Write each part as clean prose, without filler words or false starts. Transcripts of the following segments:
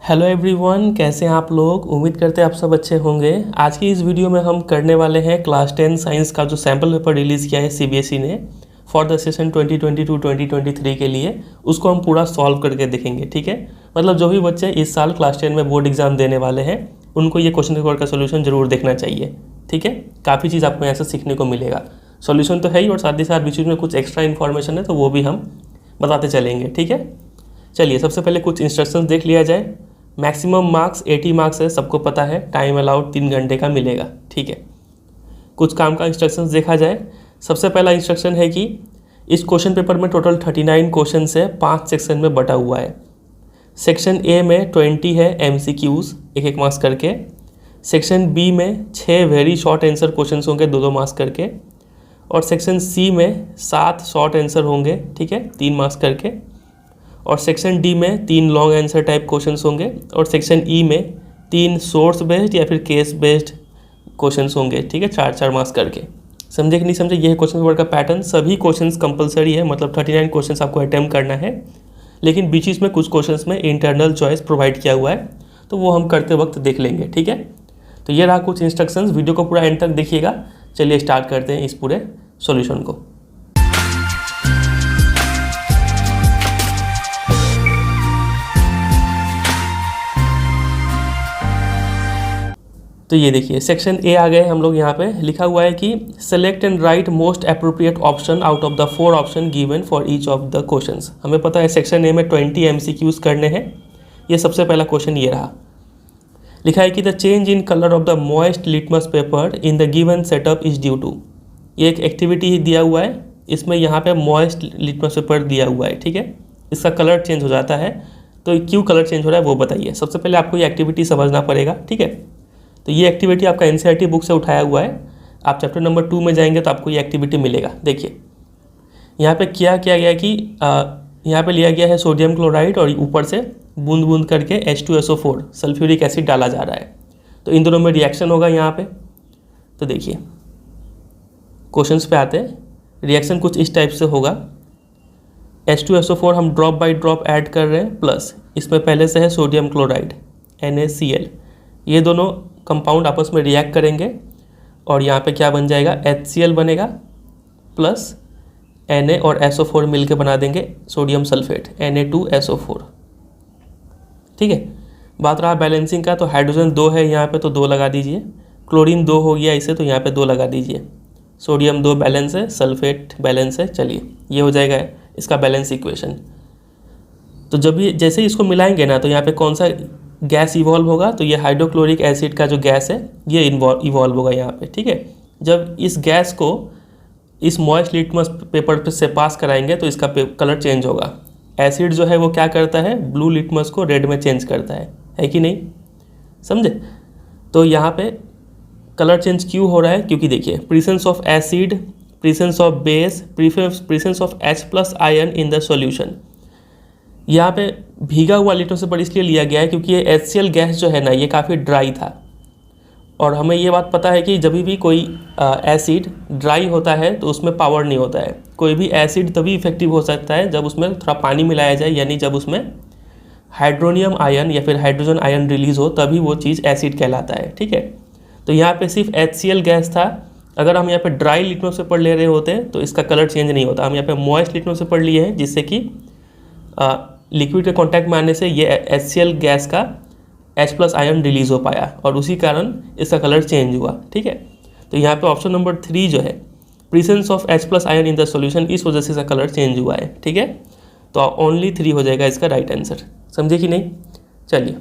Hello everyone, कैसे हैं आप लोग। उम्मीद करते हैं आप सब अच्छे होंगे। आज की इस वीडियो में हम करने वाले हैं क्लास 10 साइंस का जो सैम्पल पेपर रिलीज़ किया है सीबीएसई ने फॉर द सेशन 2022-2023 के लिए, उसको हम पूरा सॉल्व करके देखेंगे। ठीक है, मतलब जो भी बच्चे इस साल क्लास 10 में बोर्ड एग्जाम देने वाले हैं उनको ये क्वेश्चन पेपर का सोल्यूशन जरूर देखना चाहिए। ठीक है, काफ़ी चीज़ आपको यहाँ से सीखने को मिलेगा। सोल्यूशन तो है ही और साथ ही साथ बीच में कुछ एक्स्ट्रा इन्फॉर्मेशन है तो वो भी हम बताते चलेंगे। ठीक है, चलिए सबसे पहले कुछ इंस्ट्रक्शंस देख लिया जाए। मैक्सिमम मार्क्स 80 मार्क्स है, सबको पता है। टाइम अलाउड 3 घंटे का मिलेगा। ठीक है, कुछ काम का इंस्ट्रक्शंस देखा जाए। सबसे पहला इंस्ट्रक्शन है कि इस क्वेश्चन पेपर में टोटल 39 क्वेश्चन है, 5 सेक्शन में बटा हुआ है। सेक्शन ए में 20 है MCQs, एक मार्क्स करके। सेक्शन बी में 6 वेरी शॉर्ट आंसर क्वेश्चन होंगे, 2 मार्क्स करके। और सेक्शन सी में 7 शॉर्ट आंसर होंगे, ठीक है, 3 मार्क्स करके। और सेक्शन डी में 3 लॉन्ग आंसर टाइप क्वेश्चंस होंगे। और सेक्शन ई में 3 सोर्स बेस्ड या फिर केस बेस्ड क्वेश्चंस होंगे, ठीक है, 4-4 मार्क्स करके। समझे कि नहीं समझे, यह क्वेश्चन पेपर का पैटर्न। सभी क्वेश्चंस कंपलसरी है, मतलब 39 क्वेश्चंस आपको अटेम्प्ट करना है, लेकिन बीच में कुछ क्वेश्चंस में इंटरनल चॉइस प्रोवाइड किया हुआ है, तो वो हम करते वक्त देख लेंगे। ठीक है, तो ये रहा कुछ इंस्ट्रक्शंस। वीडियो को पूरा एंड तक देखिएगा। चलिए स्टार्ट करते हैं इस पूरे सॉल्यूशन को। तो ये देखिए सेक्शन ए आ गए हम लोग। यहाँ पे लिखा हुआ है कि select and right most appropriate option out of the 4 option given for each of the questions. हमें पता है सेक्शन ए में 20 MCQs करने हैं। ये सबसे पहला क्वेश्चन ये रहा। लिखा है कि the change in colour of the moist litmus paper in the given setup is due to. ये एक एक्टिविटी दिया हुआ है, इसमें यहाँ पे मॉइस्ट लिटमस पेपर दिया हुआ है। ठीक है, इसका कलर चेंज हो जाता है, तो क्यों कलर चेंज हो रहा है वो बताइए। सबसे पहले आपको ये एक्टिविटी समझना पड़ेगा। ठीक है, तो ये एक्टिविटी आपका NCERT बुक से उठाया हुआ है। आप चैप्टर नंबर 2 में जाएंगे तो आपको ये एक्टिविटी मिलेगा। देखिए यहाँ पे क्या किया गया कि यहाँ पे लिया गया है सोडियम क्लोराइड और ऊपर से बूंद बूंद करके H2SO4 सल्फ्यूरिक एसिड डाला जा रहा है। तो इन दोनों में रिएक्शन होगा यहाँ पे। तो देखिए क्वेश्चंस पे आते हैं। रिएक्शन कुछ इस टाइप से होगा। H2SO4 हम ड्रॉप बाई ड्रॉप ऐड कर रहे हैं, प्लस इसमें पहले से है सोडियम क्लोराइड NaCl। ये दोनों कंपाउंड आपस में रिएक्ट करेंगे और यहाँ पे क्या बन जाएगा, HCl बनेगा प्लस Na और SO4 मिलके बना देंगे सोडियम सल्फेट Na2SO4। ठीक है, बात रहा बैलेंसिंग का, तो हाइड्रोजन 2 है यहाँ पे तो 2 लगा दीजिए। क्लोरीन 2 हो गया इसे, तो यहाँ पे 2 लगा दीजिए। सोडियम 2 बैलेंस है, सल्फेट बैलेंस है। चलिए ये हो जाएगा इसका बैलेंस इक्वेशन। तो जब ये जैसे ही इसको मिलाएंगे ना, तो यहाँ पे कौन सा गैस इवॉल्व होगा, तो ये हाइड्रोक्लोरिक एसिड का जो गैस है ये इवॉल्व होगा यहाँ पे। ठीक है, जब इस गैस को इस मॉइस्ट लिटमस पेपर से पास कराएंगे तो इसका कलर चेंज होगा। एसिड जो है वो क्या करता है, ब्लू लिटमस को रेड में चेंज करता है कि नहीं, समझे। तो यहाँ पे कलर चेंज क्यों हो रहा है, क्योंकि देखिए presence of acid, presence of base, presence of H+ ion in the solution. यहाँ पे भीगा हुआ लिटमस पेपर इसलिए लिया गया है क्योंकि ये HCl गैस जो है ना, ये काफ़ी ड्राई था। और हमें ये बात पता है कि जब भी कोई एसिड ड्राई होता है तो उसमें पावर नहीं होता है। कोई भी एसिड तभी इफेक्टिव हो सकता है जब उसमें थोड़ा पानी मिलाया जाए, यानी जब उसमें हाइड्रोनियम आयन या फिर हाइड्रोजन आयन रिलीज़ हो, तभी वो चीज़ एसिड कहलाता है। ठीक है, तो यहाँ पर सिर्फ HCl गैस था। अगर हम यहाँ पर ड्राई लिटमस पेपर ले रहे होते तो इसका कलर चेंज नहीं होता। हम यहाँ पर मॉइस्ट लिटमस पेपर लिए हैं, जिससे कि लिक्विड के कांटेक्ट में आने से ये HCl गैस का H+ आयन रिलीज़ हो पाया और उसी कारण इसका कलर चेंज हुआ। ठीक है, तो यहाँ पे ऑप्शन नंबर 3 जो है, presence of H+ ion in the solution, इस वजह से इसका कलर चेंज हुआ है। ठीक है, तो ओनली 3 हो जाएगा इसका राइट आंसर। समझे कि नहीं। चलिए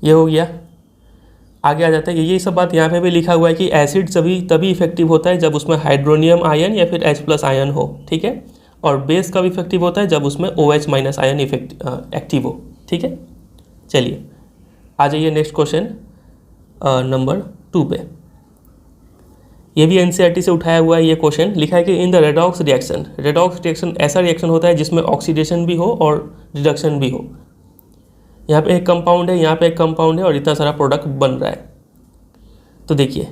ये हो गया, आगे आ जाता है। यही सब बात यहाँ पे भी लिखा हुआ है कि एसिड तभी इफेक्टिव होता है जब उसमें हाइड्रोनियम आयन या फिर H+ आयन हो। ठीक है, और बेस कब इफेक्टिव होता है, जब उसमें OH- आयन एक्टिव हो। ठीक है, चलिए आ जाइए नेक्स्ट क्वेश्चन नंबर 2 पे। ये भी NCERT से उठाया हुआ है ये क्वेश्चन। लिखा है कि इन द रेडॉक्स रिएक्शन ऐसा रिएक्शन होता है जिसमें ऑक्सीडेशन भी हो और रिडक्शन भी हो। यहाँ पे एक कंपाउंड है, यहाँ पे एक कंपाउंड है और इतना सारा प्रोडक्ट बन रहा है। तो देखिए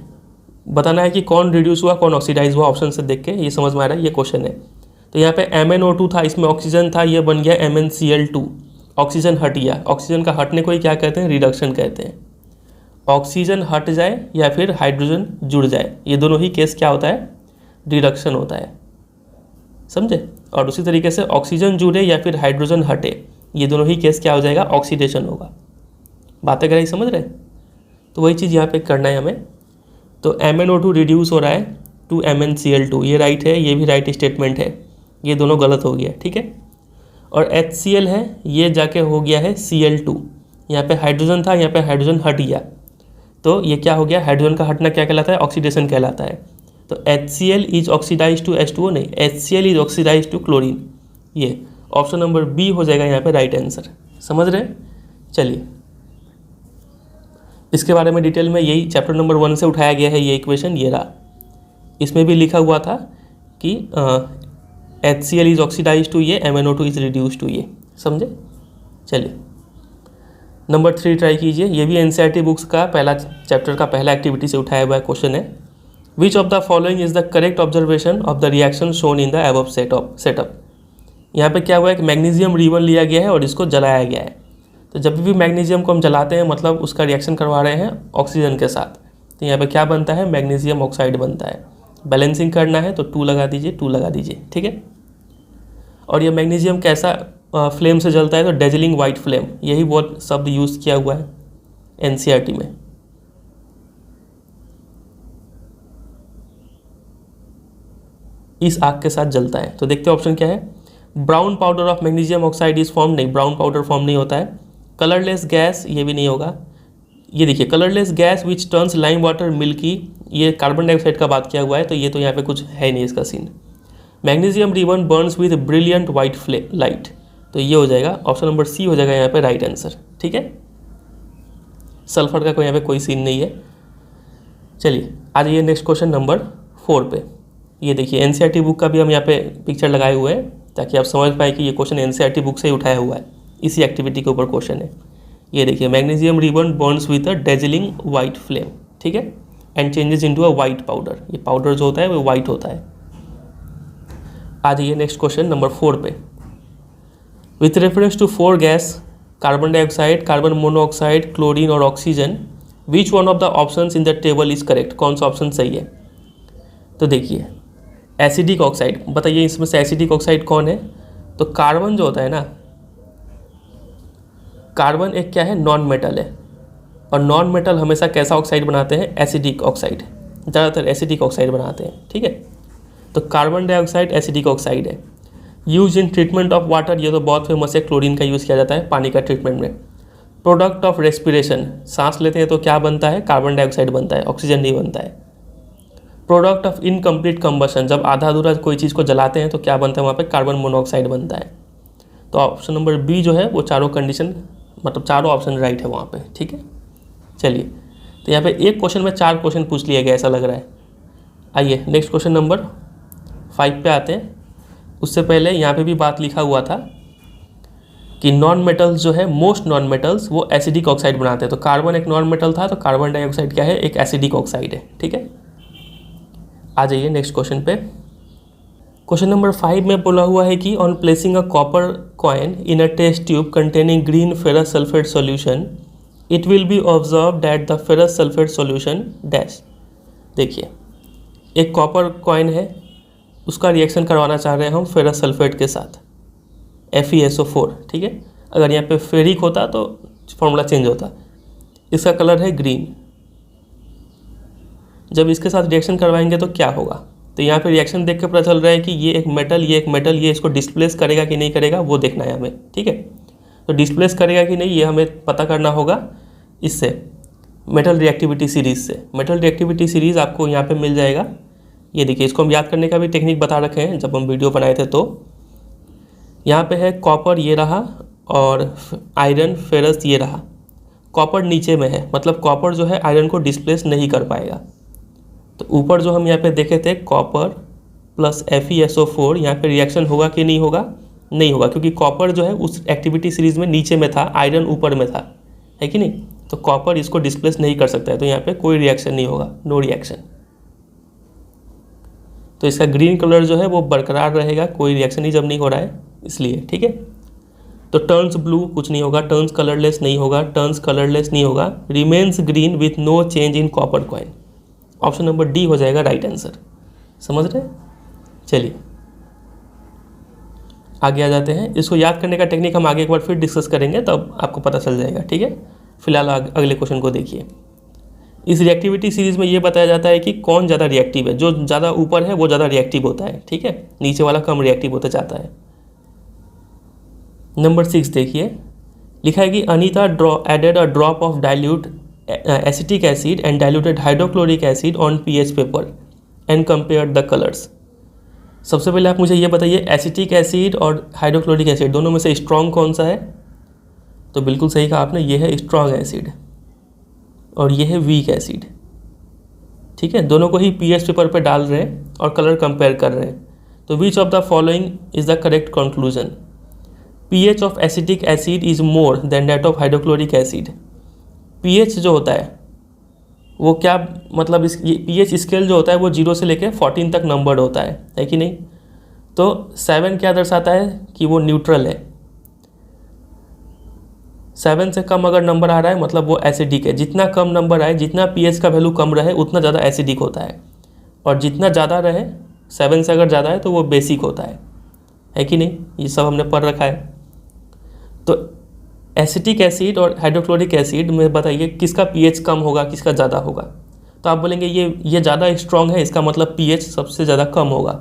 बताना है कि कौन रिड्यूस हुआ कौन ऑक्सीडाइज हुआ। ऑप्शन से देख के ये समझ में आ रहा है, ये क्वेश्चन है। तो यहाँ पे MnO2 था, इसमें ऑक्सीजन था, ये बन गया MnCl2। ऑक्सीजन हट गया, ऑक्सीजन का हटने को ही क्या कहते हैं, रिडक्शन कहते हैं। ऑक्सीजन हट जाए या फिर हाइड्रोजन जुड़ जाए, ये दोनों ही केस क्या होता है, रिडक्शन होता है, समझे। और उसी तरीके से ऑक्सीजन जुड़े या फिर हाइड्रोजन हटे, ये दोनों ही केस क्या हो जाएगा, ऑक्सीडेशन होगा। बातें करें, समझ रहे हैं। तो वही चीज़ यहाँ पे करना है हमें। तो MnO2 रिड्यूस हो रहा है टू MnCl2, ये राइट है, ये भी राइट स्टेटमेंट है, ये दोनों गलत हो गया, ठीक है। और HCl है, ये जाके हो गया है Cl2, यहाँ पे हाइड्रोजन था, यहाँ पे हाइड्रोजन हट गया, तो ये क्या हो गया, हाइड्रोजन का हटना क्या कहलाता है, ऑक्सीडेशन कहलाता है। तो HCl is oxidise to H2O, नहीं, HCl is oxidise to chlorine. ये ऑप्शन नंबर बी हो जाएगा यहाँ पे राइट आंसर, समझ रहे हैं। चलिए, इसके बारे में डिटेल में यही चैप्टर नंबर 1 से उठाया गया है, ये इक्वेशन ये रहा। इसमें भी लिखा हुआ था कि HCl इज ऑक्सीडाइज टू ये, MnO2 इज रिड्यूस टू ये, समझे। चलिए नंबर 3 ट्राई कीजिए, ये भी NCERT बुक्स का पहला चैप्टर का पहला एक्टिविटी से उठाया हुआ क्वेश्चन है। विच of the following is the correct observation of the reaction shown in the above setup. यहाँ पे क्या हुआ है कि मैग्नीशियम रिबन लिया गया है और इसको जलाया गया है। तो जब भी मैग्नीशियम को हम जलाते हैं मतलब उसका रिएक्शन करवा रहे हैं ऑक्सीजन के साथ, तो यहाँ पे क्या बनता है, मैग्नीशियम ऑक्साइड बनता है। बैलेंसिंग करना है तो 2 लगा दीजिए, 2 लगा दीजिए, ठीक है। और ये मैग्नीशियम कैसा फ्लेम से जलता है, तो डेजलिंग वाइट फ्लेम, यही बहुत शब्द यूज़ किया हुआ है NCERT में। इस आग के साथ जलता है। तो देखते हैं ऑप्शन क्या है। Brown powder of magnesium oxide is form, नहीं, ब्राउन पाउडर फॉर्म नहीं होता है। कलरलेस गैस, ये भी नहीं होगा। ये देखिए, colourless gas which turns lime water milky, ये कार्बन डाइऑक्साइड का बात किया हुआ है, तो ये तो यहाँ पे कुछ है नहीं इसका scene. Magnesium ribbon burns with brilliant white light, तो ये हो जाएगा ऑप्शन नंबर सी हो जाएगा यहाँ पे राइट आंसर, ठीक है। सल्फर का कोई यहाँ पे कोई सीन नहीं है। चलिए आ जाइए नेक्स्ट क्वेश्चन नंबर 4 पे। ये देखिए NCERT बुक का भी हम यहाँ पे पिक्चर लगाए हुए हैं ताकि आप समझ पाए कि ये क्वेश्चन NCERT बुक से ही उठाया हुआ है, इसी एक्टिविटी के ऊपर क्वेश्चन है। ये देखिए, magnesium ribbon burns with a dazzling white flame, ठीक है, and changes into a white powder. ये पाउडर जो होता है वो वाइट होता है। आ जाइए नेक्स्ट क्वेश्चन नंबर 4 पे। With reference to 4 gas, carbon dioxide, carbon monoxide, chlorine और oxygen, which one of the options in the table is correct, कौन सा ऑप्शन सही है। तो देखिए, एसिडिक ऑक्साइड, बताइए इसमें से एसिडिक ऑक्साइड कौन है। तो कार्बन जो होता है ना, कार्बन एक क्या है, नॉन मेटल है, और नॉन मेटल हमेशा कैसा ऑक्साइड बनाते हैं, एसिडिक ऑक्साइड, ज़्यादातर एसिडिक ऑक्साइड बनाते हैं, ठीक है। तो कार्बन डाइऑक्साइड एसिडिक ऑक्साइड है। Use in treatment of water, ये तो बहुत फेमस है, क्लोरीन का यूज़ किया जाता है पानी का ट्रीटमेंट में। प्रोडक्ट ऑफ रेस्पिरेशन, सांस लेते हैं तो क्या बनता है, कार्बन डाइऑक्साइड बनता है, ऑक्सीजन नहीं बनता है। प्रोडक्ट ऑफ इनकम्प्लीट कंबशन, जब आधा अधूरा कोई चीज़ को जलाते हैं तो क्या बनता है, वहाँ पे कार्बन मोनोऑक्साइड बनता है। तो ऑप्शन नंबर बी जो है वो चारों कंडीशन, मतलब चारों ऑप्शन राइट है वहाँ पे, ठीक है। चलिए, तो यहाँ पे एक क्वेश्चन में 4 क्वेश्चन पूछ लिया गया, ऐसा लग रहा है। आइए नेक्स्ट क्वेश्चन नंबर 5 पे आते हैं। उससे पहले यहाँ पे भी बात लिखा हुआ था कि नॉन मेटल्स जो है, मोस्ट नॉन मेटल्स वो एसिडिक ऑक्साइड बनाते हैं। तो कार्बन एक नॉन मेटल था, तो कार्बन डाइऑक्साइड क्या है, एक एसिडिक ऑक्साइड है, ठीक है। आ जाइए नेक्स्ट क्वेश्चन पे। क्वेश्चन नंबर 5 में बोला हुआ है कि on placing a copper coin in a test tube containing green ferrous sulphate solution, it will be observe that the ferrous sulphate solution dash. देखिए, एक कॉपर कॉइन है, उसका रिएक्शन करवाना चाह रहे हैं हम फेरस सल्फेट के साथ, FeSO4, ठीक है। अगर यहाँ पे फेरिक होता तो फॉर्मूला चेंज होता। इसका कलर है ग्रीन। जब इसके साथ रिएक्शन करवाएंगे तो क्या होगा, तो यहाँ पे रिएक्शन देख के पता चल रहा है कि ये एक मेटल, ये एक मेटल, ये इसको डिस्प्लेस करेगा कि नहीं करेगा वो देखना है हमें, ठीक है। तो डिस्प्लेस करेगा कि नहीं ये हमें पता करना होगा इससे, मेटल रिएक्टिविटी सीरीज़ से। मेटल रिएक्टिविटी सीरीज़ आपको यहाँ पे मिल जाएगा। ये देखिए, इसको हम याद करने का भी टेक्निक बता रखे हैं जब हम वीडियो बनाए थे। तो यहाँ पे है कॉपर, ये रहा, और आयरन फेरस ये रहा। कॉपर नीचे में है, मतलब कॉपर जो है आयरन को डिस्प्लेस नहीं कर पाएगा। तो ऊपर जो हम यहाँ पे देखे थे कॉपर प्लस FeSO4, यहाँ पे रिएक्शन होगा कि नहीं होगा, नहीं होगा, क्योंकि कॉपर जो है उस एक्टिविटी सीरीज़ में नीचे में था, आयरन ऊपर में था, है कि नहीं। तो कॉपर इसको डिस्प्लेस नहीं कर सकता है, तो यहाँ पे कोई रिएक्शन नहीं होगा, नो रिएक्शन। तो इसका ग्रीन कलर जो है वो बरकरार रहेगा, कोई रिएक्शन ही जब नहीं हो रहा है इसलिए, ठीक है। तो टर्न्स ब्लू कुछ नहीं होगा, टर्न्स कलरलेस नहीं होगा, टर्न्स कलरलेस नहीं होगा, remains green with no change in copper coin. Option number D हो जाएगा राइट आंसर। समझ रहे हैं? चलिए आगे आ जाते हैं। इसको याद करने का टेक्निक हम आगे एक बार फिर डिस्कस करेंगे, तब आपको पता चल जाएगा। ठीक है, फिलहाल अगले क्वेश्चन को देखिए। इस रिएक्टिविटी सीरीज में ये बताया जाता है कि कौन ज़्यादा रिएक्टिव है। जो ज़्यादा ऊपर है वो ज़्यादा रिएक्टिव होता है, ठीक है, नीचे वाला कम रिएक्टिव होता जाता है। नंबर 6 देखिए, लिखा है कि Anita added a drop of dilute acetic acid and diluted hydrochloric acid on pH paper and compare the colours. सबसे पहले आप मुझे ये बताइए, एसिटिक एसिड और हाइड्रोक्लोरिक एसिड दोनों में से स्ट्रॉन्ग कौन सा है? तो बिल्कुल सही कहा आपने, ये है स्ट्रॉन्ग एसिड और ये है वीक एसिड। ठीक है, दोनों को ही पीएच पेपर पे डाल रहे हैं और कलर कंपेयर कर रहे हैं। तो विच of the following is the correct conclusion? PH of acetic acid is more than that of hydrochloric acid. PH जो होता है वो क्या मतलब, इस पीएच स्केल जो होता है वो 0 से लेकर 14 तक नंबर्ड होता है कि नहीं? तो 7 क्या दर्शाता है कि वो न्यूट्रल है। 7 से कम अगर नंबर आ रहा है मतलब वो एसिडिक है। जितना कम नंबर आए, जितना पीएच का वैल्यू कम रहे उतना ज़्यादा एसिडिक होता है, और जितना ज़्यादा रहे 7 से अगर ज़्यादा है तो वो बेसिक होता है कि नहीं? ये सब हमने पढ़ रखा है। तो एसिटिक एसिड और हाइड्रोक्लोरिक एसिड में बताइए किसका पीएच कम होगा, किसका ज़्यादा होगा? तो आप बोलेंगे ये ज़्यादा स्ट्रॉन्ग है, इसका मतलब पीएच सबसे ज़्यादा कम होगा।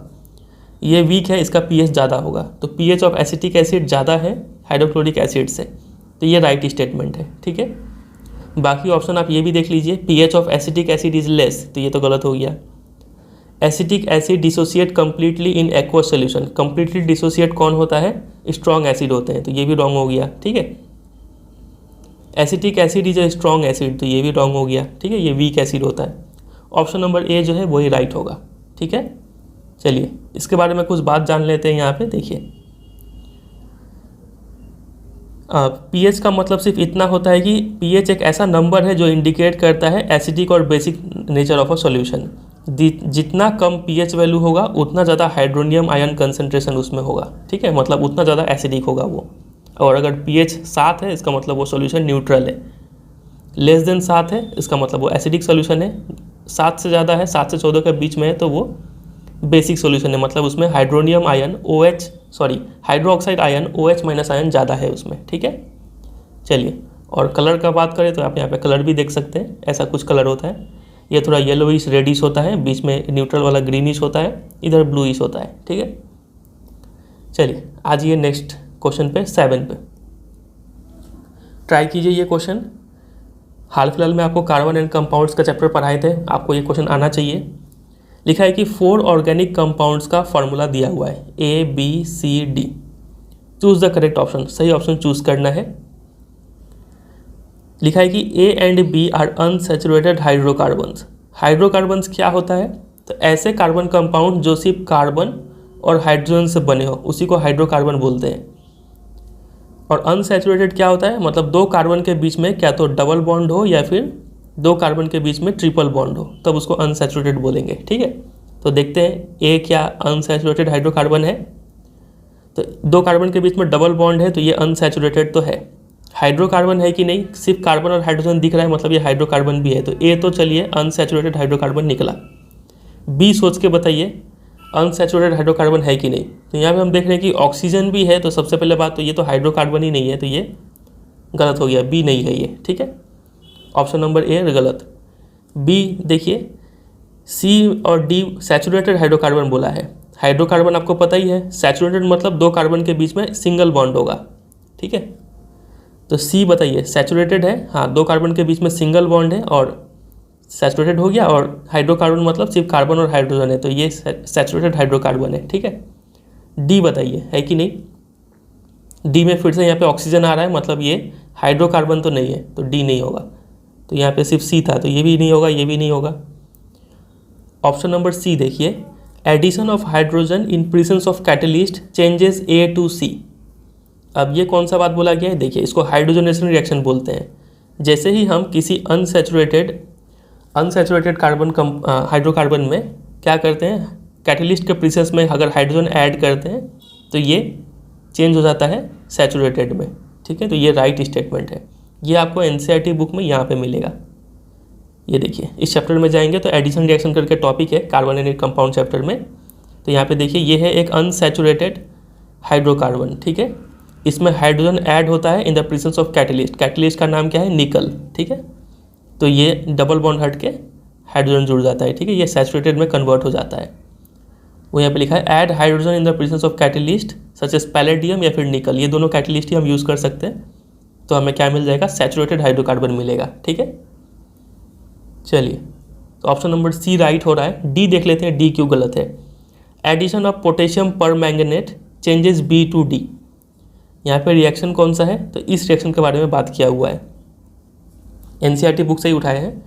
ये वीक है, इसका पीएच ज़्यादा होगा। तो पीएच ऑफ एसिटिक एसिड ज़्यादा है हाइड्रोक्लोरिक एसिड से, तो ये राइट स्टेटमेंट है। ठीक है, बाकी ऑप्शन आप ये भी देख लीजिए, pH of acetic acid is less, तो ये तो गलत हो गया। Acetic acid dissociate completely in aqueous solution. Completely dissociate कौन होता है? स्ट्रॉन्ग एसिड होते हैं, तो ये भी रॉन्ग हो गया। ठीक है, acetic acid is a strong acid, तो ये भी रॉन्ग हो गया। ठीक है, ये वीक एसिड होता है। ऑप्शन नंबर ए जो है वही राइट होगा। ठीक है, चलिए इसके बारे में कुछ बात जान लेते हैं। यहाँ पे देखिए, पीएच का मतलब सिर्फ इतना होता है कि पीएच एक ऐसा नंबर है जो इंडिकेट करता है एसिडिक और basic nature of a solution. जितना कम पीएच वैल्यू होगा उतना ज़्यादा हाइड्रोनियम आयन कंसंट्रेशन उसमें होगा। ठीक है, मतलब उतना ज़्यादा एसिडिक होगा वो। और अगर पीएच 7 है इसका मतलब वो सॉल्यूशन न्यूट्रल है। लेस देन 7 है इसका मतलब वो एसिडिक सॉल्यूशन है। 7 से ज़्यादा है, 7 से 14 के बीच में है, तो वो बेसिक सॉल्यूशन है, मतलब उसमें hydronium ion hydroxide ion OH minus ion ज़्यादा है उसमें। ठीक है, चलिए और कलर का बात करें तो आप यहाँ पे कलर भी देख सकते हैं। ऐसा कुछ कलर होता है, ये थोड़ा येलोइश रेडिश होता है, बीच में न्यूट्रल वाला ग्रीनिश होता है, इधर ब्लूइश होता है। ठीक है, चलिए आज ये नेक्स्ट क्वेश्चन पे 7 पे ट्राई कीजिए। ये क्वेश्चन हाल फिलहाल में आपको कार्बन एंड कंपाउंड्स का चैप्टर पढ़ाए थे, आपको ये क्वेश्चन आना चाहिए। लिखा है कि 4 ऑर्गेनिक कंपाउंड्स का फॉर्मूला दिया हुआ है ABCD। Choose the correct option, सही ऑप्शन चूज करना है। लिखा है कि A and B are unsaturated hydrocarbons. Hydrocarbons क्या होता है? तो ऐसे कार्बन कंपाउंड जो सिर्फ कार्बन और हाइड्रोजन से बने हो उसी को हाइड्रोकार्बन बोलते हैं। और अनसैचुरेटेड क्या होता है? मतलब 2 कार्बन के बीच में क्या तो डबल बॉन्ड हो या फिर 2 कार्बन के बीच में ट्रिपल बॉन्ड हो, तब उसको अनसैचुरेटेड बोलेंगे। ठीक है, तो देखते हैं ए क्या अनसैचुरेटेड हाइड्रोकार्बन है? तो 2 कार्बन के बीच में डबल बॉन्ड है, तो ये अनसैचुरेटेड तो है। हाइड्रोकार्बन है कि नहीं? सिर्फ कार्बन और हाइड्रोजन दिख रहा है, मतलब ये हाइड्रोकार्बन भी है, तो ए तो चलिए अनसैचुरेटेड हाइड्रोकार्बन निकला। बी सोच के बताइए अनसैचुरेटेड हाइड्रोकार्बन है कि नहीं? तो यहाँ पे हम देख रहे हैं कि ऑक्सीजन भी है, तो सबसे पहले बात तो ये तो हाइड्रोकार्बन ही नहीं है, तो ये गलत हो गया, बी नहीं है ये। ठीक है, ऑप्शन नंबर ए गलत। बी देखिए, सी और डी सैचुरेटेड हाइड्रोकार्बन बोला है। हाइड्रोकार्बन आपको पता ही है, सैचुरेटेड मतलब 2 कार्बन के बीच में सिंगल बॉन्ड होगा। ठीक है, तो सी बताइए सैचुरेटेड है? हाँ, 2 कार्बन के बीच में सिंगल बॉन्ड है और सैचुरेटेड हो गया। और हाइड्रोकार्बन मतलब सिर्फ कार्बन और हाइड्रोजन है, तो ये सैचुरेटेड हाइड्रोकार्बन है। ठीक है, डी बताइए है कि नहीं? डी में फिर से यहाँ पे ऑक्सीजन आ रहा है, मतलब ये हाइड्रोकार्बन तो नहीं है, तो डी नहीं होगा। तो यहाँ पे सिर्फ सी था, तो ये भी नहीं होगा, ये भी नहीं होगा। ऑप्शन नंबर सी देखिए, addition of hydrogen in presence of catalyst changes A to C। अब ये कौन सा बात बोला गया है? देखिए, इसको हाइड्रोजनेशन रिएक्शन बोलते हैं। जैसे ही हम किसी अनसैचुरेटेड कार्बन हाइड्रोकार्बन में क्या करते हैं, कैटलिस्ट के प्रेजेंस में अगर हाइड्रोजन ऐड करते हैं तो ये चेंज हो जाता है सैचुरेटेड में, ठीक है। तो ये राइट स्टेटमेंट है, ये आपको एनसीईआरटी बुक में यहाँ पे मिलेगा। ये देखिए इस चैप्टर में जाएंगे तो एडिशन रिएक्शन करके टॉपिक है कार्बोनेटेड कंपाउंड चैप्टर में। तो यहाँ पे देखिए ये है एक अनसैचुरेटेड हाइड्रोकार्बन, ठीक है। इसमें हाइड्रोजन ऐड होता है in the presence of catalyst. Catalyst का नाम क्या है? निकल, ठीक है। तो ये डबल बॉन्ड हट के हाइड्रोजन जुड़ जाता है, ठीक है। ये सैचुरेटेड में कन्वर्ट हो जाता है। वो यहाँ पे लिखा है add hydrogen in the presence of catalyst such as palladium या फिर निकल। ये दोनों कैटलिस्ट ही हम यूज़ कर सकते हैं। तो हमें क्या मिल जाएगा? सैचुरेटेड हाइड्रोकार्बन मिलेगा, ठीक है। चलिए तो ऑप्शन नंबर सी राइट हो रहा है। डी देख लेते हैं, डी क्यों गलत है। Addition of potassium permanganate changes B to D. यहाँ पे रिएक्शन कौन सा है? तो इस रिएक्शन के बारे में बात किया हुआ है, एनसीईआरटी बुक से ही उठाए हैं।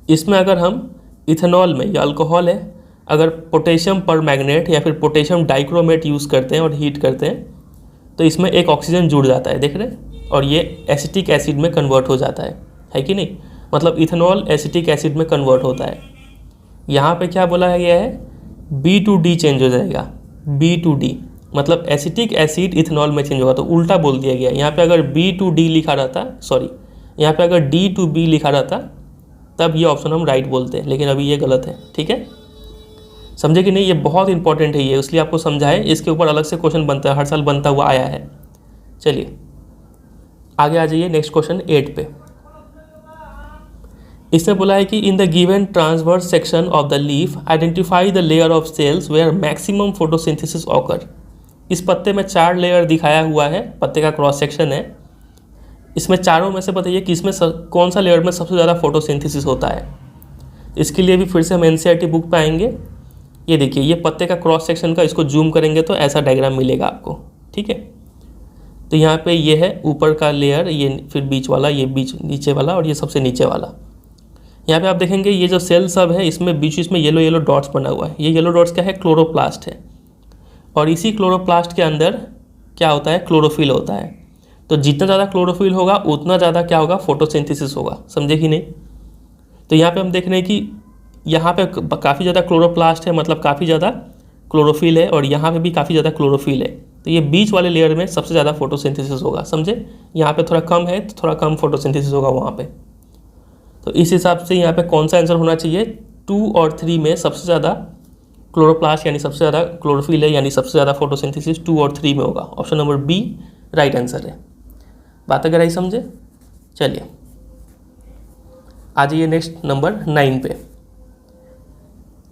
इसमें अगर हम इथेनॉल में, या अल्कोहल है, अगर पोटेशियम पर मैंगनेट या फिर पोटेशियम डाइक्रोमेट यूज़ करते हैं और हीट करते हैं तो इसमें एक ऑक्सीजन जुड़ जाता है, देख रहे हैं, और ये एसिटिक एसिड में कन्वर्ट हो जाता है कि नहीं। मतलब इथेनॉल एसिटिक एसिड में कन्वर्ट होता है। यहाँ पे क्या बोला गया है? बी टू डी चेंज हो जाएगा, बी टू डी, मतलब एसिटिक एसिड इथेनॉल में चेंज होगा। तो उल्टा बोल दिया गया। यहाँ पे अगर बी टू डी लिखा रहता, सॉरी, यहाँ पे अगर डी टू बी लिखा रहता तब ये ऑप्शन हम राइट बोलते हैं, लेकिन अभी ये गलत है, ठीक है। समझे कि नहीं? ये बहुत इंपॉर्टेंट है, ये इसलिए आपको समझाए। इसके ऊपर अलग से क्वेश्चन बनता है, हर साल बनता हुआ आया है। चलिए आगे आ जाइए नेक्स्ट क्वेश्चन 8 पे। इसमें बोला है कि in the given transverse section of the leaf identify the layer of cells where maximum photosynthesis occur. इस पत्ते में 4 लेयर दिखाया हुआ है, पत्ते का क्रॉस सेक्शन है। इसमें चारों में से बताइए कि इसमें कौन सा लेयर में सबसे ज़्यादा फोटोसिंथेसिस होता है। इसके लिए भी फिर से हम एनसीईआरटी बुक पे आएंगे। ये देखिए ये पत्ते का क्रॉस सेक्शन का, इसको जूम करेंगे तो ऐसा डायग्राम मिलेगा आपको, ठीक है। तो यहाँ पे ये है ऊपर का लेयर, ये फिर बीच वाला, ये बीच नीचे वाला, और ये सबसे नीचे वाला। यहाँ पे आप देखेंगे ये जो सेल सब है इसमें बीच में येलो येलो डॉट्स बना हुआ है। ये येलो डॉट्स क्या है? क्लोरोप्लास्ट है। और इसी क्लोरोप्लास्ट के अंदर क्या होता है? क्लोरोफिल होता है। तो जितना ज़्यादा क्लोरोफिल होगा उतना ज़्यादा क्या होगा? फोटोसिंथेसिस होगा, समझे कि नहीं। तो यहाँ पे हम देख रहे हैं कि यहाँ पे काफ़ी ज़्यादा क्लोरोप्लास्ट है, मतलब काफ़ी ज़्यादा क्लोरोफिल है, और यहाँ पे भी काफ़ी ज़्यादा क्लोरोफिल है। तो ये बीच वाले लेयर में सबसे ज़्यादा फोटोसिंथेसिस होगा, समझे। यहाँ पे थोड़ा कम है तो थोड़ा कम फोटोसिंथेसिस होगा वहाँ पे। तो इस हिसाब से यहाँ पे कौन सा आंसर होना चाहिए? 2 और 3 में सबसे ज़्यादा क्लोरोप्लास्ट यानी सबसे ज़्यादा क्लोरोफिल है, यानी सबसे ज़्यादा फोटोसिंथेसिस 2 और 3 में होगा। Option number B right answer है। बात अगर आई समझे। चलिए आ जाइए नेक्स्ट नंबर 9 पे।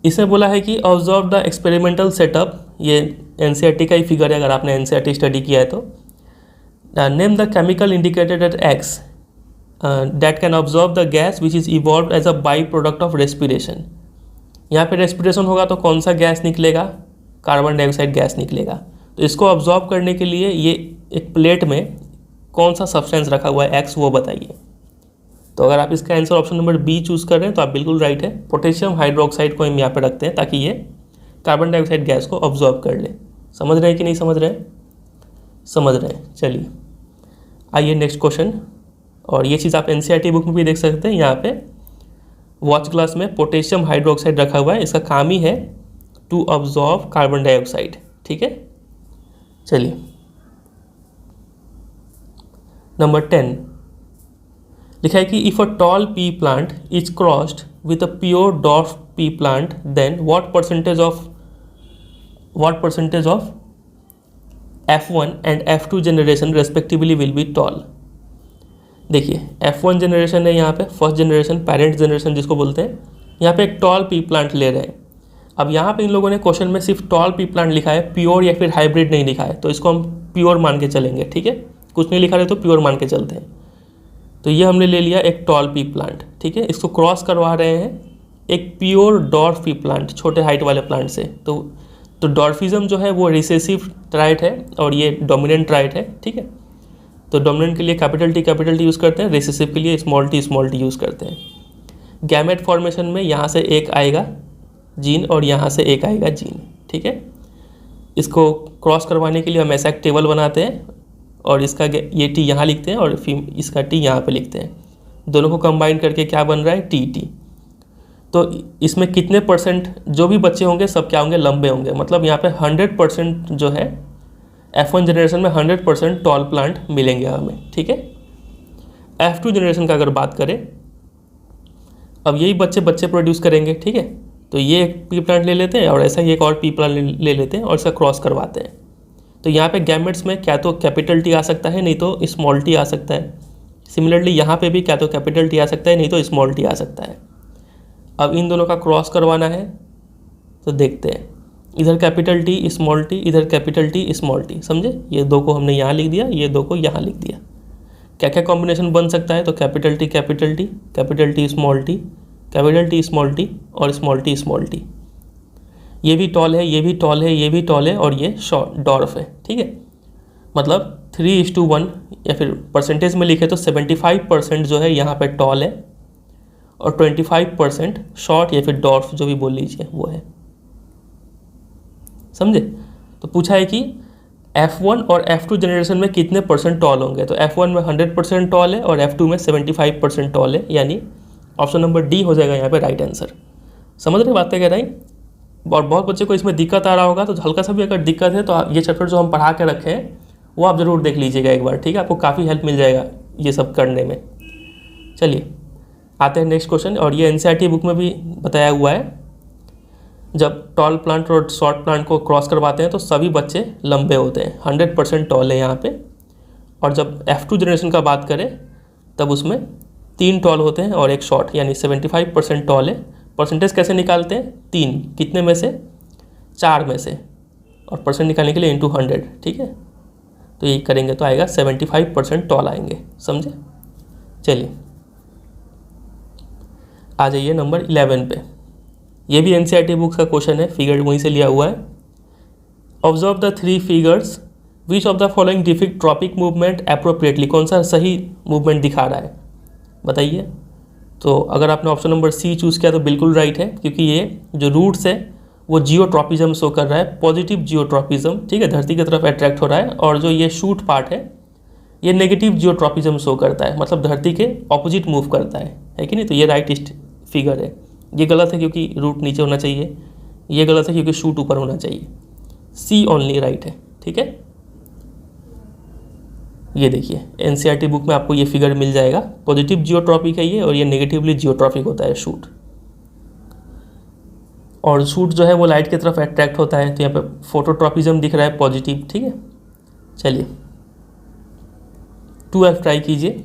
इसमें बोला है कि ऑब्जर्व द एक्सपेरिमेंटल सेटअप। ये एनसीईआरटी का ही फिगर है, अगर आपने एनसीईआरटी स्टडी किया है तो। Name the chemical indicated at X that can absorb the gas which is evolved as a byproduct of respiration। यहाँ पे रेस्पिरेशन होगा तो कौन सा गैस निकलेगा? कार्बन डाइऑक्साइड गैस निकलेगा। तो इसको अब्जॉर्ब करने के लिए ये एक प्लेट में कौन सा सब्सटेंस रखा हुआ है एक्स, वो बताइए। तो अगर आप इसका answer option number B choose कर रहे हैं तो आप बिल्कुल राइट है। पोटेशियम हाइड्रोक्साइड को हम यहाँ पे रखते हैं ताकि ये कार्बन डाइऑक्साइड गैस को अब्जॉर्ब कर ले। समझ रहे हैं कि नहीं समझ रहे हैं? समझ रहे हैं। चलिए आइए नेक्स्ट क्वेश्चन। और ये चीज़ आप एनसीईआरटी बुक में भी देख सकते हैं। यहाँ पे वॉच ग्लास में पोटेशियम हाइड्रोक्साइड रखा हुआ है, इसका काम ही है टू अब्जॉर्ब कार्बन डाइऑक्साइड, ठीक है। चलिए नंबर 10 लिखा है कि if a tall pea plant is crossed with a pure dwarf pea plant then what percentage of F1 and F2 generation respectively will be tall. देखिए F1 जनरेशन है, यहाँ पे फर्स्ट जनरेशन, पेरेंट जनरेशन जिसको बोलते हैं। यहाँ पे एक टॉल पी प्लांट ले रहे हैं। अब यहाँ पे इन लोगों ने क्वेश्चन में सिर्फ टॉल पी प्लांट लिखा है, प्योर या फिर हाइब्रिड नहीं लिखा है, तो इसको हम प्योर मान के चलेंगे, ठीक है। कुछ नहीं लिखा रहे तो प्योर मान के चलते हैं। तो ये हमने ले लिया एक टॉल पी प्लांट, ठीक है। इसको क्रॉस करवा रहे हैं एक प्योर डॉर्फ पी प्लांट, छोटे हाइट वाले प्लांट से। तो डॉर्फिज्म जो है वो रिसेसिव ट्राइट है और ये डोमिनेंट ट्राइट है, ठीक है। तो डोमिनेंट के लिए कैपिटल टी यूज़ करते हैं, रिसेसिव के लिए स्मॉल टी यूज़ करते हैं। गैमेट फॉर्मेशन में यहाँ से एक आएगा जीन और यहाँ से एक आएगा जीन, ठीक है। इसको क्रॉस करवाने के लिए हम ऐसा एक टेबल बनाते हैं और इसका ये टी यहाँ लिखते हैं और फिर इसका टी यहाँ पे लिखते हैं। दोनों को कंबाइन करके क्या बन रहा है? टी। तो इसमें कितने परसेंट जो भी बच्चे होंगे सब क्या होंगे? लंबे होंगे। मतलब यहाँ पे 100% जो है F1 जनरेशन में 100% टॉल प्लांट मिलेंगे हमें, ठीक है। F2 जनरेशन का अगर बात करें, अब यही बच्चे प्रोड्यूस करेंगे, ठीक है। तो ये एक पी प्लांट ले लेते हैं और ऐसा ही एक और पी प्लांट ले लेते हैं और इसका क्रॉस करवाते हैं। तो यहाँ पे गैमेट्स में क्या तो कैपिटल टी आ सकता है, नहीं तो स्मॉल टी आ सकता है। सिमिलरली यहाँ पे भी क्या तो कैपिटल टी आ सकता है, नहीं तो स्मॉल टी आ सकता है। अब इन दोनों का क्रॉस करवाना है, तो देखते हैं, इधर कैपिटल टी स्मॉल टी, इधर कैपिटल टी स्मॉल टी, समझे। ये दो को हमने यहाँ लिख दिया, ये दो को यहाँ लिख दिया। क्या क्या कॉम्बिनेशन बन सकता है, तो capital T capital T, capital T small T, capital T small T और स्मॉल टी स्मॉल टी। ये भी टॉल है, ये भी टॉल है, ये भी टॉल है और ये शॉर्ट डॉर्फ है, ठीक है। मतलब 3:1 या फिर परसेंटेज में लिखे तो 75% जो है यहाँ पे टॉल है और 25% शॉर्ट या फिर डॉर्फ जो भी बोल लीजिए वो है, समझे। तो पूछा है कि F1 और F2 जनरेशन में कितने परसेंट टॉल होंगे, तो F1 में 100% टॉल है और F2 में 75% टॉल है, यानी ऑप्शन नंबर डी हो जाएगा यहाँ पे राइट आंसर। समझ रहे बात कह रहा है। और बहुत बच्चे को इसमें दिक्कत आ रहा होगा, तो हल्का सा भी अगर दिक्कत है तो ये चैप्टर जो हम पढ़ा के रखे हैं वो आप ज़रूर देख लीजिएगा एक बार, ठीक है। आपको काफ़ी हेल्प मिल जाएगा ये सब करने में। चलिए आते हैं नेक्स्ट क्वेश्चन, और ये NCERT बुक में भी बताया हुआ है। जब टॉल प्लांट और शॉर्ट प्लांट को क्रॉस करवाते हैं तो सभी बच्चे लंबे होते हैं, 100% टॉल है यहाँ पे। और जब F2 जनरेशन का बात करें तब उसमें 3 टॉल होते हैं और एक शॉर्ट, यानी 75% टॉल है। परसेंटेज कैसे निकालते हैं, 3 कितने में से, 4 में से, और परसेंट निकालने के लिए इंटू 100, ठीक है। तो ये करेंगे तो आएगा 75% टॉल आएंगे, समझे। चलिए आ जाइए नंबर 11 पे। ये भी NCERT बुक्स का क्वेश्चन है, फिगर वहीं से लिया हुआ है। Observe the 3 figures, which of the following depict tropic movement appropriately, कौन सा सही मूवमेंट दिखा रहा है बताइए। तो अगर आपने ऑप्शन नंबर सी चूज़ किया तो बिल्कुल राइट है, क्योंकि ये जो रूट्स है वो जियोट्रॉपिज्म शो कर रहा है, पॉजिटिव जियोट्रॉपिज्म, ठीक है, धरती की तरफ अट्रैक्ट हो रहा है। और जो ये शूट पार्ट है ये नेगेटिव जियोट्रॉपिज्म शो करता है, मतलब धरती के ऑपोजिट मूव करता है कि नहीं। तो ये राइट फिगर है। ये गलत है क्योंकि रूट नीचे होना चाहिए, ये गलत है क्योंकि शूट ऊपर होना चाहिए। सी ओनली राइट है, ठीक है। ये देखिए NCERT बुक में आपको ये फिगर मिल जाएगा। पॉजिटिव जियोट्रॉपिक है ये, और ये नेगेटिवली जियोट्रॉपिक होता है शूट। और शूट जो है वो लाइट की तरफ अट्रैक्ट होता है, तो यहाँ पे फोटोट्रॉपिज्म दिख रहा है पॉजिटिव, ठीक है। चलिए 2F ट्राई कीजिए।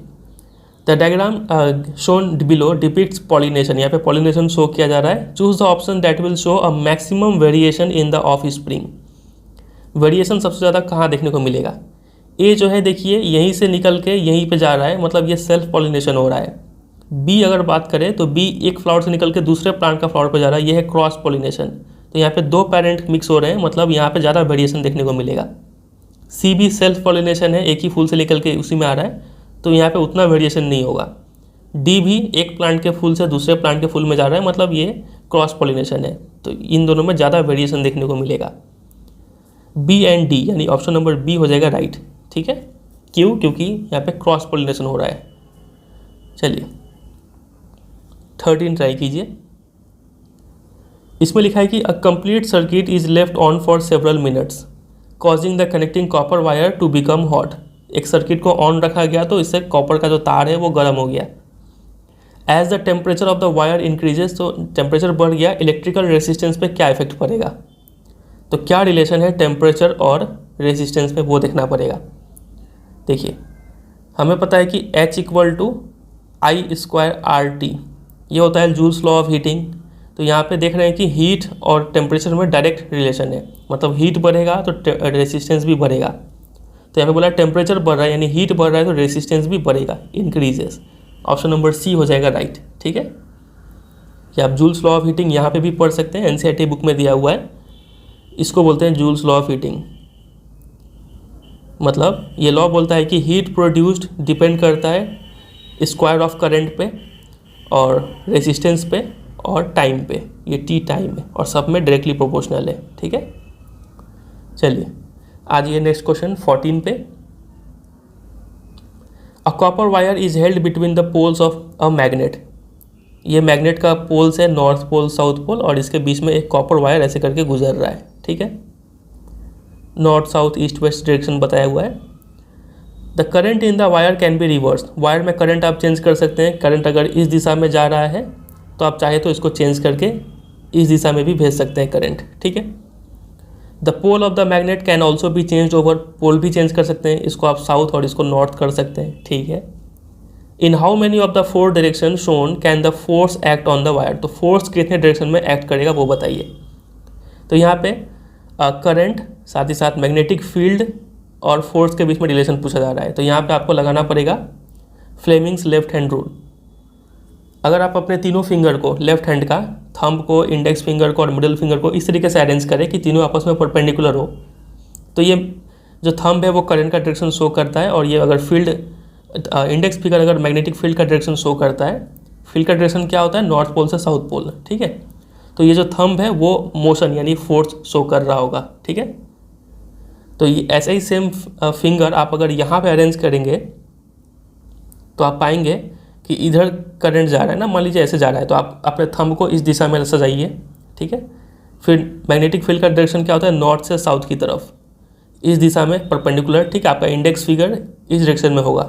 The diagram shown below depicts pollination, यहाँ पे पॉलिनेशन शो किया जा रहा है। Choose the option that will show a maximum variation in the of spring. Variation सबसे ज़्यादा कहाँ देखने को मिलेगा, ए जो है देखिए यहीं से निकल के यहीं पे जा रहा है, मतलब ये सेल्फ पॉलिनेशन हो रहा है। बी अगर बात करें तो बी एक फ्लावर से निकल के दूसरे प्लांट का फ्लावर पे जा रहा है, ये है क्रॉस पॉलिनेशन। तो यहाँ पे 2 पेरेंट मिक्स हो रहे हैं, मतलब यहाँ पे ज़्यादा वेरिएशन देखने को मिलेगा। सी भी सेल्फ पॉलिनेशन है, एक ही फूल से निकल के उसी में आ रहा है, तो यहाँ पे उतना वेरिएशन नहीं होगा। डी भी एक प्लांट के फूल से दूसरे प्लांट के फूल में जा रहा है, मतलब ये क्रॉस पॉलिनेशन है, तो इन दोनों में ज़्यादा वेरिएशन देखने को मिलेगा। बी एंड डी यानी ऑप्शन नंबर बी हो जाएगा राइट, ठीक है। क्यों, क्योंकि यहाँ पे क्रॉस पॉलिनेशन हो रहा है। चलिए 13 ट्राई कीजिए। इसमें लिखा है कि a complete circuit is left on for several minutes causing the connecting copper wire to become hot. एक सर्किट को ऑन रखा गया तो इससे कॉपर का जो तार है वो गर्म हो गया। As the temperature of the wire increases, तो टेम्परेचर बढ़ गया, इलेक्ट्रिकल रेसिस्टेंस पे क्या इफेक्ट पड़ेगा। तो क्या रिलेशन है टेम्परेचर और रेसिस्टेंस पे, वो देखना पड़ेगा। देखिए हमें पता है कि H = I²RT, ये होता है जूल्स लॉ ऑफ हीटिंग। तो यहाँ पे देख रहे हैं कि हीट और टेम्परेचर में डायरेक्ट रिलेशन है, मतलब हीट बढ़ेगा तो रेसिस्टेंस भी बढ़ेगा। तो यहाँ पे बोला टेम्परेचर बढ़ रहा है यानी हीट बढ़ रहा है तो रेसिस्टेंस भी बढ़ेगा, इंक्रीजेस। ऑप्शन नंबर सी हो जाएगा राइट, ठीक है। कि आप जूल्स लॉ ऑफ हीटिंग यहाँ पे भी पढ़ सकते हैं, NCERT बुक में दिया हुआ है। इसको बोलते हैं जूल्स लॉ ऑफ हीटिंग। मतलब ये लॉ बोलता है कि हीट प्रोड्यूस्ड डिपेंड करता है स्क्वायर ऑफ करंट पे और रेसिस्टेंस पे और टाइम पे, ये टी टाइम है और सब में डायरेक्टली प्रोपोर्शनल है, ठीक है। चलिए आज ये नेक्स्ट क्वेश्चन 14 पे। A copper wire is held between the poles of a magnet. ये मैग्नेट का पोल्स है, नॉर्थ पोल साउथ पोल, और इसके बीच में एक कॉपर वायर ऐसे करके गुजर रहा है, ठीक है। North south east west direction बताया हुआ है। The current in the wire can be reverse, wire में करंट आप चेंज कर सकते हैं। करंट अगर इस दिशा में जा रहा है तो आप चाहे तो इसको चेंज करके इस दिशा में भी भेज सकते हैं करंट, ठीक है। The pole of the magnet can also be change over, pole भी चेंज कर सकते हैं, इसको आप साउथ और इसको नॉर्थ कर सकते हैं, ठीक है। In how many of the 4 direction shown can the force act on the wire, तो फोर्स कितने डायरेक्शन में एक्ट करेगा वो बताइए। तो यहाँ पे करंट साथ ही साथ मैग्नेटिक फील्ड और फोर्स के बीच में रिलेशन पूछा जा रहा है। तो यहाँ पे आपको लगाना पड़ेगा फ्लेमिंग्स लेफ्ट हैंड रूल। अगर आप अपने तीनों फिंगर को, लेफ्ट हैंड का थंब को, इंडेक्स फिंगर को और मिडिल फिंगर को इस तरीके से अरेंज करें कि तीनों आपस में परपेंडिकुलर हो, तो ये जो थंब है वो करंट का डायरेक्शन शो करता है, और ये अगर फील्ड इंडेक्स फिंगर अगर मैग्नेटिक फील्ड का डायरेक्शन शो करता है। फील्ड का डायरेक्शन क्या होता है, नॉर्थ पोल से साउथ पोल, ठीक है। तो ये जो थंब है वो मोशन यानी फोर्स शो कर रहा होगा, ठीक है। तो ये ऐसे ही सेम फिंगर आप अगर यहाँ पे अरेंज करेंगे तो आप पाएंगे कि इधर करंट जा रहा है ना, मान लीजिए ऐसे जा रहा है, तो आप अपने थंब को इस दिशा में सजाइए, ठीक है। फिर मैग्नेटिक फील्ड का डायरेक्शन क्या होता है, नॉर्थ से साउथ की तरफ, इस दिशा में परपेंडिकुलर, ठीक है। आपका इंडेक्स फिंगर इस डायरेक्शन में होगा,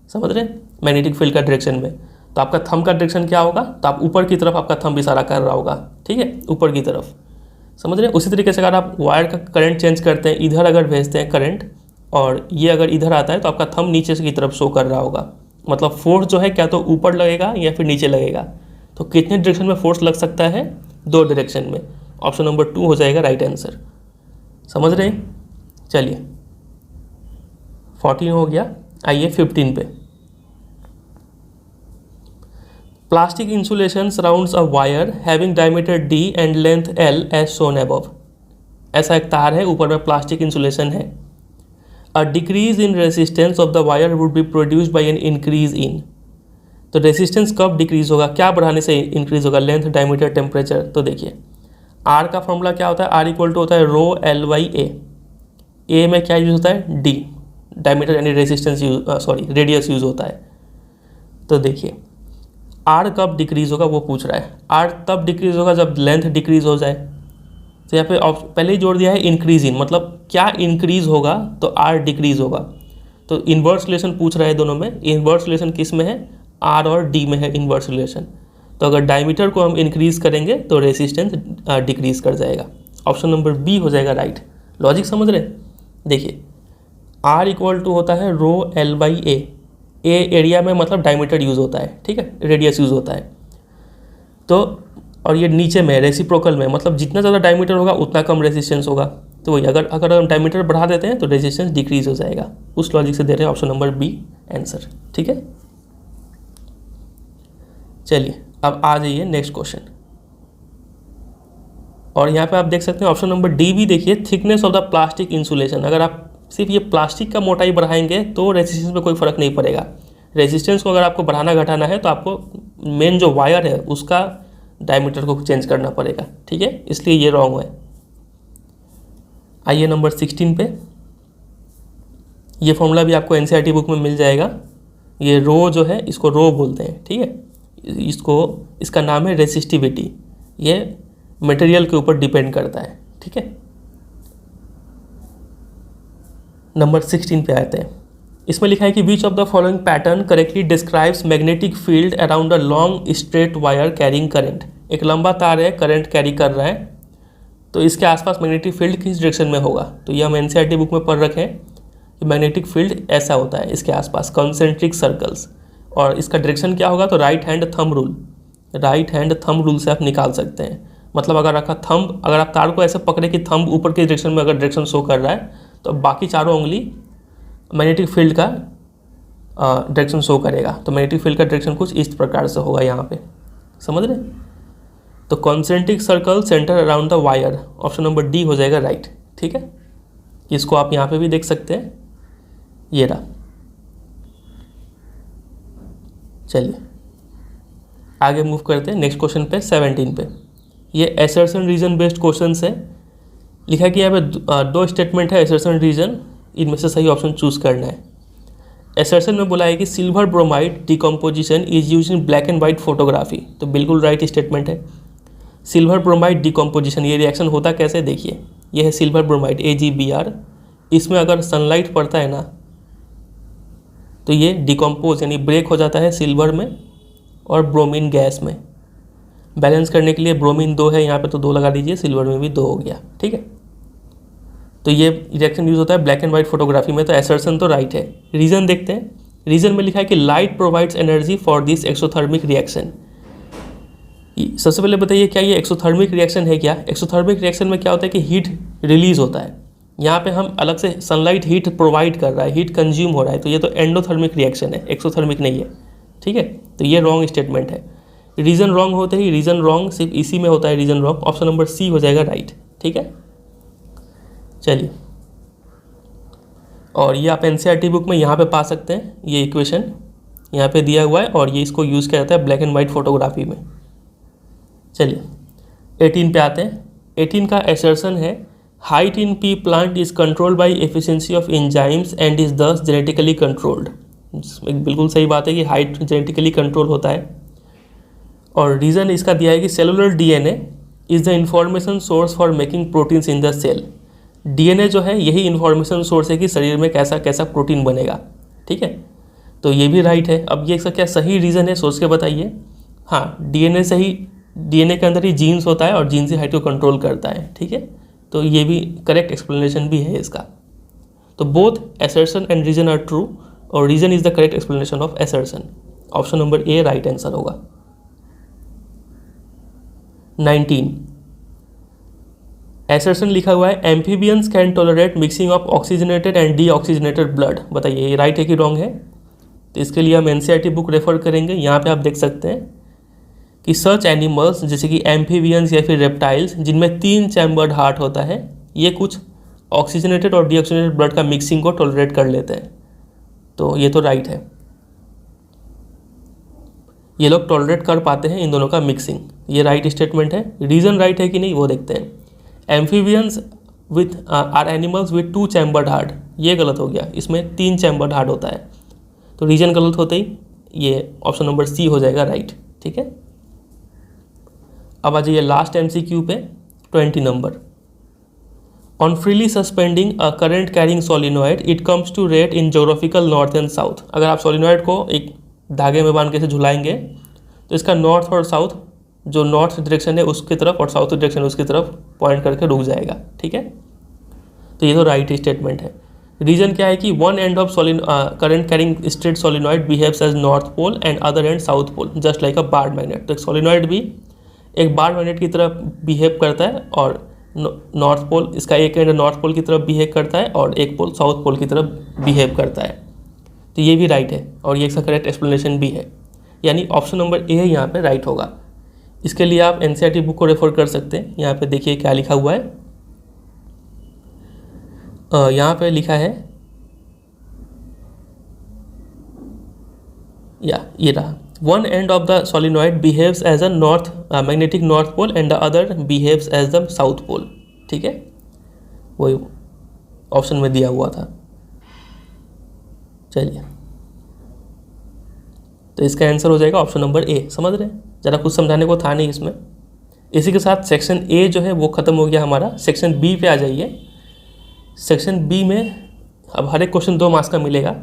समझ रहे हैं, मैग्नेटिक फील्ड का डायरेक्शन में। तो आपका थंब का डायरेक्शन क्या होगा, तो आप ऊपर की तरफ आपका थंब इशारा कर रहा होगा, ठीक है, ऊपर की तरफ, समझ रहे हैं। उसी तरीके से अगर आप वायर का करंट चेंज करते हैं, इधर अगर भेजते हैं करंट और ये अगर इधर आता है तो आपका थंब नीचे की तरफ शो कर रहा होगा। मतलब फोर्स जो है क्या तो ऊपर लगेगा या फिर नीचे लगेगा। तो कितने डायरेक्शन में फोर्स लग सकता है, 2 डायरेक्शन में। ऑप्शन नंबर 2 हो जाएगा राइट आंसर, समझ रहे हैं। चलिए 14 हो गया, आइए 15 पे। Plastic insulation surrounds a wire having diameter d and length l as shown above. ऐसा एक तार है, ऊपर में प्लास्टिक इंसुलेशन है। A decrease in resistance of the wire would be produced by an increase in. तो रेसिस्टेंस कब decrease होगा, क्या बढ़ाने से इंक्रीज होगा, लेंथ, डायमीटर, टेम्परेचर। तो देखिए R का फॉर्मूला क्या होता है, R इक्वल टू होता है रो एल बाई ए। ए में क्या यूज होता है, D, डायमीटर यानी रेसिस्टेंस रेडियस यूज होता है। तो देखिए R कब डिक्रीज होगा वो पूछ रहा है। R तब डिक्रीज होगा जब लेंथ डिक्रीज हो जाए। तो यहाँ पे पहले ही जोड़ दिया है इंक्रीज इन, मतलब क्या इंक्रीज होगा तो R डिक्रीज होगा। तो इन्वर्स रिलेशन पूछ रहा है दोनों में। इन्वर्स रिलेशन किस में है, R और D में है इन्वर्स रिलेशन। तो अगर डायमीटर को हम इंक्रीज करेंगे तो रेसिस्टेंस डिक्रीज कर जाएगा। ऑप्शन नंबर बी हो जाएगा राइट। लॉजिक समझ रहे हैं। देखिए R इक्वल टू होता है rho L by A area में मतलब डायमीटर यूज़ होता है, ठीक है, रेडियस यूज़ होता है। तो और ये नीचे में रेसिप्रोकल में, मतलब जितना ज़्यादा डायमीटर होगा उतना कम रेजिस्टेंस होगा। तो वही अगर हम डायमीटर बढ़ा देते हैं तो रेजिस्टेंस डिक्रीज हो जाएगा। उस लॉजिक से दे रहे हैं ऑप्शन नंबर बी आंसर, ठीक है। चलिए अब आ जाइए नेक्स्ट क्वेश्चन। और यहाँ पे आप देख सकते हैं ऑप्शन नंबर डी भी देखिए, thickness of the plastic insulation. अगर आप सिर्फ ये प्लास्टिक का मोटाई बढ़ाएंगे तो रेजिस्टेंस में कोई फ़र्क नहीं पड़ेगा। रेजिस्टेंस को अगर आपको बढ़ाना घटाना है तो आपको मेन जो वायर है उसका डायमीटर को चेंज करना पड़ेगा, ठीक है, इसलिए ये रॉन्ग है। आइए नंबर 16 पे। ये फॉर्मूला भी आपको एनसीईआरटी बुक में मिल जाएगा। ये रो जो है इसको रो बोलते हैं, ठीक है। इसका नाम है रेसिस्टिविटी। ये मटेरियल के ऊपर डिपेंड करता है, ठीक है। नंबर 16 पे आते हैं। इसमें लिखा है कि विच of the following pattern correctly describes magnetic field around a long straight wire carrying current. एक लंबा तार है, करंट कैरी कर रहा है, तो इसके आसपास मैग्नेटिक फील्ड किस डायरेक्शन में होगा। तो ये हम एनसीईआरटी बुक में पढ़ रखे हैं कि मैग्नेटिक फील्ड ऐसा होता है, इसके आसपास कॉन्सेंट्रिक सर्कल्स। और इसका डायरेक्शन क्या होगा, तो right hand thumb rule, right hand thumb rule से आप निकाल सकते हैं। मतलब अगर आप तार को ऐसे पकड़े कि थंब ऊपर के डायरेक्शन में अगर डायरेक्शन शो कर रहा है तो बाकी चारों उंगली मैग्नेटिक फील्ड का डायरेक्शन शो करेगा। तो मैग्नेटिक फील्ड का डायरेक्शन कुछ इस प्रकार से होगा यहाँ पे, समझ रहे। तो concentric circle centre around the wire, option number D हो जाएगा राइट, ठीक है। इसको आप यहाँ पे भी देख सकते हैं, ये रहा। चलिए आगे मूव करते हैं नेक्स्ट क्वेश्चन पे, 17 पे। ये असर्शन रीजन बेस्ड क्वेश्चन है। लिखा है कि यहाँ पे 2 स्टेटमेंट है असर्शन रीजन, इनमें से सही ऑप्शन चूज करना है। असर्शन में बोला है कि silver bromide decomposition is use in black and white photography. तो बिल्कुल राइट स्टेटमेंट है। सिल्वर ब्रोमाइड डिकम्पोजिशन, ये रिएक्शन होता कैसे, देखिए ये है सिल्वर ब्रोमाइड AgBr। इसमें अगर सनलाइट पड़ता है ना तो ये डिकम्पोज यानी ब्रेक हो जाता है सिल्वर में और ब्रोमीन गैस में। बैलेंस करने के लिए ब्रोमीन 2 है यहाँ पे तो 2 लगा दीजिए, सिल्वर में भी 2 हो गया, ठीक है। तो ये रिएक्शन यूज होता है ब्लैक एंड वाइट फोटोग्राफी में, तो एसर्शन तो राइट है। रीज़न देखते हैं। रीज़न में लिखा है कि light provides energy for this exothermic reaction. सबसे पहले बताइए क्या ये एक्सोथर्मिक रिएक्शन है क्या? एक्सोथर्मिक रिएक्शन में क्या होता है कि हीट रिलीज होता है। यहाँ पे हम अलग से सनलाइट हीट प्रोवाइड कर रहा है, हीट कंज्यूम हो रहा है, तो ये तो एंडोथर्मिक रिएक्शन है, एक्सोथर्मिक नहीं है, ठीक है। तो ये रॉन्ग स्टेटमेंट है। रीज़न रॉन्ग होते ही रीज़न रॉन्ग सिर्फ इसी में होता है, reason wrong. Option number C हो जाएगा राइट, ठीक है। चलिए, और ये आप एनसीईआरटी बुक में यहाँ पे पा सकते हैं, ये इक्वेशन यहाँ पे दिया हुआ है और ये इसको यूज़ किया जाता है ब्लैक एंड वाइट फोटोग्राफी में। चलिए 18 पे आते हैं। 18 का एसर्शन है height in P plant is controlled by efficiency of enzymes and is दस जेनेटिकली कंट्रोल्ड। बिल्कुल सही बात है कि हाइट जेनेटिकली कंट्रोल होता है। और रीज़न इसका दिया है कि cellular DNA is the information source for making proteins in the cell. DNA जो है यही इन्फॉर्मेशन सोर्स है कि शरीर में कैसा कैसा प्रोटीन बनेगा, ठीक है। तो ये भी राइट है। अब ये इसका क्या सही रीज़न है सोच के बताइए। हाँ, डीएनए से ही, डीएनए के अंदर ही जीन्स होता है और जीन्स ही हाइट को कंट्रोल करता है, ठीक है। तो ये भी करेक्ट एक्सप्लेनेशन भी है इसका। तो both assertion and reason are true और reason is the correct explanation of assertion. Option number A right answer होगा। 19 एसर्शन लिखा हुआ है amphibians can tolerate mixing of oxygenated and deoxygenated blood. बताइए ये राइट है कि रॉन्ग है? तो इसके लिए हम एनसीईआरटी बुक रेफर करेंगे। यहाँ पे आप देख सकते हैं कि सच एनिमल्स जैसे कि एम्फीबियंस या फिर रेप्टाइल्स जिनमें 3 चैम्बर्ड हार्ट होता है, ये कुछ ऑक्सीजनेटेड और डीऑक्सीजनेटेड ब्लड का मिक्सिंग को टॉलरेट कर लेते हैं। तो ये तो राइट है, ये लोग टॉलरेट कर पाते हैं इन दोनों का मिक्सिंग, ये राइट स्टेटमेंट है। रीज़न राइट है कि नहीं वो देखते हैं। Amphibians with are animals with 2 chambered heart, ये गलत हो गया, इसमें 3 चैम्बर्ड हार्ट होता है। तो रीजन गलत होते ही ये ऑप्शन नंबर सी हो जाएगा राइट, ठीक है। अब आ जाइए लास्ट एमसीक्यू पे 20 नंबर। On freely suspending a current carrying solenoid it comes to rest in geographical north and south. अगर आप सोलिनॉइड को एक धागे में बांध के से झुलाएंगे तो इसका नॉर्थ और साउथ, जो नॉर्थ डायरेक्शन है उसकी तरफ और साउथ डायरेक्शन उसकी तरफ पॉइंट करके रुक जाएगा, ठीक है। तो ये तो राइट स्टेटमेंट है। रीजन क्या है कि one end of current carrying straight solenoid behaves as north pole and other end south pole just like a bar magnet. तो एक सोलिनॉइड भी एक बार मैग्नेट की तरफ बिहेव करता है और नॉर्थ पोल, इसका एक एंड नॉर्थ पोल की तरफ बिहेव करता है और एक पोल साउथ पोल की तरफ बिहेव करता है। तो ये भी राइट है और ये इसका करेक्ट एक्सप्लेनेशन भी है, यानी ऑप्शन नंबर ए यहाँ पे राइट होगा। इसके लिए आप एनसीईआरटी बुक को रेफर कर सकते हैं। यहाँ पे देखिए क्या लिखा हुआ है, यहाँ पे लिखा है ये रहा, one end of the solenoid behaves as a north magnetic north pole and the other behaves as the south pole, ठीक है, वही ऑप्शन में दिया हुआ था। चलिए, तो इसका आंसर हो जाएगा ऑप्शन नंबर ए। समझ रहे हैं, ज़रा कुछ समझाने को था नहीं इसमें। इसी के साथ सेक्शन ए जो है वो ख़त्म हो गया हमारा। सेक्शन बी पे आ जाइए। सेक्शन बी में अब हर एक क्वेश्चन 2 मार्क्स का मिलेगा।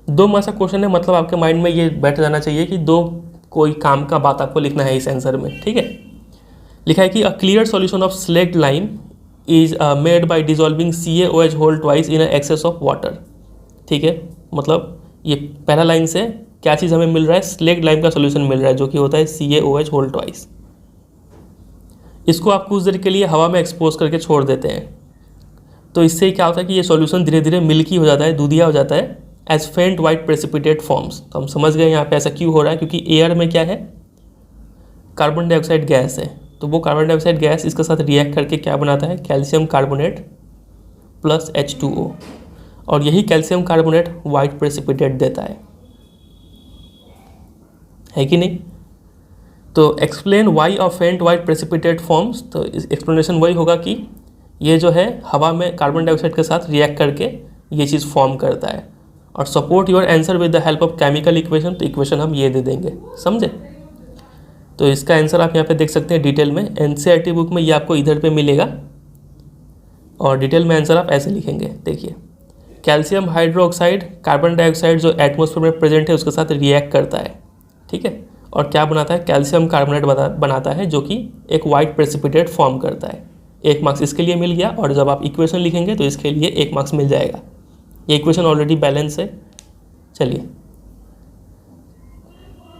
2 मार्क्स का क्वेश्चन है, मतलब आपके माइंड में ये बैठ जाना चाहिए कि 2 कोई काम का बात आपको लिखना है इस आंसर में, ठीक है। लिखा है कि a clear solution of slaked lime is made by dissolving CaOH whole twice in excess of water, ठीक है। मतलब ये पहला लाइन से क्या चीज़ हमें मिल रहा है, स्लेक्ट लाइम का सॉल्यूशन मिल रहा है जो कि होता है CaOH होल ट्वाइस। इसको आप कुछ देर के लिए हवा में एक्सपोज करके छोड़ देते हैं, तो इससे क्या होता है कि ये सॉल्यूशन धीरे धीरे मिल्की हो जाता है, दूधिया हो जाता है एज फेंट वाइट प्रेसिपिटेट फॉर्म्स। तो हम समझ गए यहाँ पे ऐसा क्यों हो रहा है, क्योंकि एयर में क्या है, कार्बन डाइऑक्साइड गैस है। तो वो कार्बन डाइऑक्साइड गैस इसके साथ रिएक्ट करके क्या बनाता है, कैल्शियम कार्बोनेट प्लस H2O, और यही कैल्शियम कार्बोनेट वाइट प्रेसिपिटेट देता है कि नहीं। तो एक्सप्लेन वाई ऑफ फेंट वाइट प्रेसिपिटेट फॉर्म्स, तो एक्सप्लेनेशन वही होगा कि ये जो है हवा में कार्बन डाइऑक्साइड के साथ रिएक्ट करके ये चीज़ फॉर्म करता है। और support your answer with the help of chemical equation, तो इक्वेशन हम ये दे देंगे, समझे। तो इसका आंसर आप यहाँ पे देख सकते हैं डिटेल में। एनसीईआरटी बुक में ये आपको इधर पे मिलेगा, और डिटेल में आंसर आप ऐसे लिखेंगे। देखिए, कैल्शियम हाइड्रोक्साइड कार्बन डाइऑक्साइड जो एटमॉस्फेयर में प्रेजेंट है उसके साथ रिएक्ट करता है, ठीक है, और क्या बनाता है, कैल्शियम कार्बोनेट बनाता है जो कि एक वाइट प्रेसिपिटेट फॉर्म करता है। 1 मार्क्स इसके लिए मिल गया, और जब आप इक्वेशन लिखेंगे तो इसके लिए 1 मार्क्स मिल जाएगा। ये इक्वेशन ऑलरेडी बैलेंस है। चलिए,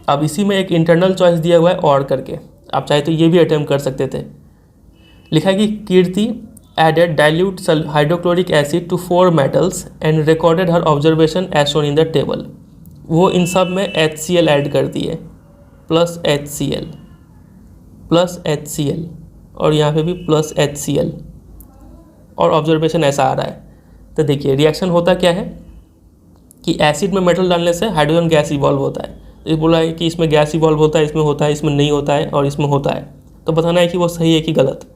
अब इसी में एक इंटरनल चॉइस दिया हुआ है और करके, आप चाहे तो ये भी अटेम्प्ट कर सकते थे। लिखा है कि Kirti added dilute hydrochloric acid to 4 metals and recorded her observation as shown in the table. वो इन सब में HCl ऐड कर दिए, प्लस HCl और यहाँ पे भी प्लस HCl, और ऑब्जर्वेशन ऐसा आ रहा है। तो देखिए, रिएक्शन होता क्या है कि एसिड में मेटल डालने से हाइड्रोजन गैस इवॉल्व होता है। तो बोला है कि इसमें गैस इवॉल्व होता है, इसमें नहीं होता है, और इसमें होता है। तो बताना है कि वो सही है कि गलत।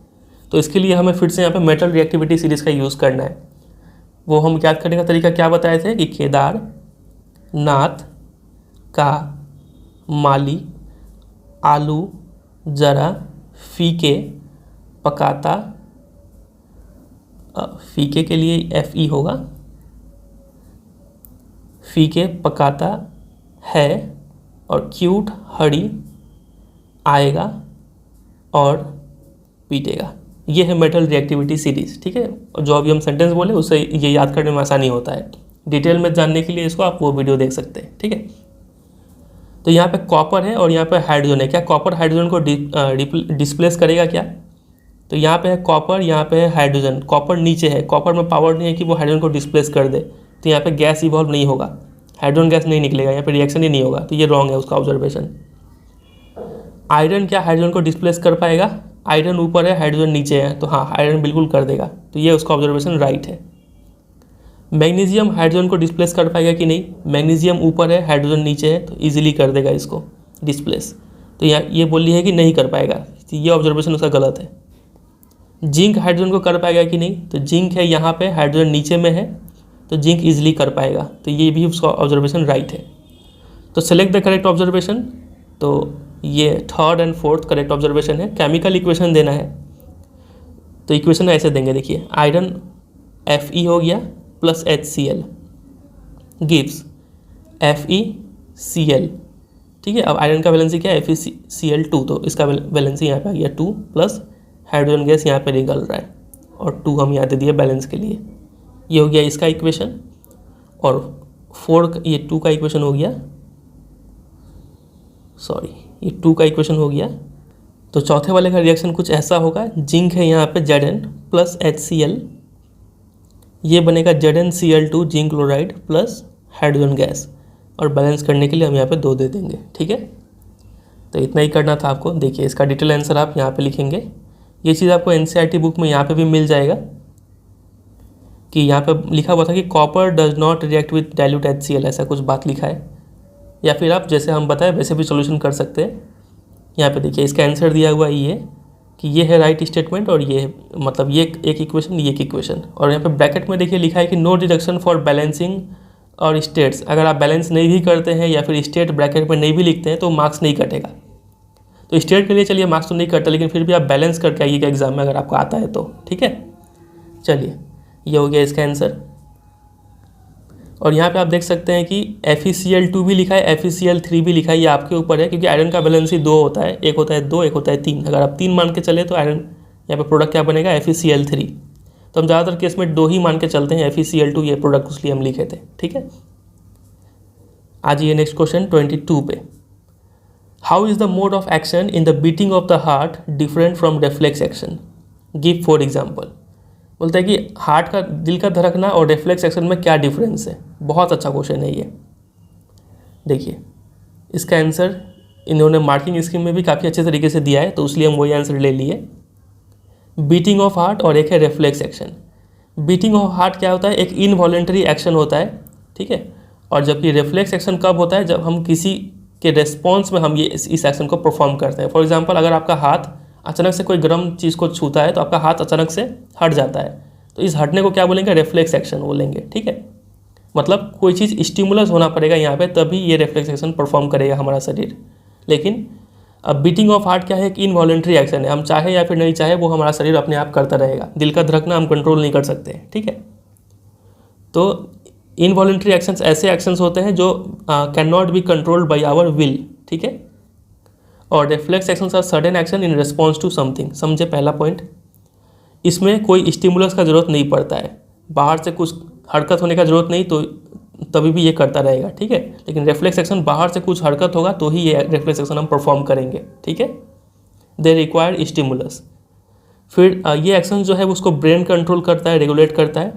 तो इसके लिए हमें फिर से यहाँ पे मेटल रिएक्टिविटी सीरीज़ का यूज़ करना है। वो हम याद करने का तरीका क्या बताए थे कि केदार, नाथ, का, माली, आलू, जरा, फीके, पकाता, फीके के लिए Fe होगा, फीके, पकाता है, और क्यूट, हरी, आएगा और पीटेगा। ये है मेटल रिएक्टिविटी सीरीज़, ठीक है। और जो अभी हम सेंटेंस बोले उससे ये याद करने में आसानी होता है। डिटेल में जानने के लिए इसको आप वो वीडियो देख सकते हैं, ठीक है। तो यहाँ पे कॉपर है और यहाँ पे हाइड्रोजन है। क्या कॉपर हाइड्रोजन को डिस्प्लेस करेगा क्या? तो यहाँ पे है कॉपर, यहाँ पे है हाइड्रोजन। कॉपर नीचे है, कॉपर में पावर नहीं है कि वो हाइड्रोजन को डिस्प्लेस कर दे, तो यहाँ पे गैस इवॉल्व नहीं होगा, हाइड्रोजन गैस नहीं निकलेगा, यहाँ पे रिएक्शन ही नहीं होगा। तो ये रॉन्ग है उसका ऑब्जर्वेशन। आयरन क्या हाइड्रोजन को डिस्प्लेस कर पाएगा? आयरन ऊपर है, हाइड्रोजन नीचे है, तो हाँ आयरन बिल्कुल कर देगा, तो ये उसका ऑब्जर्वेशन राइट है। मैग्नीशियम हाइड्रोजन को डिस्प्लेस कर पाएगा कि नहीं? मैग्नीशियम ऊपर है, हाइड्रोजन नीचे है, तो ईजिली कर देगा इसको डिस्प्लेस। तो यहाँ ये बोली है कि नहीं कर पाएगा, तो ये ऑब्जर्वेशन उसका गलत है। जिंक हाइड्रोजन को कर पाएगा कि नहीं? तो जिंक है यहाँ पे, हाइड्रोजन नीचे में है, तो जिंक ईजिली कर पाएगा, तो ये भी उसका ऑब्जर्वेशन राइट है। तो सेलेक्ट द करेक्ट ऑब्जर्वेशन। तो ये 3rd और 4th करेक्ट ऑब्जर्वेशन है। केमिकल इक्वेशन देना है, तो इक्वेशन ऐसे देंगे, देखिए आयरन Fe हो गया प्लस HCl गिव्स FeCl, ठीक है। अब आयरन का वैलेंसी क्या है? FeCl2, तो इसका वैलेंसी यहाँ पे आ गया 2 प्लस हाइड्रोजन गैस यहाँ पे निकल रहा है, और 2 हम यहाँ दे दिए बैलेंस के लिए। ये हो गया इसका इक्वेशन, और 4 ये 2 का इक्वेशन हो गया, सॉरी ये 2 का इक्वेशन हो गया। तो चौथे वाले का रिएक्शन कुछ ऐसा होगा, जिंक है यहाँ पे Zn प्लस HCl, ये बनेगा ZnCl2 zinc chloride plus hydrogen gas, और बैलेंस करने के लिए हम यहाँ पे 2 दे देंगे, ठीक है। तो इतना ही करना था आपको। देखिए इसका डिटेल आंसर आप यहाँ पे लिखेंगे। ये चीज़ आपको NCERT बुक में यहाँ पे भी मिल जाएगा, कि यहाँ पे लिखा हुआ था कि copper does not react with dilute HCl, ऐसा कुछ बात लिखा है। या फिर आप जैसे हम बताएं वैसे भी सोल्यूशन कर सकते हैं। यहाँ पे देखिए इसका आंसर दिया हुआ ये कि ये है राइट स्टेटमेंट, और ये मतलब ये एक इक्वेशन, ये एक इक्वेशन, और यहाँ पे ब्रैकेट में देखिए लिखा है कि नो डिडक्शन फॉर बैलेंसिंग और स्टेट्स। अगर आप बैलेंस नहीं भी करते हैं या फिर स्टेट ब्रैकेट में नहीं भी लिखते हैं तो मार्क्स नहीं कटेगा। तो स्टेट के लिए चलिए मार्क्स तो नहीं कटता, लेकिन फिर भी आप बैलेंस करके आइएगा एग्जाम में अगर आपको आता है तो, ठीक है। चलिए ये हो गया इसका आंसर। और यहाँ पे आप देख सकते हैं कि FeCl2 भी लिखा है, FeCl3 भी लिखा है, ये आपके ऊपर है, क्योंकि आयरन का बैलेंस ही 2 होता है, एक होता है 2, एक होता है 3। अगर आप 3 मान के चले तो आयरन यहाँ पे प्रोडक्ट क्या बनेगा? FeCl3। तो हम ज़्यादातर केस में 2 ही मान के चलते हैं, FeCl2 ये प्रोडक्ट उसलिए हम लिखे थे, ठीक है। आज ये नेक्स्ट क्वेश्चन 22 पे। How is the mode of action in the beating of the heart different from reflex action? Give 4 example. बोलते हैं कि हार्ट का, दिल का धड़कना और रिफ्लेक्स एक्शन में क्या डिफरेंस है। बहुत अच्छा क्वेश्चन है ये। देखिए इसका आंसर इन्होंने मार्किंग स्कीम में भी काफ़ी अच्छे तरीके से दिया है, तो इसलिए हम वही आंसर ले लिए। बीटिंग ऑफ हार्ट और एक है reflex action. Beating of heart क्या होता है? एक इनवॉलेंटरी एक्शन होता है, ठीक है। और जबकि रिफ्लेक्स एक्शन कब होता है? जब हम किसी के रेस्पॉन्स में हम ये इस एक्शन को परफॉर्म करते हैं। फॉर एग्जाम्पल अगर आपका हाथ अचानक से कोई गर्म चीज़ को छूता है तो आपका हाथ अचानक से हट जाता है, तो इस हटने को क्या बोलेंगे? रिफ्लेक्स एक्शन बोलेंगे, ठीक है। मतलब कोई चीज़ स्टिमुलस होना पड़ेगा यहाँ पे, तभी ये रिफ्लेक्स एक्शन परफॉर्म करेगा हमारा शरीर। लेकिन अब बीटिंग ऑफ हार्ट क्या है, एक इनवॉलेंट्री एक्शन है, हम चाहे या फिर नहीं चाहे वो हमारा शरीर अपने आप करता रहेगा, दिल का धड़कना हम कंट्रोल नहीं कर सकते, ठीक है। तो इनवॉलेंट्री एक्शंस ऐसे एक्शंस होते हैं जो can not be controlled by our will, ठीक है। और reflex actions are sudden action in response to something, समझे पहला पॉइंट। इसमें कोई स्टिमुलस का ज़रूरत नहीं पड़ता है, बाहर से कुछ हरकत होने का ज़रूरत नहीं, तो तभी भी ये करता रहेगा, ठीक है। लेकिन रिफ्लेक्स एक्शन बाहर से कुछ हरकत होगा तो ही ये रिफ्लेक्स एक्शन हम परफॉर्म करेंगे, ठीक है। They require stimulus. फिर ये एक्शन जो है उसको ब्रेन कंट्रोल करता है, रेगुलेट करता है,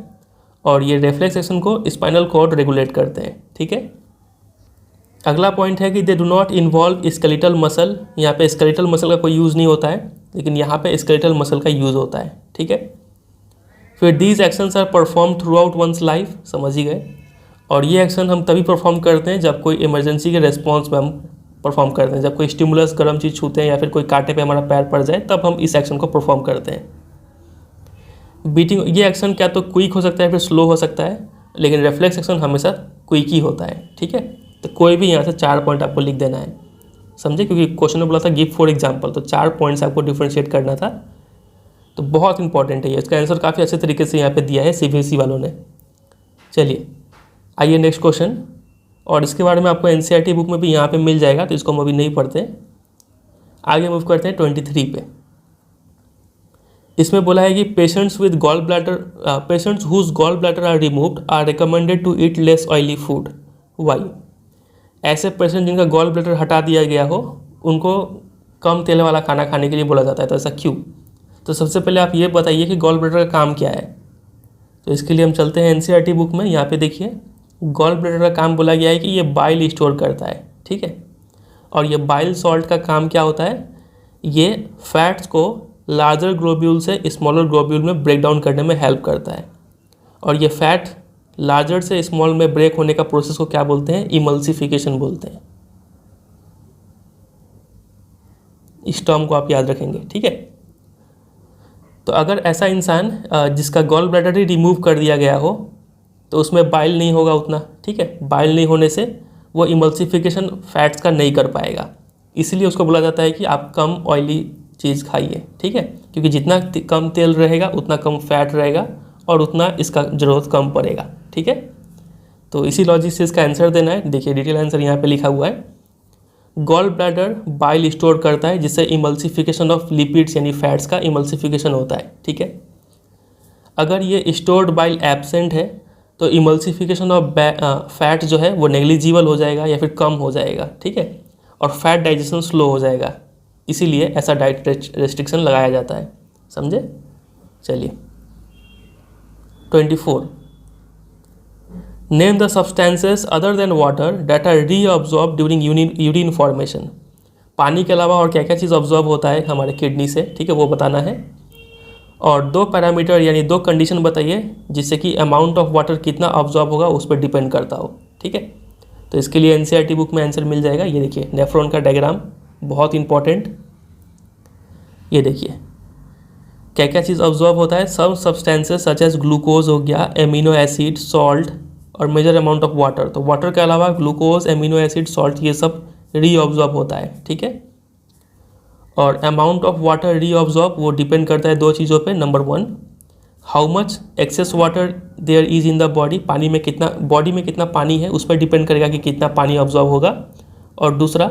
और ये रिफ्लेक्स एक्शन को स्पाइनल कॉर्ड रेगुलेट करते हैं, ठीक है। अगला पॉइंट है कि they do not involve skeletal muscle, यहाँ पे स्केलेटल मसल का कोई यूज़ नहीं होता है, लेकिन यहाँ पे स्केलेटल मसल का यूज़ होता है, ठीक है। फिर these actions are perform throughout one's life, समझ ही गए। और ये एक्शन हम तभी परफॉर्म करते हैं जब कोई इमरजेंसी के रेस्पॉन्स में हम परफॉर्म करते हैं, जब कोई स्टिमुलस गर्म चीज़ छूते हैं या फिर कोई कांटे पे हमारा पैर पड़ जाए, तब हम इस एक्शन को परफॉर्म करते हैं। बीटिंग, ये एक्शन क्या तो क्विक हो सकता है फिर स्लो हो सकता है, लेकिन रिफ्लेक्स एक्शन हमेशा क्विक ही होता है, ठीक है। तो कोई भी यहाँ से 4 पॉइंट आपको लिख देना है, समझे, क्योंकि क्वेश्चन में बोला था गिव फॉर एग्जाम्पल, तो 4 पॉइंट्स आपको डिफ्रेंशिएट करना था, तो बहुत इंपॉर्टेंट है ये। इसका आंसर काफ़ी अच्छे तरीके से यहाँ पे दिया है CBSE वालों ने। चलिए आइए नेक्स्ट क्वेश्चन, और इसके बारे में आपको NCERT बुक में भी यहाँ पे मिल जाएगा, तो इसको हम अभी नहीं पढ़ते। आगे मूव करते हैं 23 पे। इसमें बोला है कि patients with gall bladder, patients whose gall bladder are removed are recommended to eat less oily food, why. ऐसे पेशेंट जिनका गॉल ब्लैडर हटा दिया गया हो उनको कम तेल वाला खाना खाने के लिए बोला जाता है, तो ऐसा क्यों। तो सबसे पहले आप ये बताइए कि गॉल ब्लैडर का काम क्या है। तो इसके लिए हम चलते हैं NCERT बुक में। यहाँ पे देखिए गॉल ब्लैडर का काम बोला गया है कि ये बाइल स्टोर करता है, ठीक है। और ये बाइल सॉल्ट का काम क्या होता है, ये फैट्स को लार्जर ग्लोब्यूल से स्मॉलर ग्लोब्यूल में ब्रेक डाउन करने में हेल्प करता है। और ये फैट लार्जर से स्मॉल में ब्रेक होने का प्रोसेस को क्या बोलते हैं, इमल्सिफिकेशन बोलते हैं। इस टर्म को आप याद रखेंगे, ठीक है। तो अगर ऐसा इंसान जिसका गॉल ब्लैडर ही रिमूव कर दिया गया हो तो उसमें बाइल नहीं होगा उतना, ठीक है। बाइल नहीं होने से वो इमल्सिफिकेशन फैट्स का नहीं कर पाएगा, इसलिए उसको बोला जाता है कि आप कम ऑयली चीज़ खाइए, ठीक है। क्योंकि जितना कम तेल रहेगा उतना कम फैट रहेगा और उतना इसका ज़रूरत कम पड़ेगा, ठीक है। तो इसी लॉजिक से इसका आंसर देना है। देखिए डिटेल आंसर यहाँ पे लिखा हुआ है, गॉल ब्लैडर बाइल स्टोर करता है जिससे इमल्सिफिकेशन ऑफ लिपिड्स यानी फैट्स का इमल्सिफिकेशन होता है, ठीक है। अगर ये स्टोर्ड बाइल एब्सेंट है तो इमल्सिफिकेशन ऑफ फैट जो है वो नेग्लिजिबल हो जाएगा या फिर कम हो जाएगा, ठीक है। और फैट डाइजेशन स्लो हो जाएगा, इसीलिए ऐसा डाइट रेस्ट्रिक्शन लगाया जाता है, समझे। चलिए 24, name the substances other than water that are reabsorb during urine formation. पानी के अलावा और क्या क्या चीज़ ऑब्जॉर्ब होता है हमारे किडनी से, ठीक है, वो बताना है। और 2 पैरामीटर यानी 2 कंडीशन बताइए जिससे कि अमाउंट ऑफ वाटर कितना ऑब्जॉर्ब होगा उस पर डिपेंड करता हो, ठीक है। तो इसके लिए NCERT बुक में आंसर मिल जाएगा। ये देखिए नेफ्रॉन का डायग्राम बहुत इंपॉर्टेंट, ये देखिए क्या क्या चीज़ ऑब्जॉर्ब होता है। सब सब्सटेंसेस सच एज ग्लूकोज हो गया, एमिनो एसिड, सॉल्ट और मेजर अमाउंट ऑफ वाटर। तो वाटर के अलावा ग्लूकोज, एमिनो एसिड, सॉल्ट ये सब रीअब्जॉर्ब होता है, ठीक है। और अमाउंट ऑफ वाटर रीअब्जॉर्ब वो डिपेंड करता है 2 चीज़ों पे। Number 1, how much excess water there is in the body, पानी में कितना, बॉडी में कितना पानी है उस पर डिपेंड करेगा कि कितना पानी ऑब्जॉर्ब होगा। और दूसरा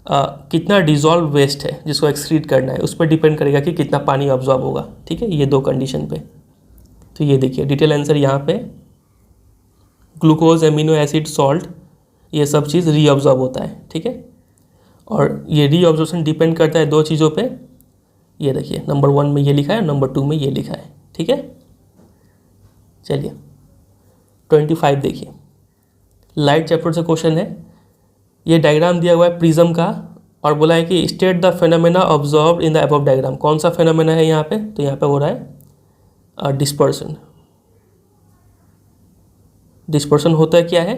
कितना डिजॉल्व वेस्ट है जिसको एक्सक्रीट करना है उस पर डिपेंड करेगा कि कितना पानी ऑब्जॉर्ब होगा, ठीक है। ये 2 कंडीशन पे। तो ये देखिए डिटेल आंसर यहाँ पे, ग्लूकोज, एमिनो एसिड, सॉल्ट ये सब चीज़ रीअब्जॉर्ब होता है, ठीक है। और ये रीअब्जॉर्प्शन डिपेंड करता है 2 चीज़ों पे। ये देखिए नंबर 1 में ये लिखा है, नंबर 2 में ये लिखा है, ठीक है। चलिए 25 देखिए, लाइट चैप्टर से क्वेश्चन है। ये डायग्राम दिया हुआ है प्रिज्म का और बोला है कि state the phenomena observed in the above diagram. कौन सा फेनोमेना है यहाँ पे, तो यहाँ पे हो रहा है डिस्पर्सन। डिस्पर्सन होता है क्या है,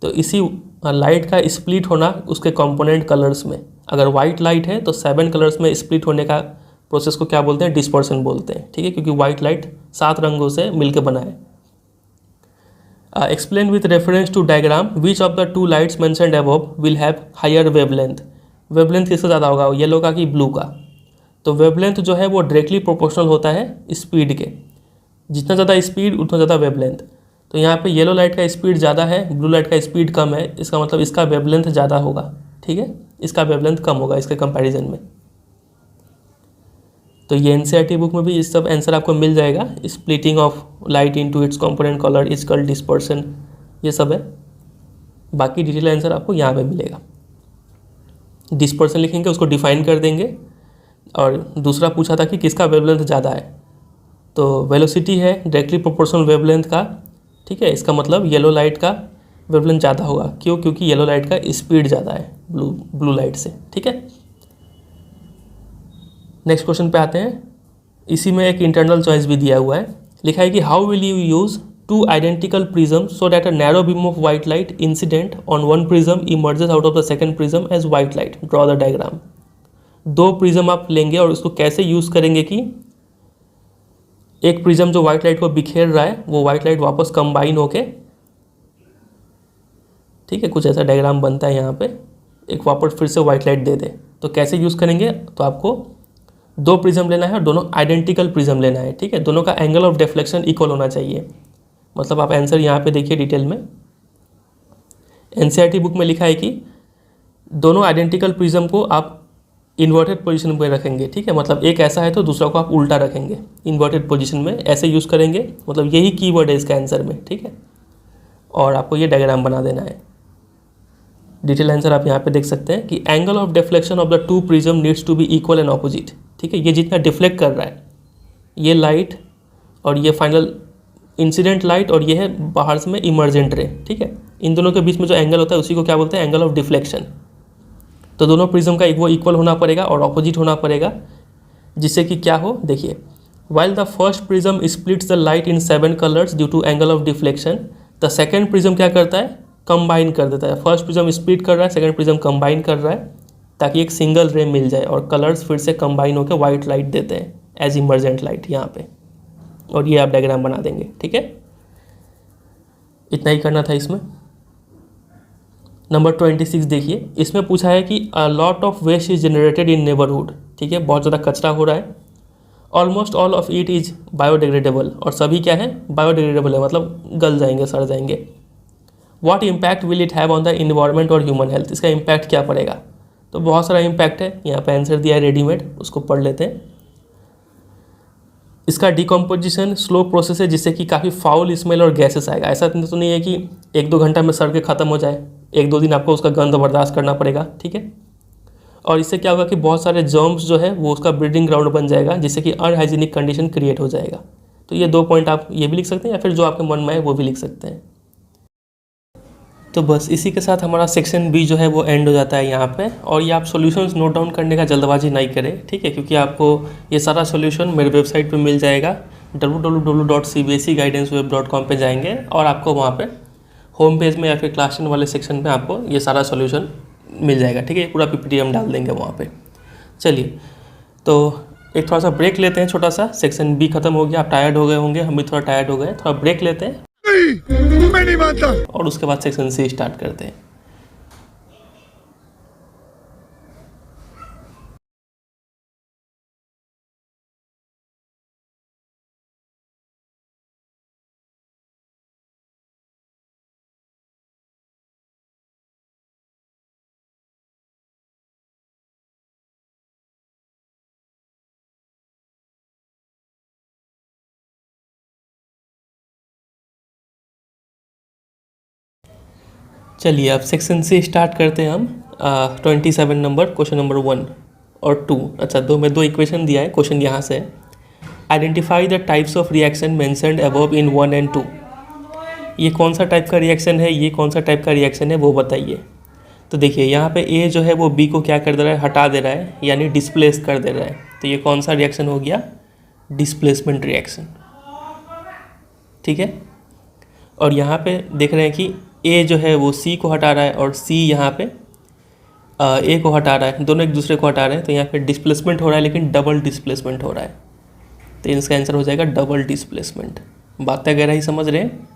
तो इसी लाइट का स्प्लिट होना उसके कंपोनेंट कलर्स में। अगर वाइट लाइट है तो 7 कलर्स में स्प्लिट होने का प्रोसेस को क्या बोलते हैं, डिस्पर्सन बोलते हैं, ठीक है। क्योंकि वाइट लाइट 7 रंगों से मिलकर बना है। Explain with reference to diagram which of the 2 lights mentioned above will have higher wavelength. Wavelength किसका ज़्यादा होगा, येलो का कि ब्लू का? तो वेवलेंथ जो है वो डायरेक्टली प्रोपोर्शनल होता है स्पीड के, जितना ज़्यादा स्पीड उतना ज़्यादा वेवलेंथ। तो यहाँ पे येलो लाइट का स्पीड ज़्यादा है, ब्लू लाइट का स्पीड कम है, इसका मतलब इसका वेवलेंथ ज़्यादा होगा, ठीक है, इसका वेवलेंथ कम होगा इसके कंपैरिजन में। तो ये एनसीईआरटी बुक में भी इस सब आंसर आपको मिल जाएगा। Splitting of light into its component colour is called dispersion, ये सब है। बाकी डिटेल आंसर आपको यहाँ पे मिलेगा। डिस्पर्सन लिखेंगे, उसको डिफाइन कर देंगे। और दूसरा पूछा था कि किसका वेवलेंथ ज़्यादा है, तो वेलोसिटी है डायरेक्टली प्रोपोर्शनल वेवलेंथ का, ठीक है। इसका मतलब येलो लाइट का वेवलेंथ ज़्यादा होगा, क्यों? क्योंकि येलो लाइट का स्पीड ज़्यादा है ब्लू लाइट से, ठीक है। नेक्स्ट क्वेश्चन पे आते हैं। इसी में एक इंटरनल चॉइस भी दिया हुआ है। लिखा है कि how will you use two identical prism so that a narrow beam of white light incident on one prism emerges out of the second prism as white light, draw the diagram. दो prism आप लेंगे और उसको कैसे use करेंगे कि एक prism जो वाइट लाइट को बिखेर रहा है वो वाइट लाइट वापस कंबाइन होके, ठीक है, कुछ ऐसा डायग्राम बनता है यहाँ पे, एक वापस फिर से वाइट लाइट दे दे। तो कैसे यूज़ करेंगे, तो आपको दो प्रिज्म लेना है और दोनों आइडेंटिकल प्रिज्म लेना है, ठीक है। दोनों का एंगल ऑफ डिफ्लेक्शन इक्वल होना चाहिए। मतलब आप आंसर यहाँ पे देखिए डिटेल में। एनसीईआरटी बुक में लिखा है कि दोनों आइडेंटिकल प्रिज्म को आप इन्वर्टेड पोजीशन में रखेंगे, ठीक है। मतलब एक ऐसा है तो दूसरा को आप उल्टा रखेंगे इन्वर्टेड पोजीशन में, ऐसे यूज़ करेंगे। मतलब यही कीवर्ड है इसका आंसर में, ठीक है। और आपको ये डायग्राम बना देना है। डिटेल आंसर आप यहाँ पे देख सकते हैं कि angle of deflection of the two prism needs to be equal and opposite, ठीक है। ये जितना डिफ्लेक्ट कर रहा है, ये लाइट और ये फाइनल इंसिडेंट लाइट और ये है बाहर से में इमर्जेंट रे, ठीक है। इन दोनों के बीच में जो एंगल होता है उसी को क्या बोलते हैं, एंगल ऑफ डिफ्लेक्शन। तो दोनों प्रिज्म का वो इक्वल होना पड़ेगा और ऑपोजिट होना पड़ेगा, जिससे कि क्या हो, देखिए, while the first prism splits the light in 7 colours due to angle of deflection, the second prism क्या करता है, कंबाइन कर देता है। फर्स्ट प्रिज्म स्प्लिट कर रहा है, सेकेंड प्रिज्म कंबाइन कर रहा है, ताकि एक सिंगल रे मिल जाए और कलर्स फिर से कंबाइन होकर वाइट लाइट देते हैं एज इमर्जेंट लाइट यहाँ पे। और ये आप डायग्राम बना देंगे, ठीक है। इतना ही करना था इसमें। नंबर 26 देखिए, इसमें पूछा है कि a lot of waste is generated in neighbourhood, ठीक है। बहुत ज़्यादा कचरा हो रहा है। Almost all of it is biodegradable, और सभी क्या है, बायोडिग्रेडेबल है, मतलब गल जाएंगे, सड़ जाएंगे। What impact will it have on the environment और ह्यूमन हेल्थ, इसका इम्पैक्ट क्या पड़ेगा? तो बहुत सारा इम्पैक्ट है, यहाँ पे आंसर दिया है रेडीमेड, उसको पढ़ लेते हैं। इसका डिकम्पोजिशन स्लो प्रोसेस है, जिससे कि काफ़ी फाउल स्मेल और गैसेस आएगा। ऐसा तो नहीं है कि 1-2 घंटा में सड़ के ख़त्म हो जाए, 1-2 दिन आपको उसका गंध बर्दाश्त करना पड़ेगा, ठीक है। और इससे क्या होगा कि बहुत सारे जर्म्स जो है वो उसका ब्रीडिंग ग्राउंड बन जाएगा, जिससे कि अनहाइजीनिक कंडीशन क्रिएट हो जाएगा। तो ये 2 पॉइंट आप ये भी लिख सकते हैं, या फिर जो आपके मन में है वो भी लिख सकते हैं। तो बस इसी के साथ हमारा सेक्शन बी जो है वो एंड हो जाता है यहाँ पे। और ये आप सॉल्यूशंस नोट डाउन करने का जल्दबाजी नहीं करें, ठीक है, क्योंकि आपको ये सारा सॉल्यूशन मेरे वेबसाइट पे मिल जाएगा। www.cbseguidanceweb.com पे जाएंगे और आपको वहाँ पे होम पेज में या फिर क्लास 10 वाले सेक्शन में आपको ये सारा सॉल्यूशन मिल जाएगा, ठीक है। पूरा PPT हम डाल देंगे वहाँ पे। चलिए, तो एक थोड़ा सा ब्रेक लेते हैं, छोटा सा। सेक्शन बी खत्म हो गया, आप टायर्ड हो गए होंगे, हम भी थोड़ा टायर्ड हो गए, थोड़ा ब्रेक लेते हैं। मैं नहीं मानता। और उसके बाद सेक्शन सी स्टार्ट करते हैं। चलिए, अब सेक्शन से स्टार्ट करते हैं हम। 27 नंबर, क्वेश्चन नंबर 1 और 2। अच्छा, दो इक्वेशन दिया है, क्वेश्चन यहाँ से। Identify the types of reaction mentioned above in 1 and 2। ये कौन सा टाइप का रिएक्शन है, ये कौन सा टाइप का रिएक्शन है, वो बताइए। तो देखिए, यहाँ पे ए जो है वो बी को क्या कर दे रहा है, हटा दे रहा है, यानी डिस्प्लेस कर दे रहा है। तो ये कौन सा रिएक्शन हो गया, डिस्प्लेसमेंट रिएक्शन, ठीक है। और यहाँ पे देख रहे हैं कि ए जो है वो सी को हटा रहा है और सी यहाँ पे ए को हटा रहा है, दोनों एक दूसरे को हटा रहे हैं। तो यहाँ पे डिस्प्लेसमेंट हो रहा है, लेकिन डबल डिस्प्लेसमेंट हो रहा है। तो इसका आंसर हो जाएगा डबल डिस्प्लेसमेंट। बातें वगैरह ही समझ रहे हैं।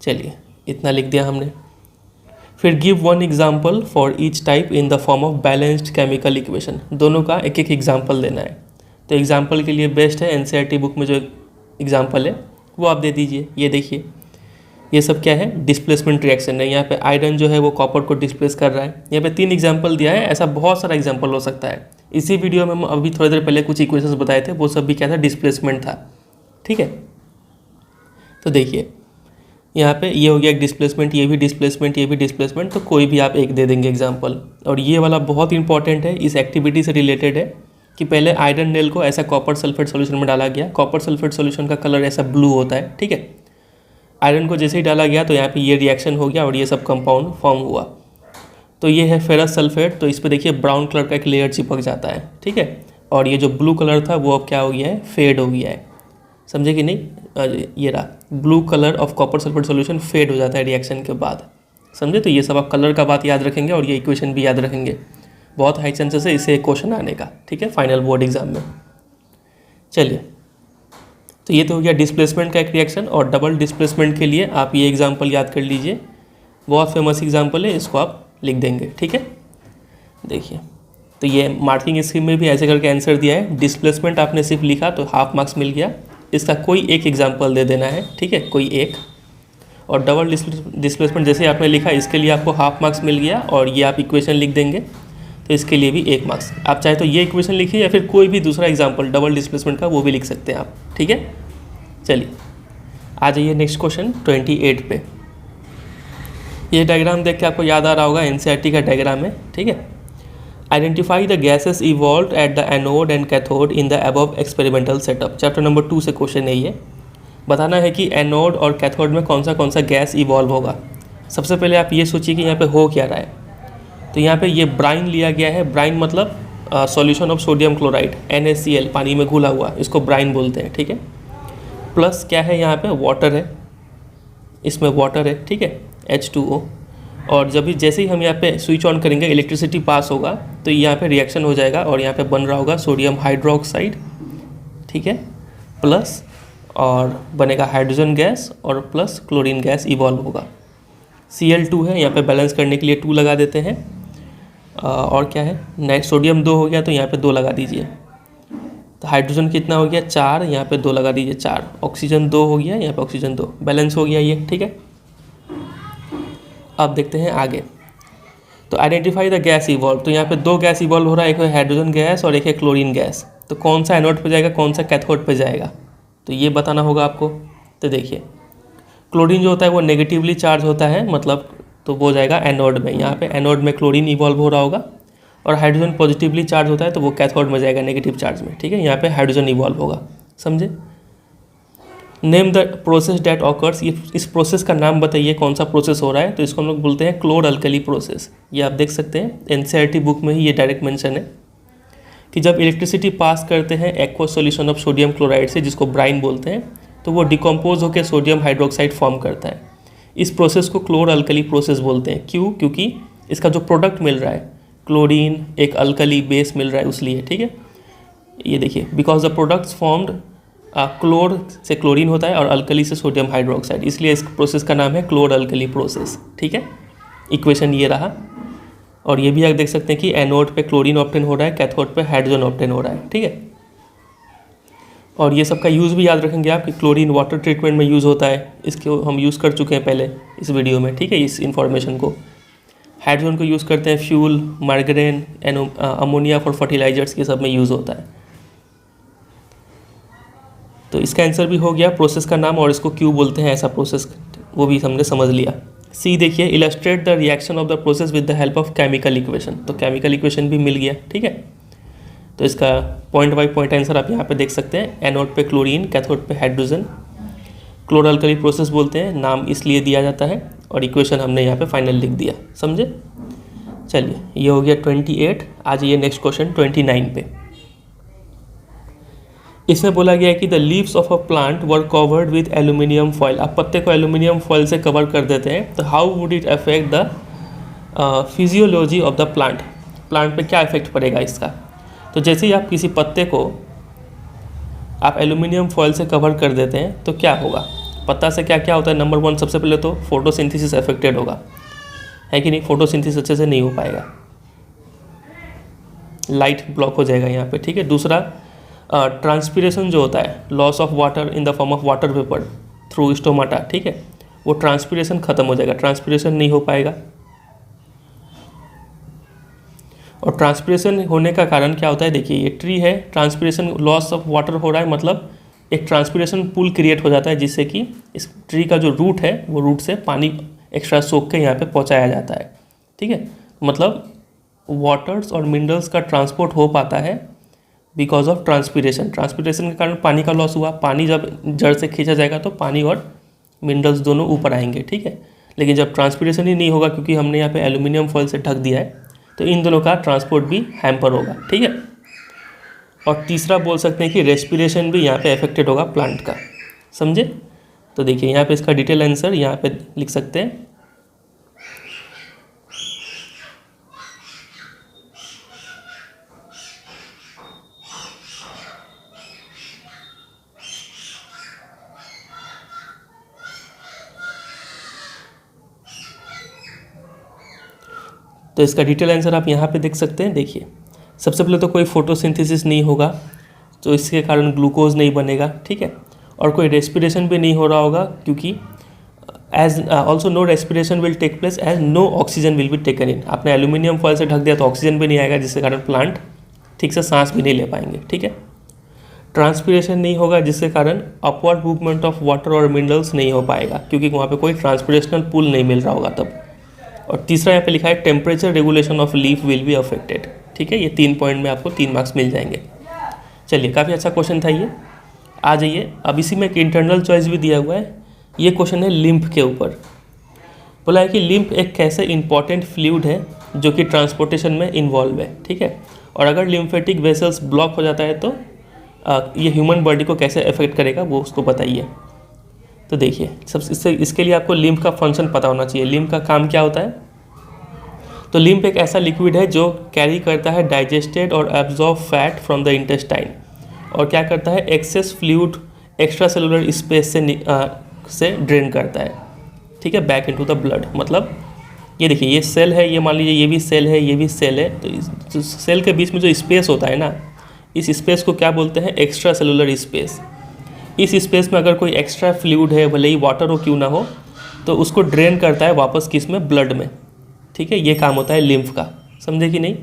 चलिए, इतना लिख दिया हमने। फिर give one example for each type in the form of balanced chemical equation, दोनों का एक एक एग्जाम्पल देना है। तो एग्जाम्पल के लिए बेस्ट है एनसीईआरटी बुक में जो एग्जाम्पल है वो आप दे दीजिए। ये देखिए, ये सब क्या है, डिस्प्लेसमेंट रिएक्शन है। यहाँ पे आयरन जो है वो कॉपर को डिस्प्लेस कर रहा है। यहाँ पे 3 एग्जाम्पल दिया है, ऐसा बहुत सारा एग्जाम्पल हो सकता है। इसी वीडियो में हम अभी थोड़ी देर पहले कुछ इक्वेशंस बताए थे, वो सब भी क्या था, डिस्प्लेसमेंट था। ठीक है, तो देखिए यहाँ पे ये हो गया एक डिस्प्लेसमेंट, ये भी डिस्प्लेसमेंट, ये भी डिस्प्लेसमेंट, तो कोई भी आप एक दे देंगे एग्जाम्पल। और ये वाला बहुत इंपॉर्टेंट है, इस एक्टिविटी से रिलेटेड है कि पहले आयरन नेल को ऐसा कॉपर सल्फेट सॉल्यूशन में डाला गया। कॉपर सल्फेट सॉल्यूशन का कलर ऐसा ब्लू होता है। ठीक है, आयरन को जैसे ही डाला गया तो यहाँ पे ये रिएक्शन हो गया और ये सब कंपाउंड फॉर्म हुआ। तो ये है फेरस सल्फेट, तो इस पर देखिए ब्राउन कलर का एक लेयर चिपक जाता है। ठीक है, और ये जो ब्लू कलर था वो अब क्या हो गया है, फेड हो गया है। समझे कि नहीं, ये रहा blue colour of copper sulphate solution fade हो जाता है रिएक्शन के बाद। समझे, तो ये सब आप कलर का बात याद रखेंगे और ये इक्वेशन भी याद रखेंगे, बहुत हाई चांसेस है इससे एक क्वेश्चन आने का। ठीक है, फाइनल बोर्ड एग्जाम में। चलिए, तो ये तो हो गया डिस्प्लेसमेंट का एक रिएक्शन। और डबल डिस्प्लेसमेंट के लिए आप ये एग्जाम्पल याद कर लीजिए, बहुत फेमस एग्जाम्पल है, इसको आप लिख देंगे। ठीक है, देखिए तो ये मार्किंग स्कीम में भी ऐसे करके आंसर दिया है। डिस्प्लेसमेंट आपने सिर्फ लिखा तो हाफ मार्क्स मिल गया, इसका कोई एक एग्जाम्पल दे देना है। ठीक है, कोई एक। और डबल डिस्प्लेसमेंट जैसे आपने लिखा इसके लिए आपको हाफ मार्क्स मिल गया, और ये आप इक्वेशन लिख देंगे तो इसके लिए भी 1 मार्क्स। आप चाहे तो ये इक्वेशन लिखिए या फिर कोई भी दूसरा एग्जाम्पल डबल डिस्प्लेसमेंट का वो भी लिख सकते हैं आप। ठीक है, चलिए आ जाइए नेक्स्ट क्वेश्चन 28 पे। ये डायग्राम देख के आपको याद आ रहा होगा, एनसीईआरटी का डायग्राम है। ठीक है, identify the gases evolve at the anode and cathode in the above experimental setup. Chapter number 2 से क्वेश्चन है ये। बताना है कि एनोड और कैथोड में कौन सा गैस इवॉल्व होगा। सबसे पहले आप ये सोचिए कि यहाँ पे हो क्या रहा है। तो यहाँ पे ये ब्राइन लिया गया है। ब्राइन मतलब solution of sodium chloride, NaCl, पानी में घुला हुआ, इसको ब्राइन बोलते हैं। ठीक है, प्लस क्या है यहाँ पे, वाटर है, इसमें वाटर है। ठीक है, H2O। और जब भी जैसे ही हम यहाँ पे स्विच ऑन करेंगे इलेक्ट्रिसिटी पास होगा तो यहाँ पे रिएक्शन हो जाएगा और यहाँ पे बन रहा होगा सोडियम हाइड्रोक्साइड। ठीक है, प्लस और बनेगा हाइड्रोजन गैस और प्लस क्लोरीन गैस इवॉल्व होगा। Cl2 है, यहाँ पे बैलेंस करने के लिए 2 लगा देते हैं। और क्या है, नेक्स्ट सोडियम 2 हो गया तो यहाँ पे 2 लगा दीजिए। तो हाइड्रोजन कितना हो गया, 4, यहाँ पे 2 लगा दीजिए, 4। ऑक्सीजन 2 हो गया, यहाँ पे ऑक्सीजन 2, बैलेंस हो गया ये। ठीक है, अब देखते हैं आगे। तो आइडेंटिफाई द गैस इवॉल्व, तो यहाँ पे 2 गैस इवॉल्व हो रहा है, एक है हाइड्रोजन गैस और एक है क्लोरीन गैस। तो कौन सा एनोड पे जाएगा, कौन सा कैथोड पे जाएगा, तो ये बताना होगा आपको। तो देखिए क्लोरीन जो होता है वो नेगेटिवली चार्ज होता है, मतलब तो वो जाएगा एनोड में। यहाँ पे एनोड में क्लोरीन इवॉल्व हो रहा होगा। और हाइड्रोजन पॉजिटिवली चार्ज होता है तो वो कैथोड में जाएगा नेगेटिव चार्ज में। ठीक है, यहाँ पे हाइड्रोजन इवॉल्व होगा। समझे। Name the process that occurs, इस प्रोसेस का नाम बताइए, कौन सा प्रोसेस हो रहा है। तो इसको हम लोग बोलते हैं क्लोर अल्कली प्रोसेस। ये आप देख सकते हैं एनसीईआरटी बुक में ही ये डायरेक्ट मेंशन है कि जब इलेक्ट्रिसिटी पास करते हैं aqueous solution of sodium chloride से, जिसको ब्राइन बोलते हैं, तो वो डिकम्पोज होकर सोडियम हाइड्रोक्साइड फॉर्म करता है। इस प्रोसेस को क्लोर अल्कली प्रोसेस बोलते हैं। क्यों, क्योंकि इसका जो प्रोडक्ट मिल रहा है क्लोरीन, एक अल्कली बेस मिल रहा है उसलिए। ठीक है, ये देखिए, बिकॉज द प्रोडक्ट्स फॉर्म्ड, क्लोर से क्लोरीन होता है और अल्कली से सोडियम हाइड्रोक्साइड, इसलिए इस प्रोसेस का नाम है क्लोर अल्कली प्रोसेस। ठीक है, इक्वेशन ये रहा। और ये भी आप देख सकते हैं कि एनोड पे क्लोरीन ऑब्टेन हो रहा है, कैथोड पे हाइड्रोजन ऑब्टेन हो रहा है। ठीक है, और ये सब का यूज़ भी याद रखेंगे आप कि क्लोरीन वाटर ट्रीटमेंट में यूज़ होता है, इसको हम यूज़ कर चुके हैं पहले इस वीडियो में। ठीक है, इस इन्फॉर्मेशन को। हाइड्रोजन को यूज़ करते हैं फ्यूल, मार्गरेन, अमोनिया फॉर फर्टिलाइजर्स, ये सब में यूज़ होता है। तो इसका आंसर भी हो गया, प्रोसेस का नाम और इसको क्यों बोलते हैं ऐसा प्रोसेस, वो भी हमने समझ लिया। सी देखिए, illustrate the reaction of the process with the help of chemical equation. तो केमिकल इक्वेशन भी मिल गया। ठीक है, तो इसका पॉइंट बाय पॉइंट आंसर आप यहाँ पे देख सकते हैं। एनोड पे क्लोरीन, कैथोड पे हाइड्रोजन, क्लोर अल्कली प्रोसेस बोलते हैं, नाम इसलिए दिया जाता है। और इक्वेशन हमने यहाँ पे फाइनल लिख दिया। समझे। चलिए, ये हो गया 28। आ जाइए नेक्स्ट क्वेश्चन 29 पे। इसमें बोला गया है कि the leaves of a plant were covered with aluminium foil. आप पत्ते को एल्यूमिनियम फॉयल से कवर कर देते हैं, तो how would it affect the physiology of the plant. Plant पे क्या इफेक्ट पड़ेगा इसका। तो जैसे ही आप किसी पत्ते को आप एल्यूमिनियम फॉयल से कवर कर देते हैं तो क्या होगा, पत्ता से क्या क्या होता है। नंबर 1, सबसे पहले तो फोटोसिंथेसिस अफेक्टेड होगा। है कि नहीं, फोटोसिंथेसिस अच्छे से नहीं हो पाएगा, लाइट ब्लॉक हो जाएगा यहाँ पे, ठीक है। दूसरा ट्रांसपीरेशन जो होता है, loss of water in the form of water vapour through stomata, ठीक है, वो ट्रांसपीरेशन खत्म हो जाएगा, ट्रांसपीरेशन नहीं हो पाएगा। और ट्रांसपीरेशन होने का कारण क्या होता है, देखिए ये ट्री है, ट्रांसपीरेशन लॉस ऑफ वाटर हो रहा है, मतलब एक ट्रांसपीरेशन पूल क्रिएट हो जाता है जिससे कि इस ट्री का जो रूट है वो रूट से पानी एक्स्ट्रा सोख के यहाँ पे पहुँचाया जाता है, ठीक है। मतलब वाटर्स और मिनरल्स का ट्रांसपोर्ट हो पाता है बिकॉज ऑफ ट्रांसपीरेशन। ट्रांसपीरेशन के कारण पानी का लॉस हुआ, पानी जब जड़ से खींचा जाएगा तो पानी और मिनरल्स दोनों ऊपर आएंगे, ठीक है। लेकिन जब ट्रांसपीरेशन ही नहीं होगा, क्योंकि हमने यहाँ पे एल्यूमिनियम फॉइल से ढक दिया है, तो इन दोनों का ट्रांसपोर्ट भी हैम्पर होगा, ठीक है। और तीसरा बोल सकते हैं कि रेस्पिरेशन भी यहाँ पे अफेक्टेड होगा प्लांट का, समझे। तो देखिए यहाँ पे इसका डिटेल आंसर यहाँ पे लिख सकते हैं। तो इसका डिटेल आंसर आप यहाँ पे देख सकते हैं। देखिए सबसे पहले तो कोई फोटोसिंथेसिस नहीं होगा, तो इसके कारण ग्लूकोज नहीं बनेगा, ठीक है। और कोई रेस्पिरेशन भी नहीं हो रहा होगा, क्योंकि as also no respiration will take place as no oxygen will be taken in. आपने एल्यूमिनियम फॉइल से ढक दिया तो ऑक्सीजन भी नहीं आएगा, जिसके कारण प्लांट ठीक से सांस भी नहीं ले पाएंगे, ठीक है। ट्रांसपीरेशन नहीं होगा, जिसके कारण अपवर्ड मूवमेंट ऑफ वाटर और मिनरल्स नहीं हो पाएगा, क्योंकि वहाँ पे कोई ट्रांसपीरेशनल पूल नहीं मिल रहा होगा तब। और तीसरा यहाँ पे लिखा है temperature regulation of leaf will be affected, ठीक है। ये 3 पॉइंट में आपको 3 मार्क्स मिल जाएंगे। चलिए काफ़ी अच्छा क्वेश्चन था ये। आ जाइए, अब इसी में एक इंटरनल चॉइस भी दिया हुआ है। ये क्वेश्चन है लिम्फ के ऊपर। बोला है कि लिम्फ एक कैसे इंपॉर्टेंट फ्लूइड है जो कि ट्रांसपोर्टेशन में इन्वॉल्व है, ठीक है। और अगर लिम्फेटिक वेसल्स ब्लॉक हो जाता है तो ये ह्यूमन बॉडी को कैसे अफेक्ट करेगा वो उसको बताइए। तो देखिए सब इसके लिए आपको लिम्फ का फंक्शन पता होना चाहिए। लिम्फ का काम क्या होता है, तो लिम्फ एक ऐसा लिक्विड है जो कैरी करता है डाइजेस्टेड और absorb fat from the intestine, और क्या करता है access fluid extra cellular space से ड्रेन करता है, ठीक है, बैक इनटू द ब्लड। मतलब ये देखिए ये सेल है, ये मान लीजिए ये भी सेल है, ये भी सेल है, तो इस सेल के बीच में जो स्पेस होता है ना, इस स्पेस को क्या बोलते हैं, एक्स्ट्रा सेलुलर स्पेस। इस स्पेस में अगर कोई एक्स्ट्रा फ्लूइड है, भले ही वाटर हो क्यों ना हो, तो उसको ड्रेन करता है वापस किस में, ब्लड में, ठीक है। ये काम होता है लिम्फ का, समझे कि नहीं।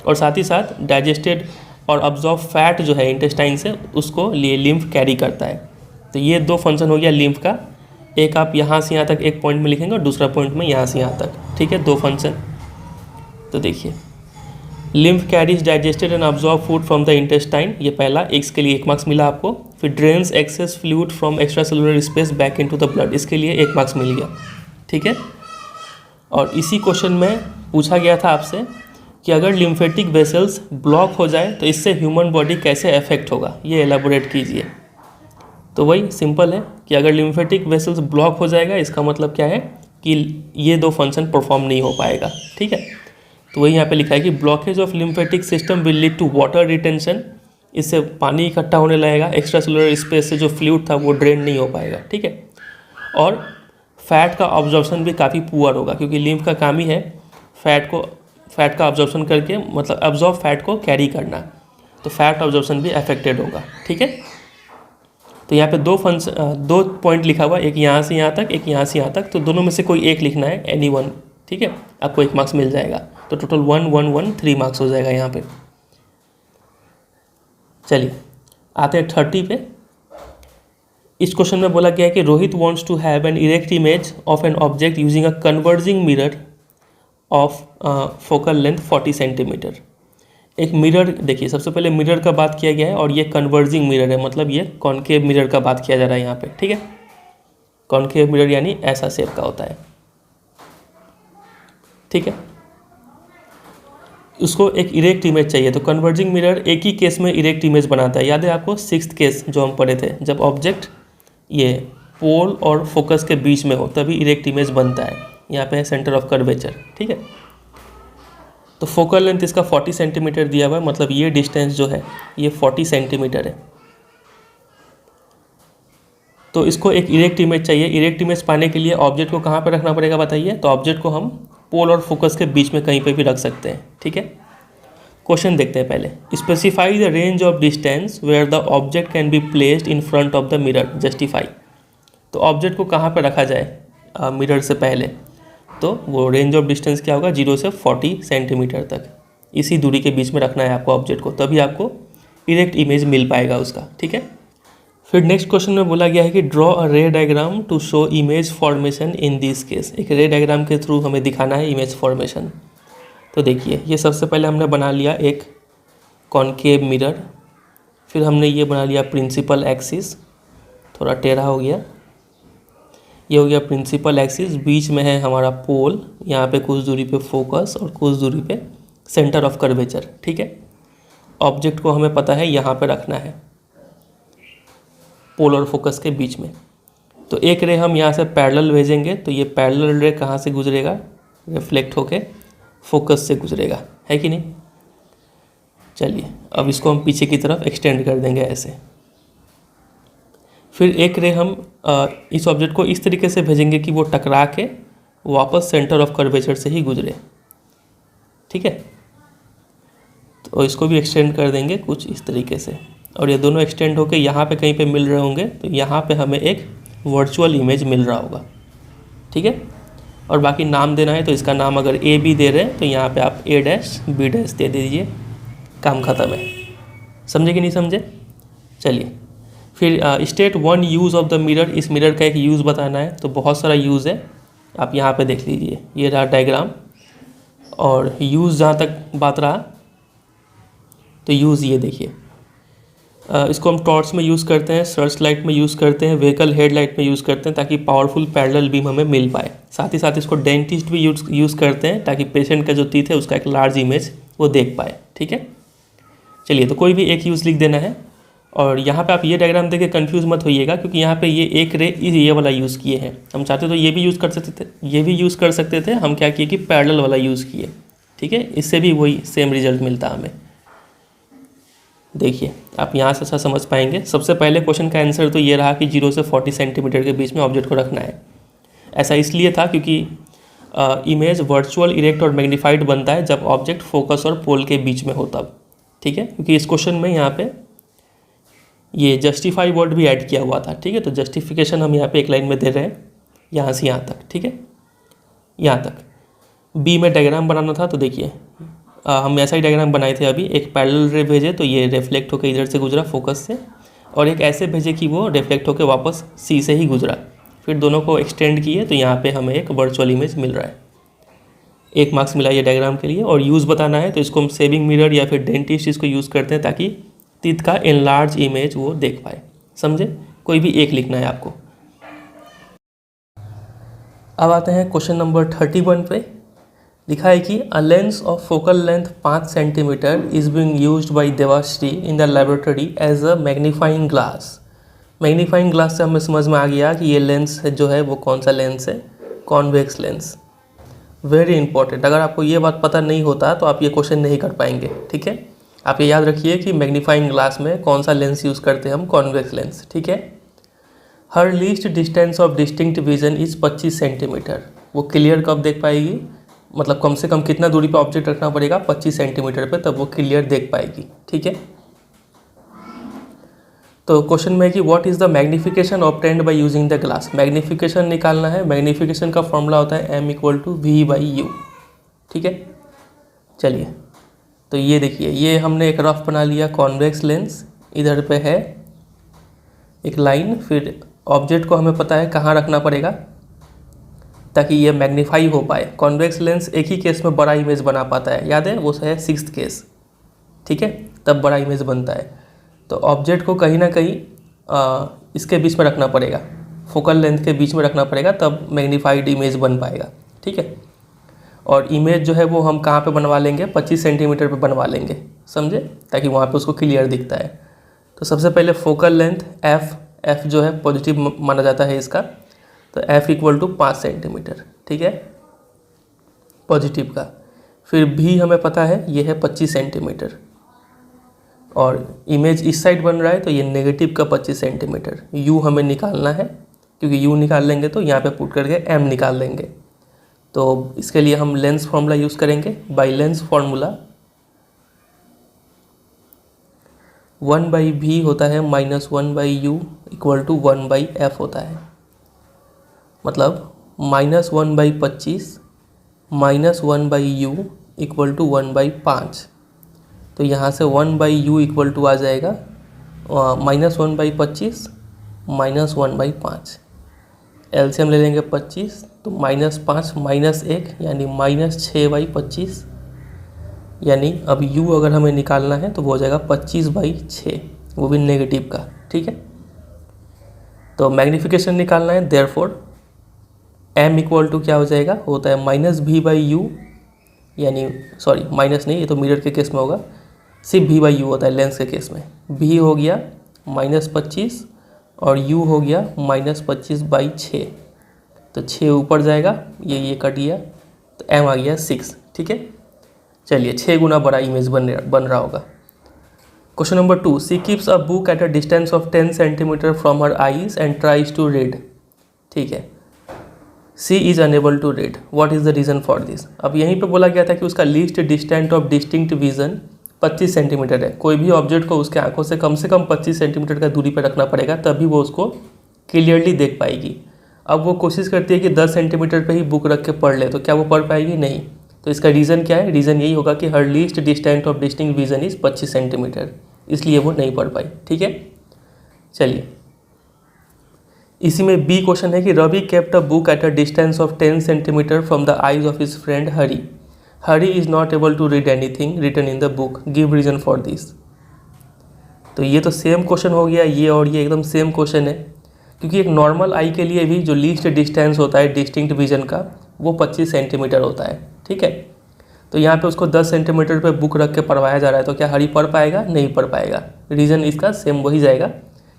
और साथ ही साथ डाइजेस्टेड और अब्जॉर्ब फैट जो है इंटेस्टाइन से, उसको लिए लिम्फ कैरी करता है। तो ये 2 फंक्शन हो गया लिम्फ का। एक आप यहाँ से यहाँ तक एक पॉइंट में लिखेंगे और दूसरा पॉइंट में यहाँ से यहाँ तक, ठीक है, 2 फंक्शन। तो देखिए lymph carries digested and absorb food from the intestine, ये पहला, एक्स के लिए 1 मार्क्स मिला आपको। फिर drains access fluid from extra cellular space back into the blood, इसके लिए 1 मार्क्स मिल गया, ठीक है। और इसी क्वेश्चन में पूछा गया था आपसे कि अगर लिम्फेटिक वेसल्स ब्लॉक हो जाए तो इससे ह्यूमन बॉडी कैसे अफेक्ट होगा, ये एलाबोरेट कीजिए। तो वही सिंपल है कि अगर लिम्फेटिक वेसल्स ब्लॉक हो जाएगा, इसका मतलब क्या है कि ये 2 फंक्शन परफॉर्म नहीं हो पाएगा, ठीक है। तो वही यहाँ पे लिखा है कि blockage of lymphatic system will lead to water retention, इससे पानी इकट्ठा होने लगेगा, एक्स्ट्रा सेलुलर स्पेस से जो फ्लूइड था वो ड्रेन नहीं हो पाएगा, ठीक है। और फैट का ऑब्जॉर्प्शन भी काफ़ी पुअर होगा, क्योंकि लिम्फ का काम ही है फैट का ऑब्जॉर्प्शन करके, मतलब अब्जॉर्ब फैट को कैरी करना, तो फैट ऑब्जॉर्प्शन भी अफेक्टेड होगा, ठीक है। तो यहाँ पे 2 पॉइंट लिखा हुआ, एक यहाँ से यहाँ तक, एक यहाँ से यहाँ तक, तो दोनों में से कोई एक लिखना है, एनी वन, ठीक है, आपको 1 मार्क्स मिल जाएगा। तो टोटल 1 1 1 3 मार्क्स हो जाएगा यहाँ पे। चलिए आते हैं 30 पे। इस क्वेश्चन में बोला गया है कि Rohit wants to have an erect image of an object using a converging mirror of focal length 40 centimetre. एक मिरर, देखिए सबसे पहले मिरर का बात किया गया है, और ये कन्वर्जिंग मिरर है, मतलब ये कॉन्केव मिरर का बात किया जा रहा है यहाँ पे, ठीक है। कॉन्केव मिरर यानी ऐसा शेप का होता है, ठीक है। उसको एक इरेक्ट इमेज चाहिए, तो कन्वर्जिंग मिरर एक ही केस में इरेक्ट इमेज बनाता है। याद है आपको 6th केस जो हम पढ़े थे, जब ऑब्जेक्ट ये पोल और फोकस के बीच में हो तभी इरेक्ट इमेज बनता है। यहाँ पे है सेंटर ऑफ कर्वेचर, ठीक है। तो फोकल लेंथ इसका 40 सेंटीमीटर दिया हुआ है, मतलब ये डिस्टेंस जो है ये 40 सेंटीमीटर है। तो इसको एक इरेक्ट इमेज चाहिए। इरेक्ट इमेज पाने के लिए ऑब्जेक्ट को कहाँ पर रखना पड़ेगा बताइए। तो ऑब्जेक्ट को हम पोल और फोकस के बीच में कहीं पे भी रख सकते हैं, ठीक है। क्वेश्चन देखते हैं पहले। Specify the range of distance where the object can be placed in front of the mirror, justify. तो ऑब्जेक्ट को कहाँ पे रखा जाए मिरर से पहले, तो वो रेंज ऑफ डिस्टेंस क्या होगा, 0 से 40 सेंटीमीटर तक, इसी दूरी के बीच में रखना है आपको ऑब्जेक्ट को, तभी आपको डायरेक्ट इमेज मिल पाएगा उसका, ठीक है। फिर नेक्स्ट क्वेश्चन में बोला गया है कि draw a ray diagram to show image formation in this case. एक रे डायग्राम के थ्रू हमें दिखाना है इमेज फॉर्मेशन। तो देखिए, ये सबसे पहले हमने बना लिया एक कॉनकेव मिरर, फिर हमने ये बना लिया प्रिंसिपल एक्सिस, थोड़ा टेढ़ा हो गया, ये हो गया प्रिंसिपल एक्सिस, बीच में है हमारा पोल, यहाँ पे कुछ दूरी पे फोकस और कुछ दूरी पे सेंटर ऑफ कर्वेचर, ठीक है। ऑब्जेक्ट को हमें पता है यहाँ पे रखना है पोल और फोकस के बीच में। तो एक रे हम यहाँ से पैरेलल भेजेंगे, तो ये पैरेलल रे कहाँ से गुजरेगा, रिफ्लेक्ट होके फोकस से गुजरेगा, है कि नहीं। चलिए अब इसको हम पीछे की तरफ एक्सटेंड कर देंगे ऐसे। फिर एक रे हम इस ऑब्जेक्ट को इस तरीके से भेजेंगे कि वो टकरा के वापस सेंटर ऑफ कर्वेचर से ही गुजरे, ठीक है। तो इसको भी एक्सटेंड कर देंगे कुछ इस तरीके से, और ये दोनों एक्सटेंड होके यहाँ पे कहीं पे मिल रहे होंगे, तो यहाँ पे हमें एक वर्चुअल इमेज मिल रहा होगा, ठीक है। और बाकी नाम देना है, तो इसका नाम अगर ए बी दे रहे हैं तो यहाँ पे आप A डैश B डैश दे दीजिए, काम ख़त्म है। समझे कि नहीं समझे। चलिए फिर state one use of the mirror, इस मिरर का एक यूज़ बताना है। तो बहुत सारा यूज़ है, आप यहाँ पे देख लीजिए, ये रहा डायग्राम। और यूज़ जहाँ तक बात रहा, तो यूज़ ये देखिए, इसको हम टॉर्च में यूज़ करते हैं, सर्च लाइट में यूज़ करते हैं, व्हीकल हेडलाइट में यूज़ करते हैं ताकि पावरफुल पैरेलल बीम हमें मिल पाए। साथ ही साथ इसको डेंटिस्ट भी यूज़ करते हैं ताकि पेशेंट का जो टीथ है उसका एक लार्ज इमेज वो देख पाए, ठीक है। चलिए, तो कोई भी एक यूज़ लिख देना है। और यहाँ पे आप ये डायग्राम देख के कन्फ्यूज़ मत होइएगा, क्योंकि यहाँ पे ये एक रे ये वाला यूज़ किए हैं। हम चाहते तो ये भी यूज़ कर सकते थे, ये भी यूज़ कर सकते थे, हम क्या किए कि पैरेलल वाला यूज़ किए, ठीक है। इससे भी वही सेम रिजल्ट मिलता हमें। देखिए, आप यहाँ से अच्छा समझ पाएंगे। सबसे पहले क्वेश्चन का आंसर तो ये रहा कि 0 से 40 सेंटीमीटर के बीच में ऑब्जेक्ट को रखना है। ऐसा इसलिए था क्योंकि इमेज वर्चुअल, इरेक्ट और मैग्नीफाइड बनता है जब ऑब्जेक्ट फोकस और पोल के बीच में हो तब, ठीक है। क्योंकि इस क्वेश्चन में यहाँ पे ये जस्टिफाई वर्ड भी ऐड किया हुआ था, ठीक है। तो जस्टिफिकेशन हम यहाँ पे एक लाइन में दे रहे हैं, यहाँ से यहाँ तक, ठीक है, यहाँ तक। बी में डायग्राम बनाना था, तो देखिए हम ऐसा ही डायग्राम बनाए थे अभी। एक पैरेलल रे भेजे तो ये रिफ्लेक्ट होकर इधर से गुजरा फोकस से, और एक ऐसे भेजे कि वो रिफ्लेक्ट होकर वापस सी से ही गुजरा। फिर दोनों को एक्सटेंड किए तो यहाँ पे हमें एक वर्चुअल इमेज मिल रहा है। 1 मार्क्स मिला ये डायग्राम के लिए। और यूज़ बताना है, तो इसको हम सेविंग मिरर या फिर डेंटिस्ट इसको यूज़ करते हैं ताकि टीथ का एनलार्ज इमेज वो देख पाए। समझे, कोई भी एक लिखना है आपको। अब आते हैं क्वेश्चन नंबर 31 पे। लिखा है कि a lens of focal length 5 centimetre is being used by Devashree in the laboratory as a magnifying glass. Magnifying glass से हमें समझ में आ गया कि ये लेंस जो है वो कौन सा लेंस है, कॉन्वेक्स लेंस। वेरी इंपॉर्टेंट, अगर आपको ये बात पता नहीं होता तो आप ये क्वेश्चन नहीं कर पाएंगे, ठीक है। आप ये याद रखिए कि मैग्नीफाइंग ग्लास में कौन सा लेंस यूज़ करते हैं हम, कॉन्वेक्स लेंस, ठीक है। Her least distance of distinct vision is 25 centimetre. वो क्लियर कब देख पाएगी, मतलब कम से कम कितना दूरी पे ऑब्जेक्ट रखना पड़ेगा, 25 सेंटीमीटर पे, तब वो क्लियर देख पाएगी, ठीक है। तो क्वेश्चन में है कि what is the magnification obtained by using the glass. Magnification निकालना है। मैग्नीफिकेशन का फॉर्मूला होता है m = v/u, ठीक है। चलिए, तो ये देखिए, ये हमने एक रफ बना लिया कॉन्वेक्स लेंस, इधर पे है एक लाइन। फिर ऑब्जेक्ट को हमें पता है कहाँ रखना पड़ेगा ताकि ये मैग्नीफाई हो पाए। कॉन्वेक्स लेंस एक ही केस में बड़ा इमेज बना पाता है, याद है, वो है 6th केस, ठीक है, तब बड़ा इमेज बनता है। तो ऑब्जेक्ट को कहीं ना कहीं इसके बीच में रखना पड़ेगा, फोकल लेंथ के बीच में रखना पड़ेगा, तब मैग्नीफाइड इमेज बन पाएगा, ठीक है। और इमेज जो है वो हम कहाँ पे बनवा लेंगे, 25 सेंटीमीटर पे बनवा लेंगे, समझे, ताकि वहाँ पे उसको क्लियर दिखता है। तो सबसे पहले फोकल लेंथ f जो है पॉजिटिव माना जाता है इसका, तो f = 5 सेंटीमीटर, ठीक है, पॉजिटिव का। फिर भी हमें पता है ये है 25 सेंटीमीटर, और इमेज इस साइड बन रहा है तो ये नेगेटिव का 25 सेंटीमीटर। u हमें निकालना है, क्योंकि u निकाल लेंगे तो यहाँ पे पुट करके m निकाल लेंगे। तो इसके लिए हम लेंस फार्मूला यूज़ करेंगे। बाई लेंस फार्मूला 1/v होता है -1/u इक्वल टू 1/f होता है। मतलब -1/25 -1/u इक्वल टू 1/5। तो यहाँ से 1/u इक्वल टू आ जाएगा -1/25 -1/5। एलसीएम ले लेंगे 25, तो -5 -1 यानी -6/25, यानी अब u अगर हमें निकालना है तो वो हो जाएगा 25/6, वो भी नेगेटिव का। ठीक है, तो मैग्नीफिकेशन निकालना है, देयरफॉर m इक्वल टू क्या हो जाएगा, होता है -v/u, यानी सॉरी माइनस नहीं, ये तो मिरर के केस में होगा, सिर्फ v/u होता है लेंस के केस में। v हो गया -25 और u हो गया -25/6, तो 6 ऊपर जाएगा, ये कट गया, तो m आ गया 6। ठीक है, चलिए 6 गुना बड़ा इमेज बन रहा होगा। Question number 2, she keeps a book at a distance of 10 centimetre from her eyes and tries to read. ठीक है, she is unable to read, what is the reason for this. अब यहीं पे बोला गया था कि उसका least distant of distinct vision 25 centimetre है। कोई भी ऑब्जेक्ट को उसके आंखों से कम 25 सेंटीमीटर का दूरी पर रखना पड़ेगा, तभी वो उसको क्लियरली देख पाएगी। अब वो कोशिश करती है कि 10 सेंटीमीटर पर ही बुक रख के पढ़ ले, तो क्या वो पढ़ पाएगी? नहीं। तो इसका रीज़न क्या है? रीज़न यही होगा कि her least distant of distinct vision is 25 centimetre, इसलिए वो नहीं पढ़ पाई। ठीक है, चलिए इसी में बी क्वेश्चन है कि Ravi kept a book at a distance of 10 centimetre from the eyes of his friend Hari. Hari is not able to read anything written in the book, give reason for this. तो ये तो सेम क्वेश्चन हो गया, ये और ये एकदम सेम क्वेश्चन है, क्योंकि एक नॉर्मल आई के लिए भी जो लीस्ट डिस्टेंस होता है डिस्टिंक्ट विजन का वो 25 सेंटीमीटर होता है। ठीक है, तो यहाँ पे उसको 10 सेंटीमीटर पे बुक रख के पढ़वाया जा रहा है, तो क्या हरी पढ़ पाएगा? नहीं पढ़ पाएगा। रीज़न इसका सेम वही जाएगा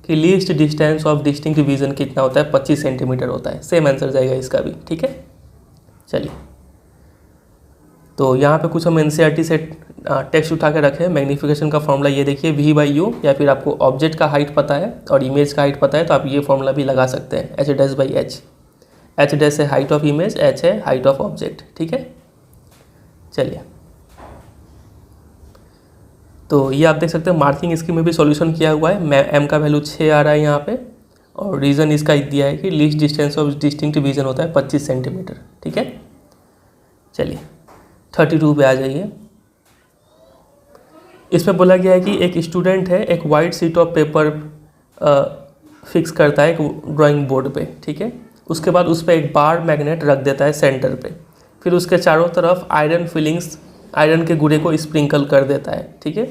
कि least distance of distinct vision कितना होता है? 25 सेंटीमीटर होता है। सेम आंसर जाएगा इसका भी। ठीक है, चलिए तो यहाँ पे कुछ हम एनसीईआरटी से टेक्स्ट उठा के रखे हैं। मैग्नीफिकेशन का फॉर्मूला ये देखिए, v/u, या फिर आपको ऑब्जेक्ट का हाइट पता है और इमेज का हाइट पता है तो आप ये फॉर्मूला भी लगा सकते हैं, h'/h। h' है हाइट ऑफ इमेज, h है हाइट ऑफ ऑब्जेक्ट। ठीक है, चलिए तो ये आप देख सकते हैं मार्किंग स्कीम में भी सॉल्यूशन किया हुआ है। m का वैल्यू 6 आ रहा है यहाँ पे, और रीज़न इसका दिया है कि least distance of distinct vision होता है 25 सेंटीमीटर। ठीक है, चलिए 32 पे आ जाइए। इसमें बोला गया है कि एक स्टूडेंट है, एक white sheet of paper fix करता है एक ड्राइंग बोर्ड पे। ठीक है, उसके बाद उस पर एक बार मैग्नेट रख देता है सेंटर पे, फिर उसके चारों तरफ आयरन फिलिंग्स, आयरन के गुड़े को स्प्रिंकल कर देता है। ठीक है,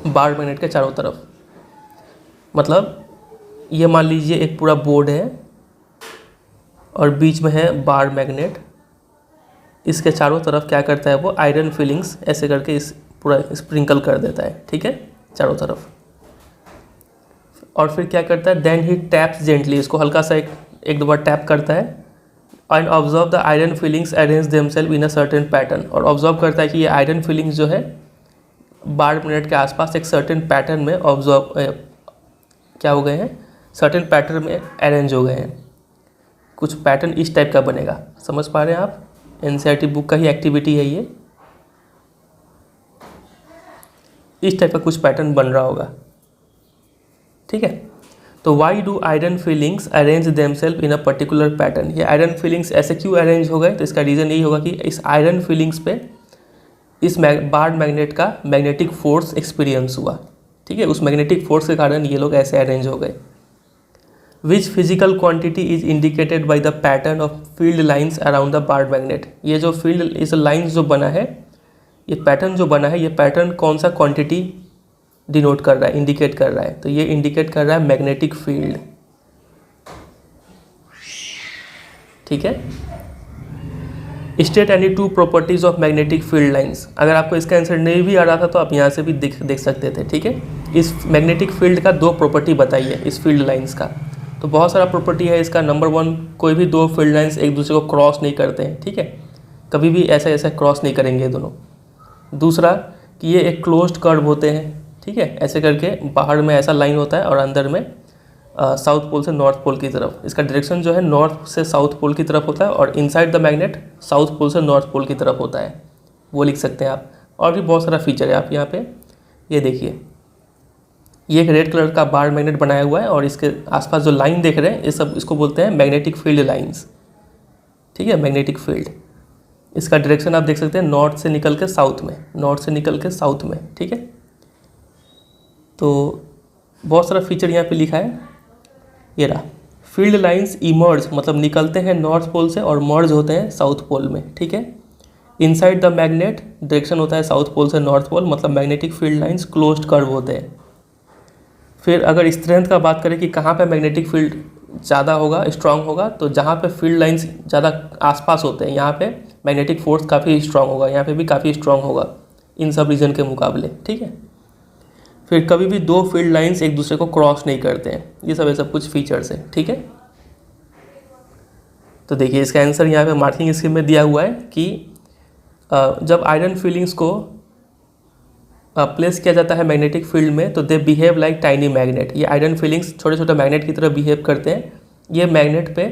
बार मैग्नेट के चारों तरफ, मतलब ये मान लीजिए एक पूरा बोर्ड है और बीच में है बार मैग्नेट, इसके चारों तरफ क्या करता है वो आयरन फिलिंग्स ऐसे करके इस पूरा स्प्रिंकल कर देता है। ठीक है, चारों तरफ, और फिर क्या करता है, देन ही टैप्स जेंटली, इसको हल्का सा एक दो बार टैप करता है, and observe the iron filings arrange themselves in a certain pattern, और ऑब्जर्व करता है कि ये आयरन फिलिंग्स जो है बार मिनट के आसपास एक सर्टेन पैटर्न में ऑब्जर्व क्या हो गए हैं, सर्टेन पैटर्न में अरेंज हो गए हैं। कुछ पैटर्न इस टाइप का बनेगा, समझ पा रहे हैं आप? एनसीईआरटी बुक का ही एक्टिविटी है ये, इस टाइप का कुछ पैटर्न बन रहा होगा। ठीक है, तो why do iron filings arrange themselves in a particular pattern, ये आयरन फिलिंग्स ऐसे क्यों अरेंज हो गए? तो इसका रीज़न यही होगा कि इस आयरन फिलिंग्स पे इस बार मैग्नेट का मैग्नेटिक फोर्स एक्सपीरियंस हुआ। ठीक है, उस मैग्नेटिक फोर्स के कारण ये लोग ऐसे अरेंज हो गए। Which physical quantity is indicated by the pattern of field lines around the bar magnet, ये जो फील्ड इस लाइन्स जो बना है, ये पैटर्न जो बना है, ये पैटर्न कौन सा क्वांटिटी डिनोट कर रहा है, इंडिकेट कर रहा है? तो ये इंडिकेट कर रहा है मैग्नेटिक फील्ड। ठीक है, state any two properties of magnetic field lines. अगर आपको इसका आंसर नहीं भी आ रहा था तो आप यहाँ से भी देख सकते थे। ठीक है, इस मैग्नेटिक फील्ड का 2 प्रॉपर्टी बताइए इस फील्ड लाइंस का। तो बहुत सारा प्रॉपर्टी है इसका। नंबर 1, कोई भी 2 फील्ड लाइंस एक दूसरे को क्रॉस नहीं करते हैं। ठीक है, कभी भी ऐसा क्रॉस नहीं करेंगे दोनों। दूसरा कि ये एक क्लोज्ड कर्व होते हैं। ठीक है, ऐसे करके बाहर में ऐसा लाइन होता है और अंदर में साउथ पोल से नॉर्थ पोल की तरफ। इसका डायरेक्शन जो है नॉर्थ से साउथ पोल की तरफ होता है और inside the magnet south pole से नॉर्थ पोल की तरफ होता है, वो लिख सकते हैं आप। और भी बहुत सारा फीचर है आप यहाँ पे ये देखिए, ये एक रेड कलर का बार मैग्नेट बनाया हुआ है और इसके आसपास जो लाइन देख रहे हैं ये सब इसको बोलते हैं मैग्नेटिक फील्ड लाइंस, ठीक है, मैग्नेटिक फील्ड। इसका डायरेक्शन आप देख सकते हैं नॉर्थ से निकल के साउथ में, नॉर्थ से निकल के साउथ में, ठीक है। तो बहुत सारा फीचर यहाँ पे लिखा है, ये रहा, फील्ड लाइंस इमर्ज मतलब निकलते हैं नॉर्थ पोल से और मर्ज होते हैं साउथ पोल में, ठीक है। इनसाइड द मैग्नेट डायरेक्शन होता है साउथ पोल से नॉर्थ पोल, मतलब magnetic field lines closed curve होते हैं। फिर अगर स्ट्रेंथ का बात करें कि कहाँ पे मैग्नेटिक फील्ड ज़्यादा होगा, स्ट्रांग होगा, तो जहाँ पे फील्ड लाइंस ज़्यादा आसपास होते हैं यहाँ पे मैग्नेटिक फोर्स काफ़ी स्ट्रांग होगा, यहाँ पे भी काफ़ी स्ट्रांग होगा इन सब रीजन के मुकाबले, ठीक है। फिर कभी भी दो फील्ड लाइंस एक दूसरे को क्रॉस नहीं करते हैं, ये सब कुछ फीचर्स हैं, ठीक है। तो देखिए इसका आंसर यहाँ पे मार्किंग स्कीम में दिया हुआ है कि जब आयरन फीलिंग्स को प्लेस किया जाता है मैग्नेटिक फील्ड में तो they behave like tiny magnet. ये आयरन फीलिंग्स छोटे छोटे मैग्नेट की तरह बिहेव करते हैं। ये मैग्नेट पे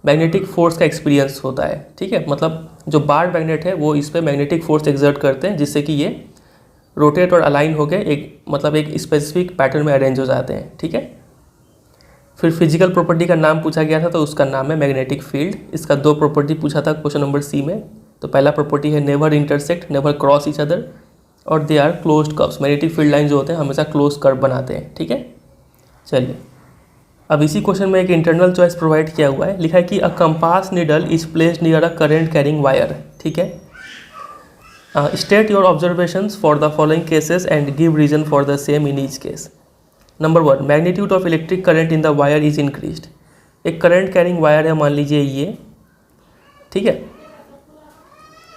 मैग्नेटिक फोर्स का एक्सपीरियंस होता है, ठीक है। मतलब जो बार मैग्नेट है वो इस पर मैग्नेटिक फोर्स एक्सर्ट करते हैं जिससे कि ये रोटेट और अलाइन हो गए एक स्पेसिफिक पैटर्न में अरेंज हो जाते हैं, ठीक है। फिर फिजिकल प्रॉपर्टी का नाम पूछा गया था तो उसका नाम है मैग्नेटिक फील्ड। इसका दो प्रॉपर्टी पूछा था क्वेश्चन नंबर सी में। तो पहला प्रॉपर्टी है never intersect, never cross each other, और they are closed curves. Magnetic field line जो होते हैं हमेशा क्लोज कर्व बनाते हैं, ठीक है। चलिए अब इसी क्वेश्चन में एक इंटरनल चॉइस प्रोवाइड किया हुआ है, लिखा है कि a compass needle is placed near a current carrying wire, ठीक है। State your observations for the following cases and give reason for the same in each case. Number 1, magnitude of electric current in the wire is increased. एक current carrying wire है, मान लीजिए ये, ठीक है।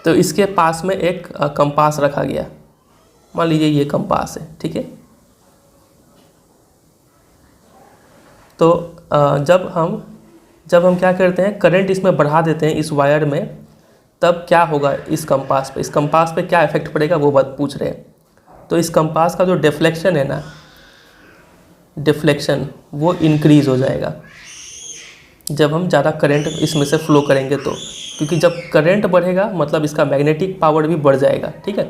तो इसके पास में एक कंपास रखा गया, मान लीजिए ये कंपास है, ठीक है। तो जब हम क्या करते हैं, करंट इसमें बढ़ा देते हैं इस वायर में, तब क्या होगा इस कंपास पे क्या इफेक्ट पड़ेगा वो बात पूछ रहे हैं। तो इस कंपास का जो डिफ्लेक्शन है ना, डिफ्लेक्शन वो इंक्रीज़ हो जाएगा जब हम ज़्यादा करंट इसमें से फ्लो करेंगे तो, क्योंकि जब करंट बढ़ेगा मतलब इसका मैग्नेटिक पावर भी बढ़ जाएगा, ठीक है,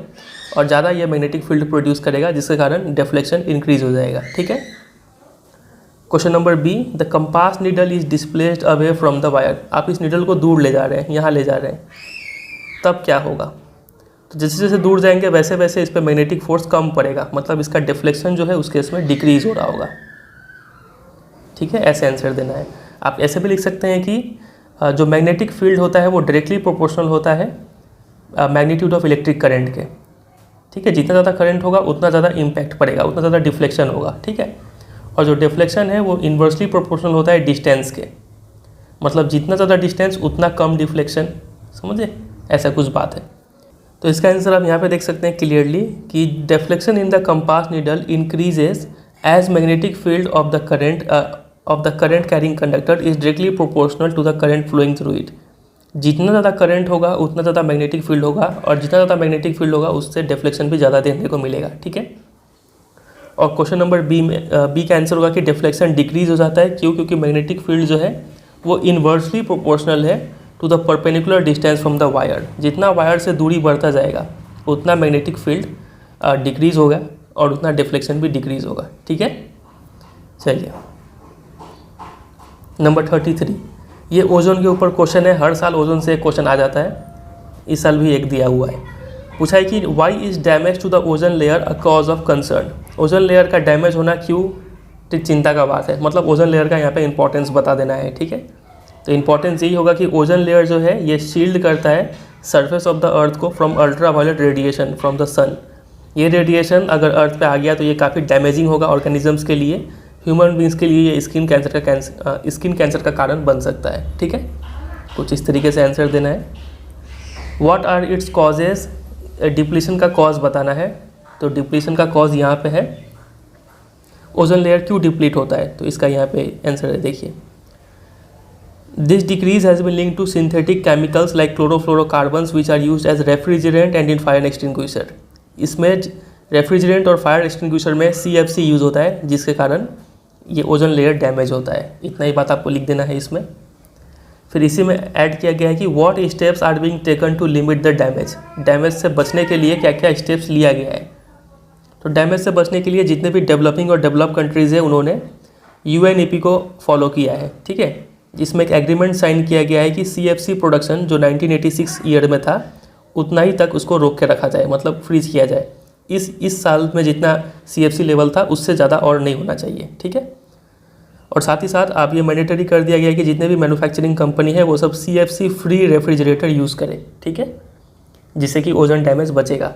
और ज़्यादा ये मैग्नेटिक फील्ड प्रोड्यूस करेगा जिसके कारण डिफ्लेक्शन इंक्रीज़ हो जाएगा, ठीक है। Question number B, the compass needle is displaced away from the wire. आप इस नीडल को दूर ले जा रहे हैं, यहाँ ले जा रहे हैं, तब क्या होगा। तो जैसे जैसे दूर जाएंगे वैसे वैसे इस पर मैग्नेटिक फोर्स कम पड़ेगा, मतलब इसका डिफ्लेक्शन जो है उसके इसमें डिक्रीज़ हो रहा होगा, ठीक है। ऐसे आंसर देना है। आप ऐसे भी लिख सकते हैं कि जो मैग्नेटिक फील्ड होता है वो डायरेक्टली प्रोपोर्शनल होता है मैग्नीट्यूड ऑफ इलेक्ट्रिक करंट के, ठीक है। जितना ज़्यादा करंट होगा उतना ज़्यादा इम्पैक्ट पड़ेगा, उतना ज़्यादा डिफ्लेक्शन होगा, ठीक है। और जो डिफ्लेक्शन है वो इन्वर्सली प्रोपोर्शनल होता है डिस्टेंस के, मतलब जितना ज़्यादा डिस्टेंस उतना कम डिफ्लेक्शन, समझे, ऐसा कुछ बात है। तो इसका आंसर आप यहाँ पे देख सकते हैं क्लियरली कि deflection in the compass needle increases as magnetic field of the current carrying conductor is directly proportional to the current flowing through it. जितना ज़्यादा करंट होगा उतना ज़्यादा मैग्नेटिक फील्ड होगा, और जितना ज़्यादा मैग्नेटिक फील्ड होगा उससे डिफ्लेक्शन भी ज़्यादा देखने को मिलेगा, ठीक है। और क्वेश्चन नंबर बी का आंसर होगा कि डिफ्लेक्शन डिक्रीज हो जाता है, क्योंकि मैग्नेटिक फील्ड जो है वो इन्वर्सली प्रोपोर्शनल है to the perpendicular distance from the wire. जितना वायर से दूरी बढ़ता जाएगा उतना मैग्नेटिक फील्ड डिक्रीज होगा और उतना डिफ्लेक्शन भी डिक्रीज होगा, ठीक है। चलिए नंबर 33, ये ओजोन के ऊपर क्वेश्चन है। हर साल ओजोन से एक क्वेश्चन आ जाता है, इस साल भी एक दिया हुआ है। पूछा है कि why is damage to the ozone layer a cause of concern. Ozone layer का डैमेज होना क्यों चिंता का बात है, मतलब ओजोन लेयर का यहाँ पे इंपॉर्टेंस बता देना है, ठीक है। तो इंपॉर्टेंस यही होगा कि ओजोन लेयर जो है ये शील्ड करता है सरफेस ऑफ द अर्थ को from ultraviolet radiation from the sun. ये रेडिएशन अगर अर्थ पे आ गया तो ये काफ़ी डैमेजिंग होगा ऑर्गेनिजम्स के लिए, ह्यूमन बींग्स के लिए ये स्किन कैंसर का कारण बन सकता है, ठीक है। कुछ इस तरीके से आंसर देना है। What are its causes, depletion का कॉज बताना है। तो डिप्लीशन का कॉज यहाँ पे है, ओजोन लेयर क्यों डिप्लीट होता है, तो इसका यहाँ पे आंसर है, देखिए। This decrease has been linked to synthetic chemicals like chlorofluorocarbons which are used as refrigerant and in fire extinguisher. इसमें रेफ्रिजरेंट और फायर एक्सटिंग्विशर में CFC यूज़ होता है, जिसके कारण ये ओजोन लेयर डैमेज होता है। इतना ही बात आपको लिख देना है इसमें। फिर इसी में ऐड किया गया है कि what steps are being taken to limit the damage. Damage से बचने के लिए क्या क्या स्टेप्स लिया गया है। तो डैमेज से बचने के लिए जितने भी डेवलपिंग और डेवलप कंट्रीज़ है उन्होंने UNEP को फॉलो किया है, ठीक है, जिसमें एक एग्रीमेंट साइन किया गया है कि CFC प्रोडक्शन जो 1986 ईयर में था उतना ही तक उसको रोक के रखा जाए, मतलब फ्रीज किया जाए। इस साल में जितना CFC लेवल था उससे ज़्यादा और नहीं होना चाहिए, ठीक है। और साथ ही साथ आप ये मैंडेटरी कर दिया गया है कि जितने भी मैन्युफैक्चरिंग कंपनी है वो सब CFC फ्री रेफ्रिजरेटर यूज़ करें, ठीक है, जिससे कि ओजोन डैमेज बचेगा।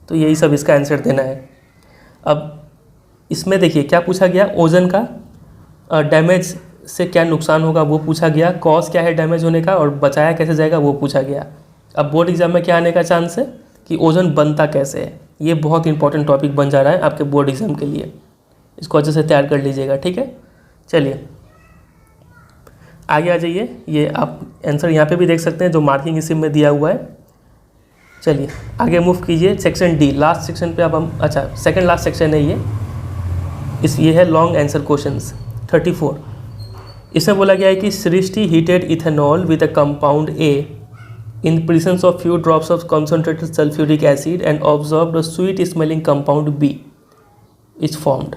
तो यही सब इसका आंसर देना है। अब इसमें देखिए क्या पूछा गया, ओजोन का डैमेज से क्या नुकसान होगा वो पूछा गया, कॉज क्या है डैमेज होने का और बचाया कैसे जाएगा वो पूछा गया। अब बोर्ड एग्जाम में क्या आने का चांस है कि ओजोन बनता कैसे है। ये बहुत इंपॉर्टेंट टॉपिक बन जा रहा है आपके बोर्ड एग्जाम के लिए, इसको अच्छे से तैयार कर लीजिएगा, ठीक है। चलिए आगे आ जाइए। ये आप आंसर यहाँ पे भी देख सकते हैं जो मार्किंग इसी में दिया हुआ है। चलिए आगे मूव कीजिए। सेक्शन डी, लास्ट सेक्शन पे अब हम, अच्छा सेकंड लास्ट सेक्शन है ये है लॉन्ग आंसर क्वेश्चंस 34। इसमें बोला गया है कि Srishti heated ethanol with a compound A in presence of few drops of concentrated sulphuric acid and observed a sweet smelling compound B is formed.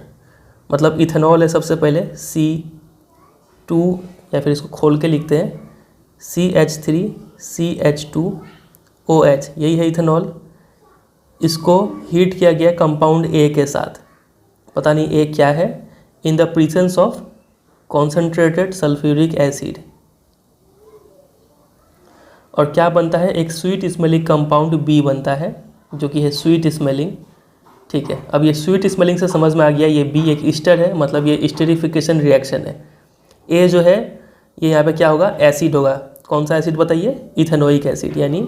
मतलब इथेनॉल है सबसे पहले C2, या फिर इसको खोल के लिखते हैं CH3CH2OH, यही है इथेनॉल। इसको हीट किया गया कंपाउंड ए के साथ, पता नहीं ए क्या है, in the presence of concentrated sulphuric acid. और क्या बनता है, एक स्वीट स्मेलिंग कंपाउंड बी बनता है जो कि है स्वीट स्मेलिंग, ठीक है। अब ये स्वीट स्मेलिंग से समझ में आ गया, ये बी एक ईस्टर है, मतलब ये स्टेरिफिकेशन रिएक्शन है। ए जो है ये यहाँ पे क्या होगा, एसिड होगा। कौन सा एसिड बताइए, इथेनोइक एसिड, यानी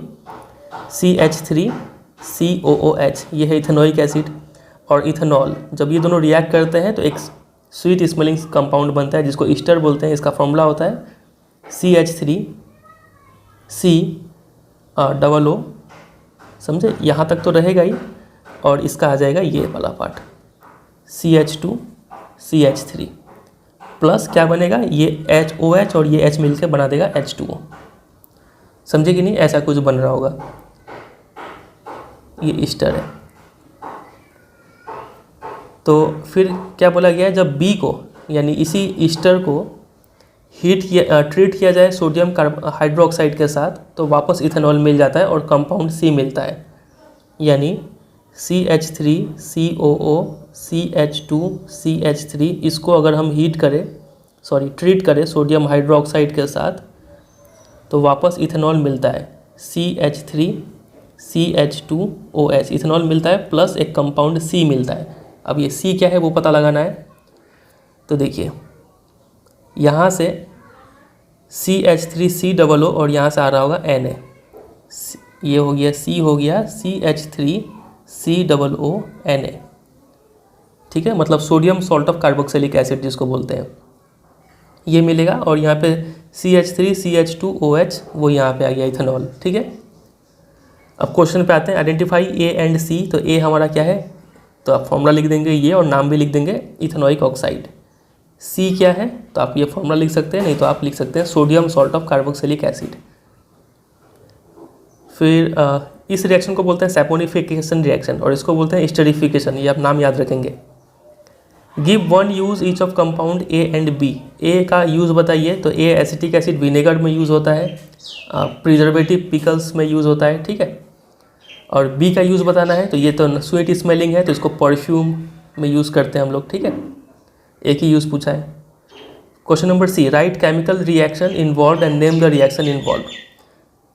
CH3COOH, ये है इथेनोइक एसिड। और इथेनॉल, जब ये दोनों रिएक्ट करते हैं तो एक स्वीट स्मेलिंग कंपाउंड बनता है जिसको ईस्टर बोलते हैं। इसका फॉर्मूला होता है CH3COO, समझे, यहाँ तक तो रहेगा ही। और इसका आ जाएगा ये वाला पार्ट CH2CH3 प्लस क्या बनेगा, ये HOH और ये H मिलकर बना देगा H2O। समझे कि नहीं, ऐसा कुछ बन रहा होगा। ये ईस्टर है। तो फिर क्या बोला गया है, जब B को यानी इसी ईस्टर को ट्रीट किया जाए सोडियम हाइड्रोक्साइड के साथ तो वापस इथेनॉल मिल जाता है और कंपाउंड C मिलता है, यानी CH3COO CH2CH3। इसको अगर हम ट्रीट करें सोडियम हाइड्रोक्साइड के साथ तो वापस इथेनॉल मिलता है CH3CH2OH, इथेनॉल मिलता है प्लस एक कंपाउंड C मिलता है। अब ये C क्या है वो पता लगाना है। तो देखिए यहाँ से CH3COO और यहाँ से आ रहा होगा Na, ये हो गया C हो गया CH3COONA, ठीक है, मतलब sodium salt of carboxylic acid जिसको बोलते हैं, ये मिलेगा। और यहाँ पे CH3CH2OH वो यहाँ पे आ गया इथेनॉल, ठीक है। अब क्वेश्चन पे आते हैं, आइडेंटिफाई A एंड C। तो A हमारा क्या है, तो आप फॉर्मूला लिख देंगे ये और नाम भी लिख देंगे इथेनोइक ऑक्साइड। C क्या है, तो आप ये फॉर्मूला लिख सकते हैं, नहीं तो आप लिख सकते हैं sodium salt of carboxylic acid. फिर इस रिएक्शन को बोलते हैं सैपोनिफिकेशन रिएक्शन और इसको बोलते हैं स्टेरिफिकेशन, ये आप नाम याद रखेंगे। Give one use each of compound A and B। A का यूज़ बताइए, तो A एसिटिक एसिड विनेगर में यूज़ होता है, प्रिजर्वेटिव पिकल्स में यूज़ होता है, ठीक है। और B का यूज़ बताना है, तो ये तो स्वीट स्मेलिंग है तो इसको परफ्यूम में यूज़ करते हैं हम लोग, ठीक है। एक ही यूज़ पूछा है। Question number C, right chemical reaction involve and name the reaction involve.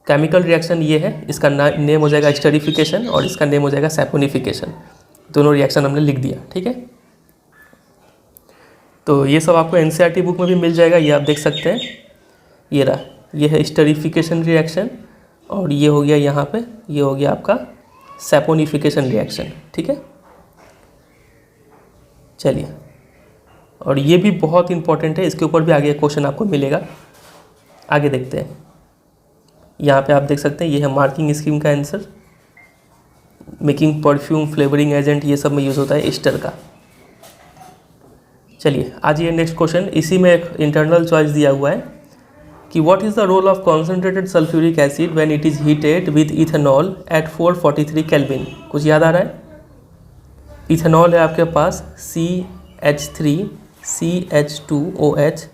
Chemical reaction ये है, इसका नेम हो जाएगा स्टेरिफिकेशन और इसका नेम हो जाएगा सैपोनिफिकेशन। दोनों रिएक्शन हमने लिख दिया, ठीक है। तो ये सब आपको NCERT बुक में भी मिल जाएगा, ये आप देख सकते हैं। ये रहा, ये है स्टेरिफिकेशन रिएक्शन और ये हो गया यहाँ पे, ये हो गया आपका सैपोनिफिकेशन रिएक्शन, ठीक है। चलिए, और ये भी बहुत इंपॉर्टेंट है, इसके ऊपर भी आगे क्वेश्चन आपको मिलेगा। आगे देखते हैं। यहाँ पे आप देख सकते हैं ये है मार्किंग स्कीम का answer. Making perfume, flavouring agent, ये सब में यूज़ होता है ईस्टर का। चलिए आज ये नेक्स्ट क्वेश्चन, इसी में एक इंटरनल चॉइस दिया हुआ है कि what is the role of concentrated sulphuric acid when it is heated with ethanol at 443 kelvin. कुछ याद आ रहा है? इथेनॉल है आपके पास CH3CH2OH,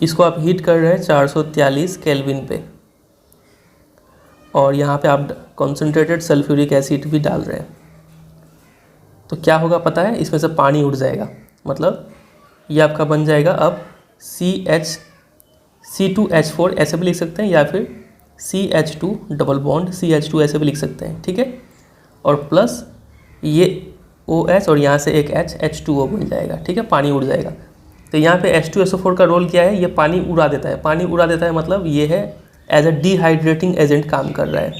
इसको आप हीट कर रहे हैं 443 केल्विन पे, और यहाँ पे आप कॉन्सेंट्रेटेड सल्फ्यूरिक एसिड भी डाल रहे हैं। तो क्या होगा पता है? इसमें से पानी उड़ जाएगा, मतलब ये आपका बन जाएगा अब C2H4 ऐसे भी लिख सकते हैं, या फिर CH2 डबल बॉन्ड CH2 ऐसे भी लिख सकते हैं, ठीक है। और प्लस ये OH और यहाँ से एक H2O बन जाएगा, ठीक है, पानी उड़ जाएगा। तो यहाँ पे H2SO4 का रोल क्या है? ये पानी उड़ा देता है। पानी उड़ा देता है मतलब ये है एज अ डिहाइड्रेटिंग एजेंट काम कर रहा है।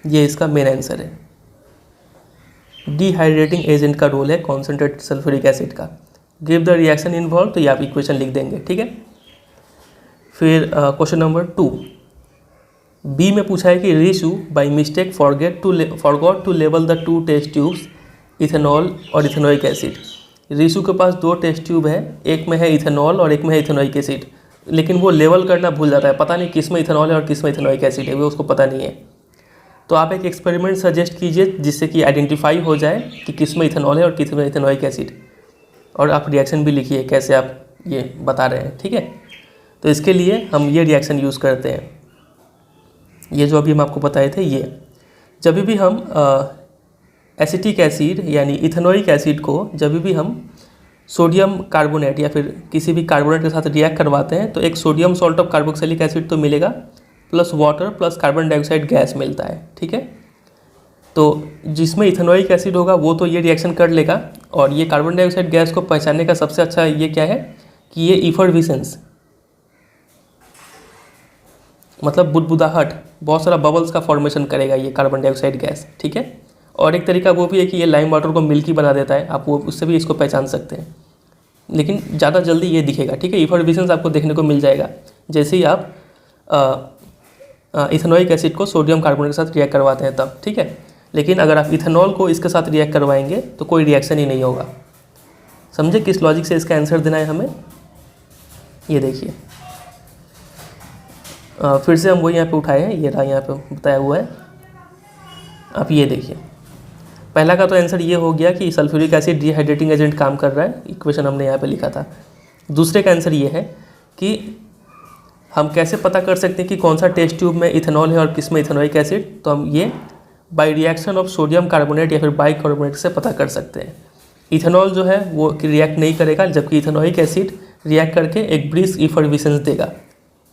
ये इसका मेन आंसर है, डिहाइड्रेटिंग एजेंट का रोल है कॉन्सेंट्रेटेड सल्फ्यूरिक एसिड का। गिव द रिएक्शन इन्वॉल्व, तो ये आप इक्वेशन लिख देंगे, ठीक है। फिर क्वेश्चन नंबर 2 बी में पूछा है कि Rishu by mistake forgot to level the 2 test tubes ethanol और इथेनोइक एसिड। रिशु के पास 2 टेस्ट ट्यूब है, एक में है इथेनॉल और एक में है इथेनोइक एसिड, लेकिन वो लेवल करना भूल जाता है। पता नहीं किस में इथेनॉल है और किस में इथेनोइक एसिड है, वो उसको पता नहीं है। तो आप एक एक्सपेरिमेंट सजेस्ट कीजिए जिससे कि आइडेंटिफाई हो जाए कि किस में इथेनॉल है और किस में इथेनोइक एसिड, और आप रिएक्शन भी लिखिए कैसे आप ये बता रहे हैं, ठीक है। तो इसके लिए हम ये रिएक्शन यूज़ करते हैं, ये जो अभी हम आपको बताए थे। ये जब भी हम एसिटिक एसिड यानी इथेनोइक एसिड को जब भी हम सोडियम कार्बोनेट या फिर किसी भी कार्बोनेट के साथ रिएक्ट करवाते हैं, तो एक sodium salt of carboxylic acid तो मिलेगा, plus water plus carbon dioxide gas मिलता है, ठीक है। तो जिसमें इथेनोइक एसिड होगा वो तो ये रिएक्शन कर लेगा, और ये कार्बन डाइऑक्साइड गैस को पहचानने का सबसे अच्छा ये क्या है कि ये इफर्विसेंस, मतलब बुदबुदाहट, बहुत सारा बबल्स का फॉर्मेशन करेगा ये कार्बन डाइऑक्साइड गैस, ठीक है। और एक तरीका वो भी है कि ये लाइम वाटर को मिल्की बना देता है, आप वो उससे भी इसको पहचान सकते हैं, लेकिन ज़्यादा जल्दी ये दिखेगा, ठीक है। इफर्विसेंस आपको देखने को मिल जाएगा जैसे ही आप इथेनोइक एसिड को सोडियम कार्बोनेट के साथ रिएक्ट करवाते हैं तब, ठीक है। लेकिन अगर आप इथेनॉल को इसके साथ रिएक्ट करवाएंगे तो कोई रिएक्शन ही नहीं होगा। समझे किस लॉजिक से इसका आंसर देना है हमें? ये देखिए, फिर से हम वही यहाँ पे उठाए हैं, ये रहा यहाँ पे बताया हुआ है। आप ये देखिए, पहला का तो आंसर ये हो गया कि सल्फ्यूरिक एसिड डिहाइड्रेटिंग एजेंट काम कर रहा है, इक्वेशन हमने यहाँ पे लिखा था। दूसरे का आंसर ये है कि हम कैसे पता कर सकते हैं कि कौन सा टेस्ट ट्यूब में इथेनॉल है और किस में इथेनोइक एसिड, तो हम ये by reaction of sodium carbonate या फिर बाइकार्बोनेट से पता कर सकते हैं। इथेनॉल जो है वो रिएक्ट नहीं करेगा, जबकि इथेनोइक एसिड रिएक्ट करके एक ब्रिस्क इफर्विसेंस देगा।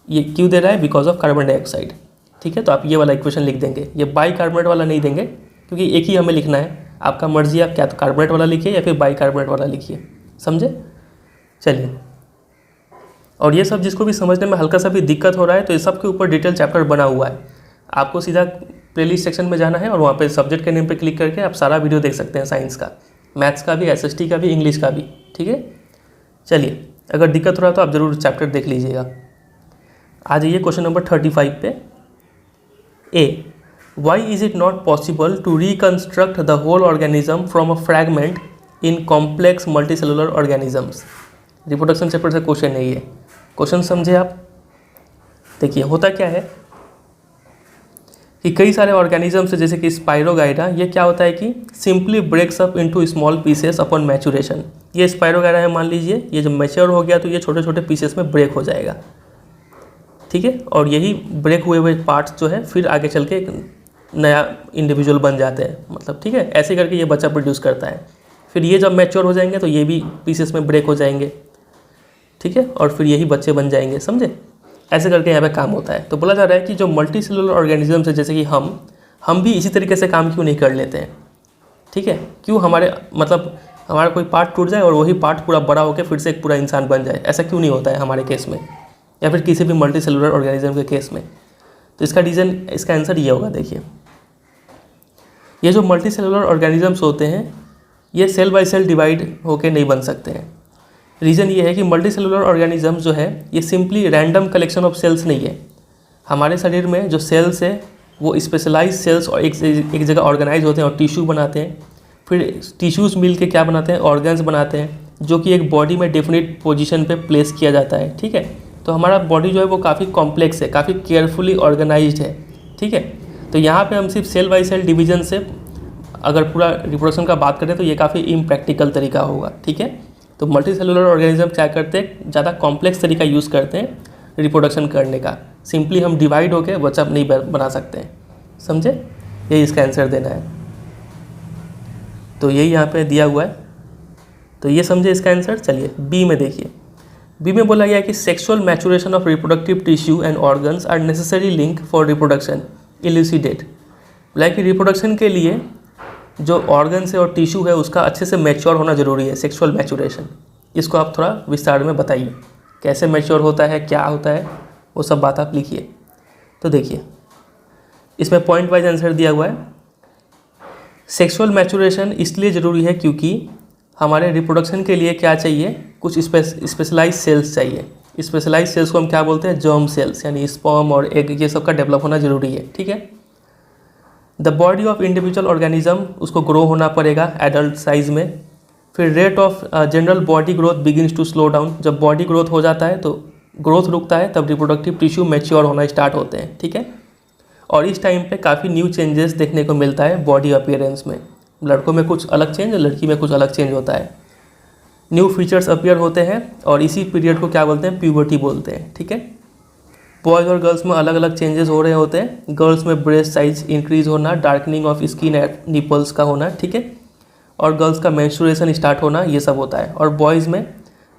ये क्यों दे रहा है? बिकॉज ऑफ कार्बन डाइऑक्साइड, ठीक है। तो आप ये वाला इक्वेशन लिख देंगे, ये बाइकार्बोनेट वाला नहीं देंगे क्योंकि एक ही हमें लिखना है। आपका मर्जी, आप क्या तो कार्बोनेट वाला लिखिए या फिर बाइकार्बोनेट वाला लिखिए, समझे। चलिए, और ये सब जिसको भी समझने में हल्का सा भी दिक्कत हो रहा है तो इस सब के ऊपर डिटेल चैप्टर बना हुआ है। आपको सीधा प्लेलिस्ट सेक्शन में जाना है और वहाँ पे सब्जेक्ट के नेम पे क्लिक करके आप सारा वीडियो देख सकते हैं, साइंस का, मैथ्स का भी, SST का भी, इंग्लिश का भी, ठीक है। चलिए, अगर दिक्कत हो रहा है तो आप ज़रूर चैप्टर देख लीजिएगा। आ जाइए क्वेश्चन नंबर 35 पे। A, why is it not possible to reconstruct the whole organism from a fragment in complex multicellular organisms. Reproduction chapter से क्वेश्चन है ये। क्वेश्चन समझे आप? देखिए, होता क्या है कि कई सारे ऑर्गेनिजम्स जैसे कि स्पाइरोगाइरा, ये क्या होता है कि simply breaks up into small pieces upon maturation. ये स्पाइरोगाइरा है, मान लीजिए, ये जब मैच्योर हो गया तो ये छोटे छोटे पीसेस में ब्रेक हो जाएगा, ठीक है। और यही ब्रेक हुए पार्ट्स जो है फिर आगे चल के एक नया इंडिविजुअल बन जाते हैं, मतलब, ठीक है। ऐसे करके ये बच्चा प्रोड्यूस करता है। फिर ये जब मैच्योर हो जाएंगे तो ये भी पीसेस में ब्रेक हो जाएंगे, ठीक है, और फिर यही बच्चे बन जाएंगे, समझे। ऐसे करके यहाँ पे काम होता है। तो बोला जा रहा है कि जो मल्टी सेलुलर ऑर्गेनिजम्स है, जैसे कि हम भी इसी तरीके से काम क्यों नहीं कर लेते हैं, ठीक है। क्यों हमारे, मतलब हमारा कोई पार्ट टूट जाए और वही पार्ट पूरा बड़ा होकर फिर से एक पूरा इंसान बन जाए, ऐसा क्यों नहीं होता है हमारे केस में, या फिर किसी भी मल्टी सेलुलर ऑर्गेनिज्म के केस में। तो इसका रीज़न, इसका आंसर ये होगा। देखिए, ये जो मल्टी सेलुलर ऑर्गेनिजम्स होते हैं ये सेल बाय सेल डिवाइड होकर नहीं बन सकते हैं। रीज़न ये है कि मल्टी सेलुलर ऑर्गेनिजम्स जो है ये simply random collection of cells नहीं है। हमारे शरीर में जो सेल्स है वो स्पेशलाइज सेल्स और एक जगह ऑर्गेनाइज होते हैं और टिश्यू बनाते हैं, फिर टिश्यूज़ मिल के क्या बनाते हैं, ऑर्गन्स बनाते हैं, जो कि एक बॉडी में डेफिनेट पोजीशन पे प्लेस किया जाता है। ठीक है, तो हमारा बॉडी जो है वो काफ़ी कॉम्प्लेक्स है, काफ़ी केयरफुली ऑर्गेनाइज्ड है। ठीक है, तो यहाँ पे हम सिर्फ सेल बाई सेल डिवीजन से अगर पूरा रिप्रोडक्शन का बात करें तो ये काफ़ी इम्प्रैक्टिकल तरीका होगा। ठीक है, तो मल्टी सेलुलर ऑर्गेनिज्म क्या करते हैं, ज़्यादा कॉम्प्लेक्स तरीका यूज़ करते हैं रिप्रोडक्शन करने का। सिंपली हम डिवाइड होकर बच्चा नहीं बना सकते हैं, समझे, यही इसका आंसर देना है। तो यही यहाँ पे दिया हुआ है, तो ये समझे इसका आंसर। चलिए बी में देखिए, बी में बोला गया है कि sexual maturation of reproductive tissue and organs are necessary link for reproduction, elucidate. बोला कि रिप्रोडक्शन के लिए जो ऑर्गन्स है और टिश्यू है उसका अच्छे से मैच्योर होना ज़रूरी है, सेक्सुअल मैचुरेशन। इसको आप थोड़ा विस्तार में बताइए, कैसे मैच्योर होता है, क्या होता है, वो सब बात आप लिखिए। तो देखिए इसमें पॉइंट वाइज आंसर दिया हुआ है। सेक्सुअल मैचुरेशन इसलिए ज़रूरी है क्योंकि हमारे रिप्रोडक्शन के लिए क्या चाहिए, कुछ स्पेशलाइज सेल्स चाहिए। स्पेशलाइज सेल्स को हम क्या बोलते हैं, जर्म सेल्स, यानी स्पर्म और एग, ये सब का डेवलप होना ज़रूरी है। ठीक है, the body of individual organism, उसको ग्रो होना पड़ेगा एडल्ट साइज में। फिर rate of general body growth begins to slow down, जब बॉडी ग्रोथ हो जाता है तो ग्रोथ रुकता है, तब रिप्रोडक्टिव टिश्यू मैच्योर होना स्टार्ट होते हैं। ठीक है, और इस टाइम पे काफ़ी न्यू चेंजेस देखने को मिलता है बॉडी अपीयरेंस में। लड़कों में कुछ अलग चेंज और लड़की में कुछ अलग चेंज होता है, न्यू फीचर्स अपीयर होते हैं, और इसी पीरियड को क्या बोलते हैं, प्यूबर्टी बोलते हैं। ठीक है, बॉयज़ और गर्ल्स में अलग अलग चेंजेस हो रहे होते हैं। गर्ल्स में ब्रेस्ट साइज इंक्रीज होना, darkening of skin at nipples का होना, ठीक है, और गर्ल्स का मेंस्ट्रुएशन स्टार्ट होना, ये सब होता है। और बॉयज़ में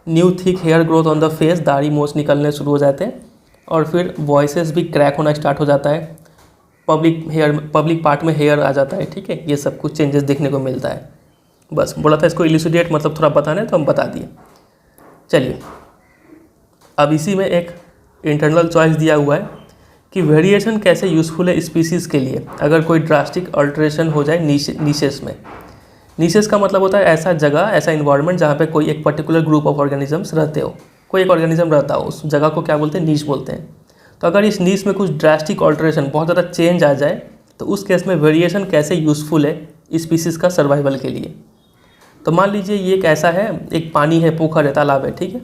new thick hair growth on the face, दाढ़ी मोछ निकलने शुरू हो जाते हैं, और फिर वॉइसेस भी क्रैक होना स्टार्ट हो जाता है, पब्लिक पार्ट में हेयर आ जाता है। ठीक है, ये सब कुछ चेंजेस देखने को मिलता है। बस बोला था इसको इल्यूसिडेट मतलब थोड़ा बताने, तो हम बता दिए। चलिए अब इसी में एक इंटरनल चॉइस दिया हुआ है कि वेरिएशन कैसे यूज़फुल है स्पीसीज़ के लिए अगर कोई ड्रास्टिक अल्ट्रेशन हो जाए नीशेस में। नीशेस का मतलब होता है ऐसा जगह, ऐसा इन्वायरमेंट जहाँ पे कोई एक पर्टिकुलर ग्रुप ऑफ ऑर्गेनिजम्स रहते हो, कोई एक ऑर्गेनिज्म रहता हो, उस जगह को क्या बोलते हैं, नीश बोलते हैं। तो अगर इस नीश में कुछ ड्रास्टिक अल्ट्रेशन, बहुत ज़्यादा चेंज आ जाए, तो उस केस में वेरिएशन कैसे यूज़फुल है स्पीसीज़ का सर्वाइवल के लिए। तो मान लीजिए ये एक ऐसा है, एक पानी है, पोखर है, तालाब है, ठीक है,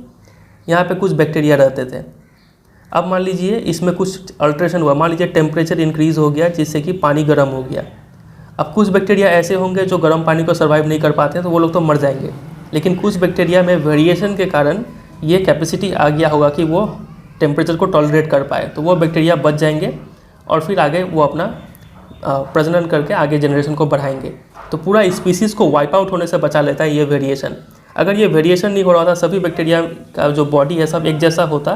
यहाँ पे कुछ बैक्टीरिया रहते थे। अब मान लीजिए इसमें कुछ अल्ट्रेशन हुआ, मान लीजिए टेम्परेचर इंक्रीज़ हो गया जिससे कि पानी गर्म हो गया। अब कुछ बैक्टीरिया ऐसे होंगे जो गर्म पानी को सर्वाइव नहीं कर पाते हैं, तो वो लोग तो मर जाएंगे। लेकिन कुछ बैक्टीरिया में वेरिएशन के कारण ये कैपेसिटी आ गया होगा कि वो टेम्परेचर को टॉलरेट कर पाए, तो वो बैक्टीरिया बच जाएंगे और फिर आगे वो अपना प्रजनन करके आगे जनरेशन को बढ़ाएंगे। तो पूरा स्पीसीज़ को वाइप आउट होने से बचा लेता है ये वेरिएशन। अगर ये वेरिएशन नहीं हो रहा था, सभी बैक्टीरिया का जो बॉडी है सब एक जैसा होता,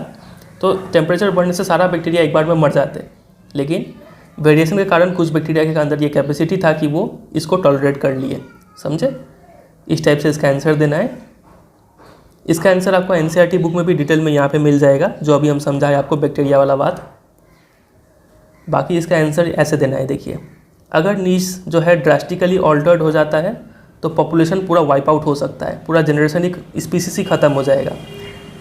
तो टेम्परेचर बढ़ने से सारा बैक्टीरिया एक बार में मर जाते। लेकिन वेरिएशन के कारण कुछ बैक्टीरिया के अंदर ये कैपेसिटी था कि वो इसको टॉलरेट कर लिए, समझे। इस टाइप से इसका आंसर देना है। इसका आंसर आपको एनसीईआरटी बुक में भी डिटेल में यहाँ पे मिल जाएगा, जो अभी हम समझाए आपको बैक्टीरिया वाला बात। बाकी इसका आंसर ऐसे देना है, देखिए, अगर नीश जो है ड्रास्टिकली ऑल्टर्ड हो जाता है तो पॉपुलेशन पूरा वाइप आउट हो सकता है, पूरा जनरेशन एक स्पीसीज ही ख़त्म हो जाएगा।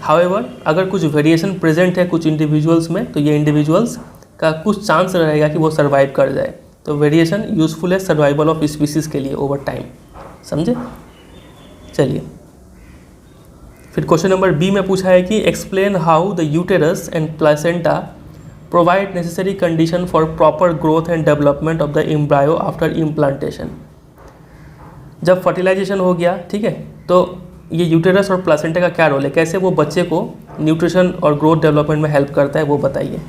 हाउएवर अगर कुछ वेरिएशन प्रेजेंट है कुछ इंडिविजुअल्स में, तो ये इंडिविजुअल्स का कुछ चांस रहेगा कि वो सर्वाइव कर जाए। तो वेरिएशन यूज़फुल है सर्वाइवल ऑफ स्पीसीज़ के लिए ओवर टाइम, समझे। चलिए फिर क्वेश्चन नंबर बी में पूछा है कि explain how the uterus and placenta provide necessary condition for proper growth and development of the embryo after implantation. जब फर्टिलाइजेशन हो गया, ठीक है, तो ये यूटेरस और प्लेसेंटा का क्या रोल है, कैसे वो बच्चे को न्यूट्रिशन और ग्रोथ डेवलपमेंट में हेल्प करता है, वो बताइए।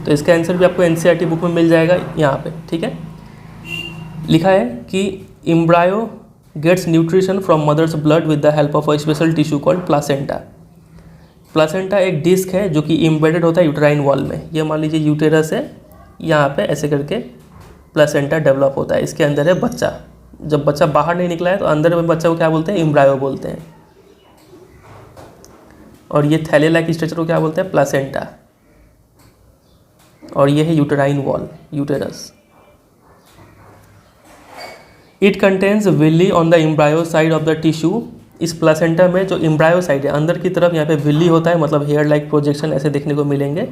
तो इसका आंसर भी आपको एनसीईआरटी बुक में मिल जाएगा यहाँ पे, ठीक है। लिखा है कि embryo gets nutrition from mother's blood with the help of a special tissue called placenta. Placenta एक डिस्क है जो कि एम्बेडेड होता है यूटेराइन वॉल में। ये मान लीजिए यूटेरस है, यहाँ पे ऐसे करके प्लासेंटा डेवलप होता है, इसके अंदर है बच्चा। जब बच्चा बाहर नहीं निकला है तो अंदर में बच्चा को क्या बोलते हैं, एम्ब्रायो बोलते हैं। और ये थैले लाइक स्ट्रक्चर को क्या बोलते हैं, प्लासेंटा। और ये है uterine wall, uterus. It contains Willey on the embryo side of the tissue. इस प्लासेंटा में जो एम्ब्रायो साइड है अंदर की तरफ, यहाँ पे विल्ली होता है, मतलब हेयर लाइक प्रोजेक्शन ऐसे देखने को मिलेंगे।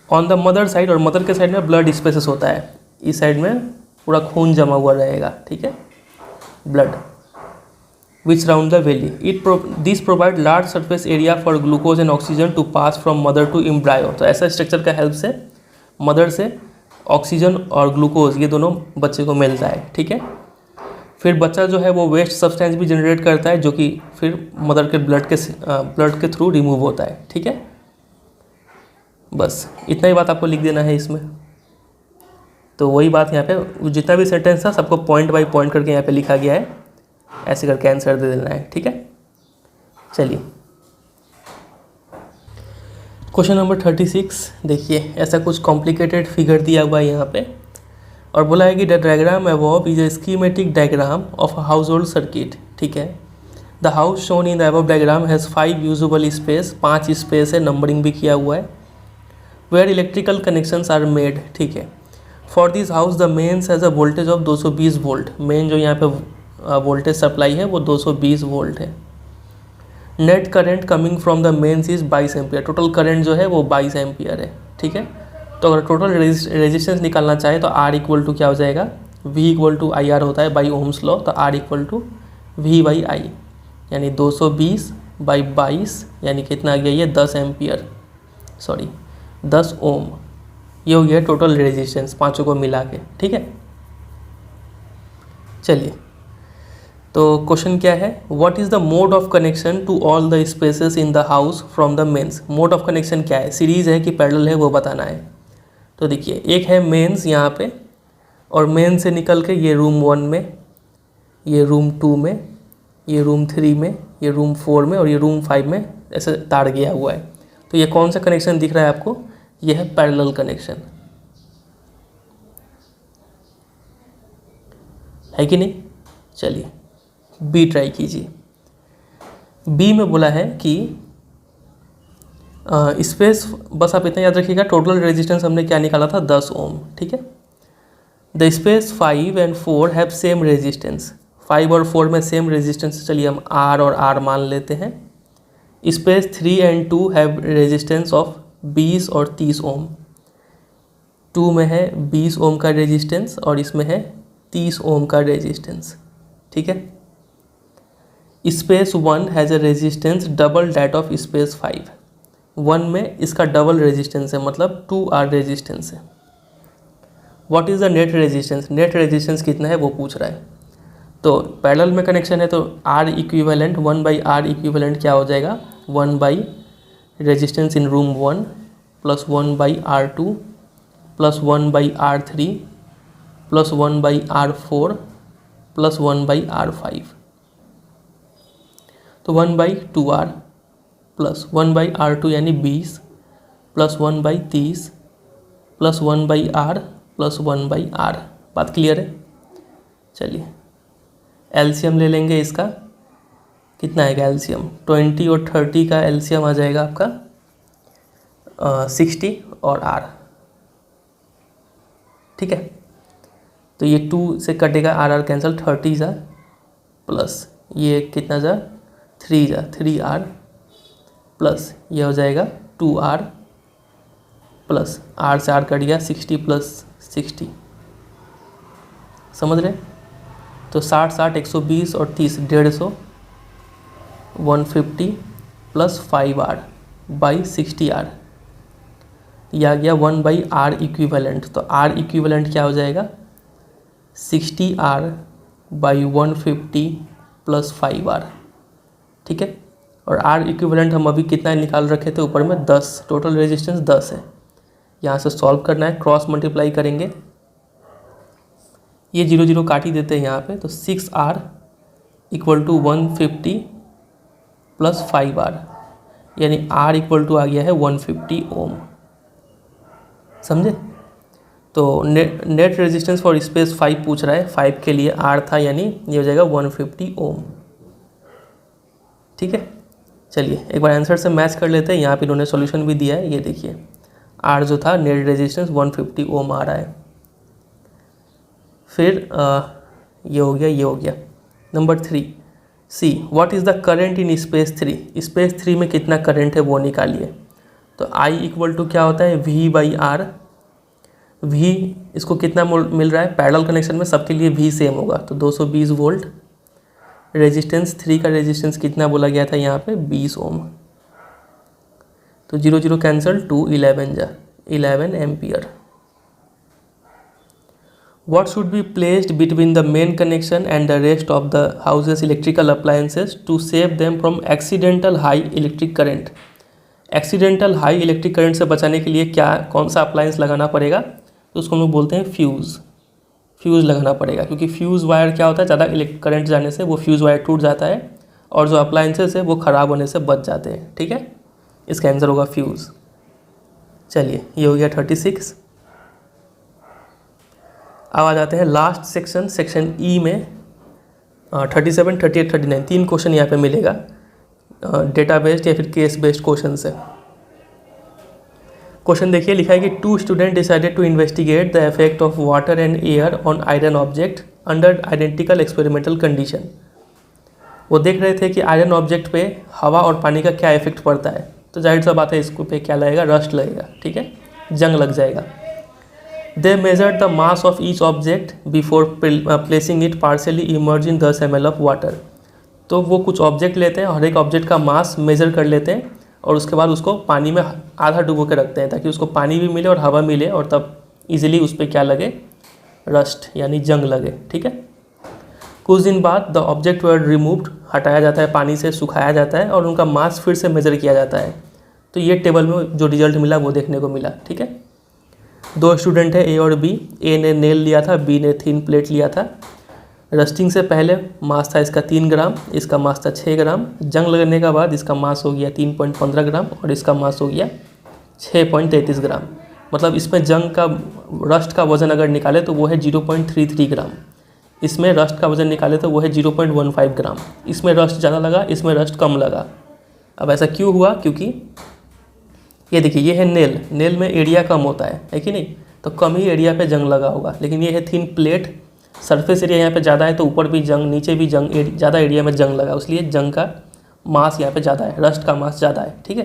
ऑन द मदर साइड, और मदर के साइड में ब्लड स्पेसेस होता है, इस साइड में पूरा खून जमा हुआ रहेगा, ठीक है। blood which surround the belly. These provide large surface area for glucose and oxygen to pass from mother to embryo. तो ऐसा स्ट्रक्चर का हेल्प से मदर से ऑक्सीजन और ग्लूकोज ये दोनों बच्चे को मिलता है, ठीक है। फिर बच्चा जो है वो वेस्ट सब्सटेंस भी जनरेट करता है जो कि फिर मदर के ब्लड के थ्रू रिमूव होता है, ठीक है। बस इतना ही बात आपको लिख देना है इसमें। तो वही बात यहाँ पे जितना भी सेंटेंस था सबको पॉइंट बाय पॉइंट करके यहाँ पे लिखा गया है, ऐसे करके आंसर दे देना है, ठीक है। चलिए क्वेश्चन नंबर 36 देखिए, ऐसा कुछ कॉम्प्लिकेटेड फिगर दिया हुआ है यहाँ पे और बोला है कि the diagram above is a schematic diagram of a household circuit, ठीक है। The house shown in the above diagram has 5 usable space, 5 space है, नंबरिंग भी किया हुआ है। Where electrical connections are made, ठीक है। For this house the mains has a voltage of 220 volt, main जो यहाँ पे वोल्टेज सप्लाई है वो 220 वोल्ट है। Net current coming from the mains is 22 ampere, total current जो है वो 22 एम्पियर है, ठीक है। तो अगर टोटल रेजिस्टेंस निकालना चाहे तो R इक्वल टू क्या हो जाएगा, V equal to I R होता है बाई ओम्स लॉ, तो R equal to V by I, यानी 220 बाई 22 यानी कितना आ गया ये 10 एम्पियर, सॉरी 10 ओम, ये हो गया टोटल रेजिस्टेंस पाँचों को मिला के, ठीक है। चलिए तो क्वेश्चन क्या है, what is the mode of connection to all the spaces in the house from the mains. Mode of connection क्या है, सीरीज़ है कि पैरेलल है वो बताना है। तो देखिए एक है मेंस यहाँ पे और मेन से निकल के ये रूम 1 में, ये रूम 2 में, ये रूम 3 में, ये रूम 4 में और ये रूम 5 में ऐसे तार गया हुआ है। तो ये कौन सा कनेक्शन दिख रहा है आपको, ये है पैरेलल कनेक्शन, है कि नहीं। चलिए बी ट्राई कीजिए। बी में बोला है कि स्पेस, बस आप इतना याद रखिएगा टोटल रेजिस्टेंस हमने क्या निकाला था 10 ओम, ठीक है। The space 5 and 4 have same resistance, 5 और 4 में सेम रेजिस्टेंस, चलिए हम R और R मान लेते हैं। Space 3 and 2 have resistance of 20 और 30 ओम, 2 में है 20 ओम का रेजिस्टेंस और इसमें है 30 ओम का रेजिस्टेंस, ठीक है। Space 1 has a resistance double that of space 5, 1 में इसका डबल रेजिस्टेंस है मतलब 2R रेजिस्टेंस है। What is the net resistance, net resistance कितना है वो पूछ रहा है। तो पैरेलल में कनेक्शन है तो R equivalent 1 by R equivalent क्या हो जाएगा, 1 by resistance in room 1 plus 1 by R2 plus 1 by R3 plus 1 by R4 plus 1 by R5, तो 1 by 2R plus 1 by R2 यानी 20 plus 1 by 30 plus 1 by R plus 1 by R। बात clear है। चलिए LCM ले लेंगे इसका, कितना आएगा एलसीएम, 20 और 30 का एलसीएम आ जाएगा आपका 60 और R, ठीक है। तो ये 2 से कटेगा R कैंसिल, 30 जा प्लस ये कितना जा 3 जा 3R प्लस ये हो जाएगा 2R प्लस R से R कट गया 60 प्लस 60, समझ रहे। तो 60 60 120 और 30 150, 150 प्लस 5R बाई 60R, यह आ गया 1 बाई R इक्विवेलेंट। तो R इक्विवेलेंट क्या हो जाएगा 60R बाई 150 प्लस 5R, ठीक है। और R इक्विवेलेंट हम अभी कितना निकाल रखे थे ऊपर में 10, टोटल रेजिस्टेंस 10 है। यहाँ से सॉल्व करना है, क्रॉस मल्टीप्लाई करेंगे, ये 0 0 काट ही देते हैं यहाँ पे। तो 6R equal to 150 plus 5R यानी R इक्वल टू आ गया है 150 ओम, समझे। तो नेट रेजिस्टेंस फॉर स्पेस 5 पूछ रहा है, 5 के लिए R था यानी ये हो जाएगा 150 ओम, ठीक है। चलिए एक बार आंसर से मैच कर लेते हैं, यहाँ पे इन्होंने सॉल्यूशन भी दिया है, ये देखिए R जो था नेट रेजिस्टेंस 150 ओम आ रहा है। फिर ये हो गया, ये हो गया। Number 3 C, what is the current in space 3, space 3 में कितना करंट है वो निकालिए। तो I इक्वल टू क्या होता है V बाई R, V इसको कितना मिल रहा है, पैरेलल कनेक्शन में सबके लिए V सेम होगा तो 220 वोल्ट रेजिस्टेंस 3 का रेजिस्टेंस कितना बोला गया था यहाँ पे 20 ओम। तो 0 0 कैंसिल, 2 11 जा 11 ampere. What should be placed between the main connection and the rest of the house's electrical appliances to save them from accidental high electric current? Accidental high electric current से बचाने के लिए क्या कौन सा अप्लायंस लगाना पड़ेगा? तो उसको हम लोग बोलते हैं फ्यूज़ लगाना पड़ेगा, क्योंकि फ्यूज़ वायर क्या होता है, ज़्यादा इलेक्ट्रिक करंट जाने से वो फ्यूज़ वायर टूट जाता है और जो अप्लायंसेस है वो ख़राब होने से बच जाते हैं। ठीक है, इसका आंसर होगा फ्यूज़। चलिए, ये हो गया 36। अब आ जाते हैं लास्ट सेक्शन ई में 37, 38, 39 तीन क्वेश्चन यहाँ पे मिलेगा, डेटा बेस्ड या फिर केस बेस्ड क्वेश्चन से। क्वेश्चन देखिए, लिखा है कि 2 student decided to investigate the effect of water and air on iron object under identical experimental condition. वो देख रहे थे कि आयरन ऑब्जेक्ट पे हवा और पानी का क्या इफेक्ट पड़ता है। तो जाहिर सा बात है, इसको पे क्या लगेगा, रस्ट लगेगा। ठीक है, जंग लग जाएगा। They measured the mass of each object before placing it partially immerse in 10 ml of water. तो वो कुछ ऑब्जेक्ट लेते हैं, हर एक ऑब्जेक्ट का मास मेजर कर लेते हैं और उसके बाद उसको पानी में आधा डुबो के रखते हैं, ताकि उसको पानी भी मिले और हवा मिले, और तब इजीली उस पर क्या लगे, रस्ट यानी जंग लगे। ठीक है, कुछ दिन बाद द ऑब्जेक्ट वर रिमूव्ड, हटाया जाता है, पानी से सुखाया जाता है और उनका मास फिर से मेजर किया जाता है। तो ये टेबल में जो रिजल्ट मिला वो देखने को मिला। ठीक है, 2 स्टूडेंट है, ए और बी। ए ने नेल लिया था, बी ने थिन प्लेट लिया था। रस्टिंग से पहले मास था इसका 3 ग्राम, इसका मास था 6 ग्राम। जंग लगने के बाद इसका मास हो गया 3.15 ग्राम और इसका मास हो गया 6.33 ग्राम। मतलब इसमें जंग का रस्ट का वज़न अगर निकाले तो वो है 0.33 ग्राम। इसमें रस्ट का वज़न निकाले तो वो है 0.15 ग्राम। इसमें रस्ट ज़्यादा लगा, इसमें रस्ट कम लगा। अब ऐसा क्यों हुआ? क्योंकि ये देखिए, ये है नेल में एरिया कम होता है कि नहीं, तो कम ही एरिया पे जंग लगा होगा। लेकिन ये है थिन प्लेट, सरफेस एरिया यहाँ पे ज़्यादा है, तो ऊपर भी जंग, नीचे भी जंग, ज़्यादा एरिया में जंग लगा, इसलिए जंग का मास यहाँ पे ज़्यादा है, रस्ट का मास ज़्यादा है। ठीक है,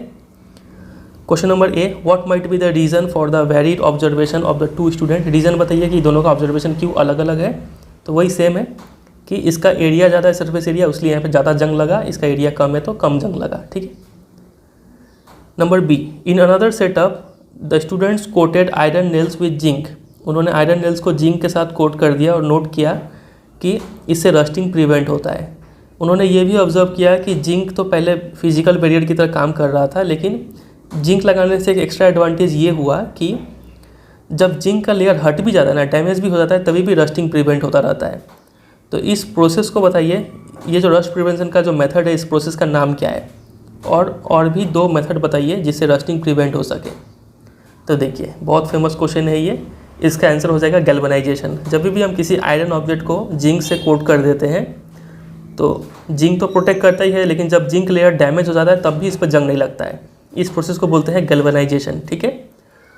question number A, what might be the reason for the varied observation of the 2 student. Reason बताइए कि दोनों का ऑब्जर्वेशन क्यों अलग अलग है। तो वही सेम है कि इसका एरिया ज़्यादा है, सरफेस एरिया, इसलिए यहाँ पे ज़्यादा जंग लगा, इसका एरिया कम है तो कम जंग लगा। ठीक है, number B, in another setup the students coated iron nails with zinc. उन्होंने आयरन नेल्स को जिंक के साथ कोट कर दिया और नोट किया कि इससे रस्टिंग प्रिवेंट होता है। उन्होंने ये भी ऑब्जर्व किया कि जिंक तो पहले फिजिकल बैरियर की तरह काम कर रहा था, लेकिन जिंक लगाने से एक एक्स्ट्रा एडवांटेज ये हुआ कि जब जिंक का लेयर हट भी जाता है ना, डैमेज भी हो जाता है, तभी भी रस्टिंग प्रिवेंट होता रहता है। तो इस प्रोसेस को बताइए, ये जो रस्ट प्रिवेंशन का जो मेथड है, इस प्रोसेस का नाम क्या है? और भी 2 मेथड बताइए जिससे रस्टिंग प्रिवेंट हो सके। तो देखिए, बहुत फेमस क्वेश्चन है ये। इसका आंसर हो जाएगा गैल्वेनाइजेशन। जब भी हम किसी आयरन ऑब्जेक्ट को जिंक से कोट कर देते हैं तो जिंक तो प्रोटेक्ट करता ही है, लेकिन जब जिंक लेयर डैमेज हो जाता है तब भी इस पर जंग नहीं लगता है। इस प्रोसेस को बोलते हैं गैल्वेनाइजेशन। ठीक है,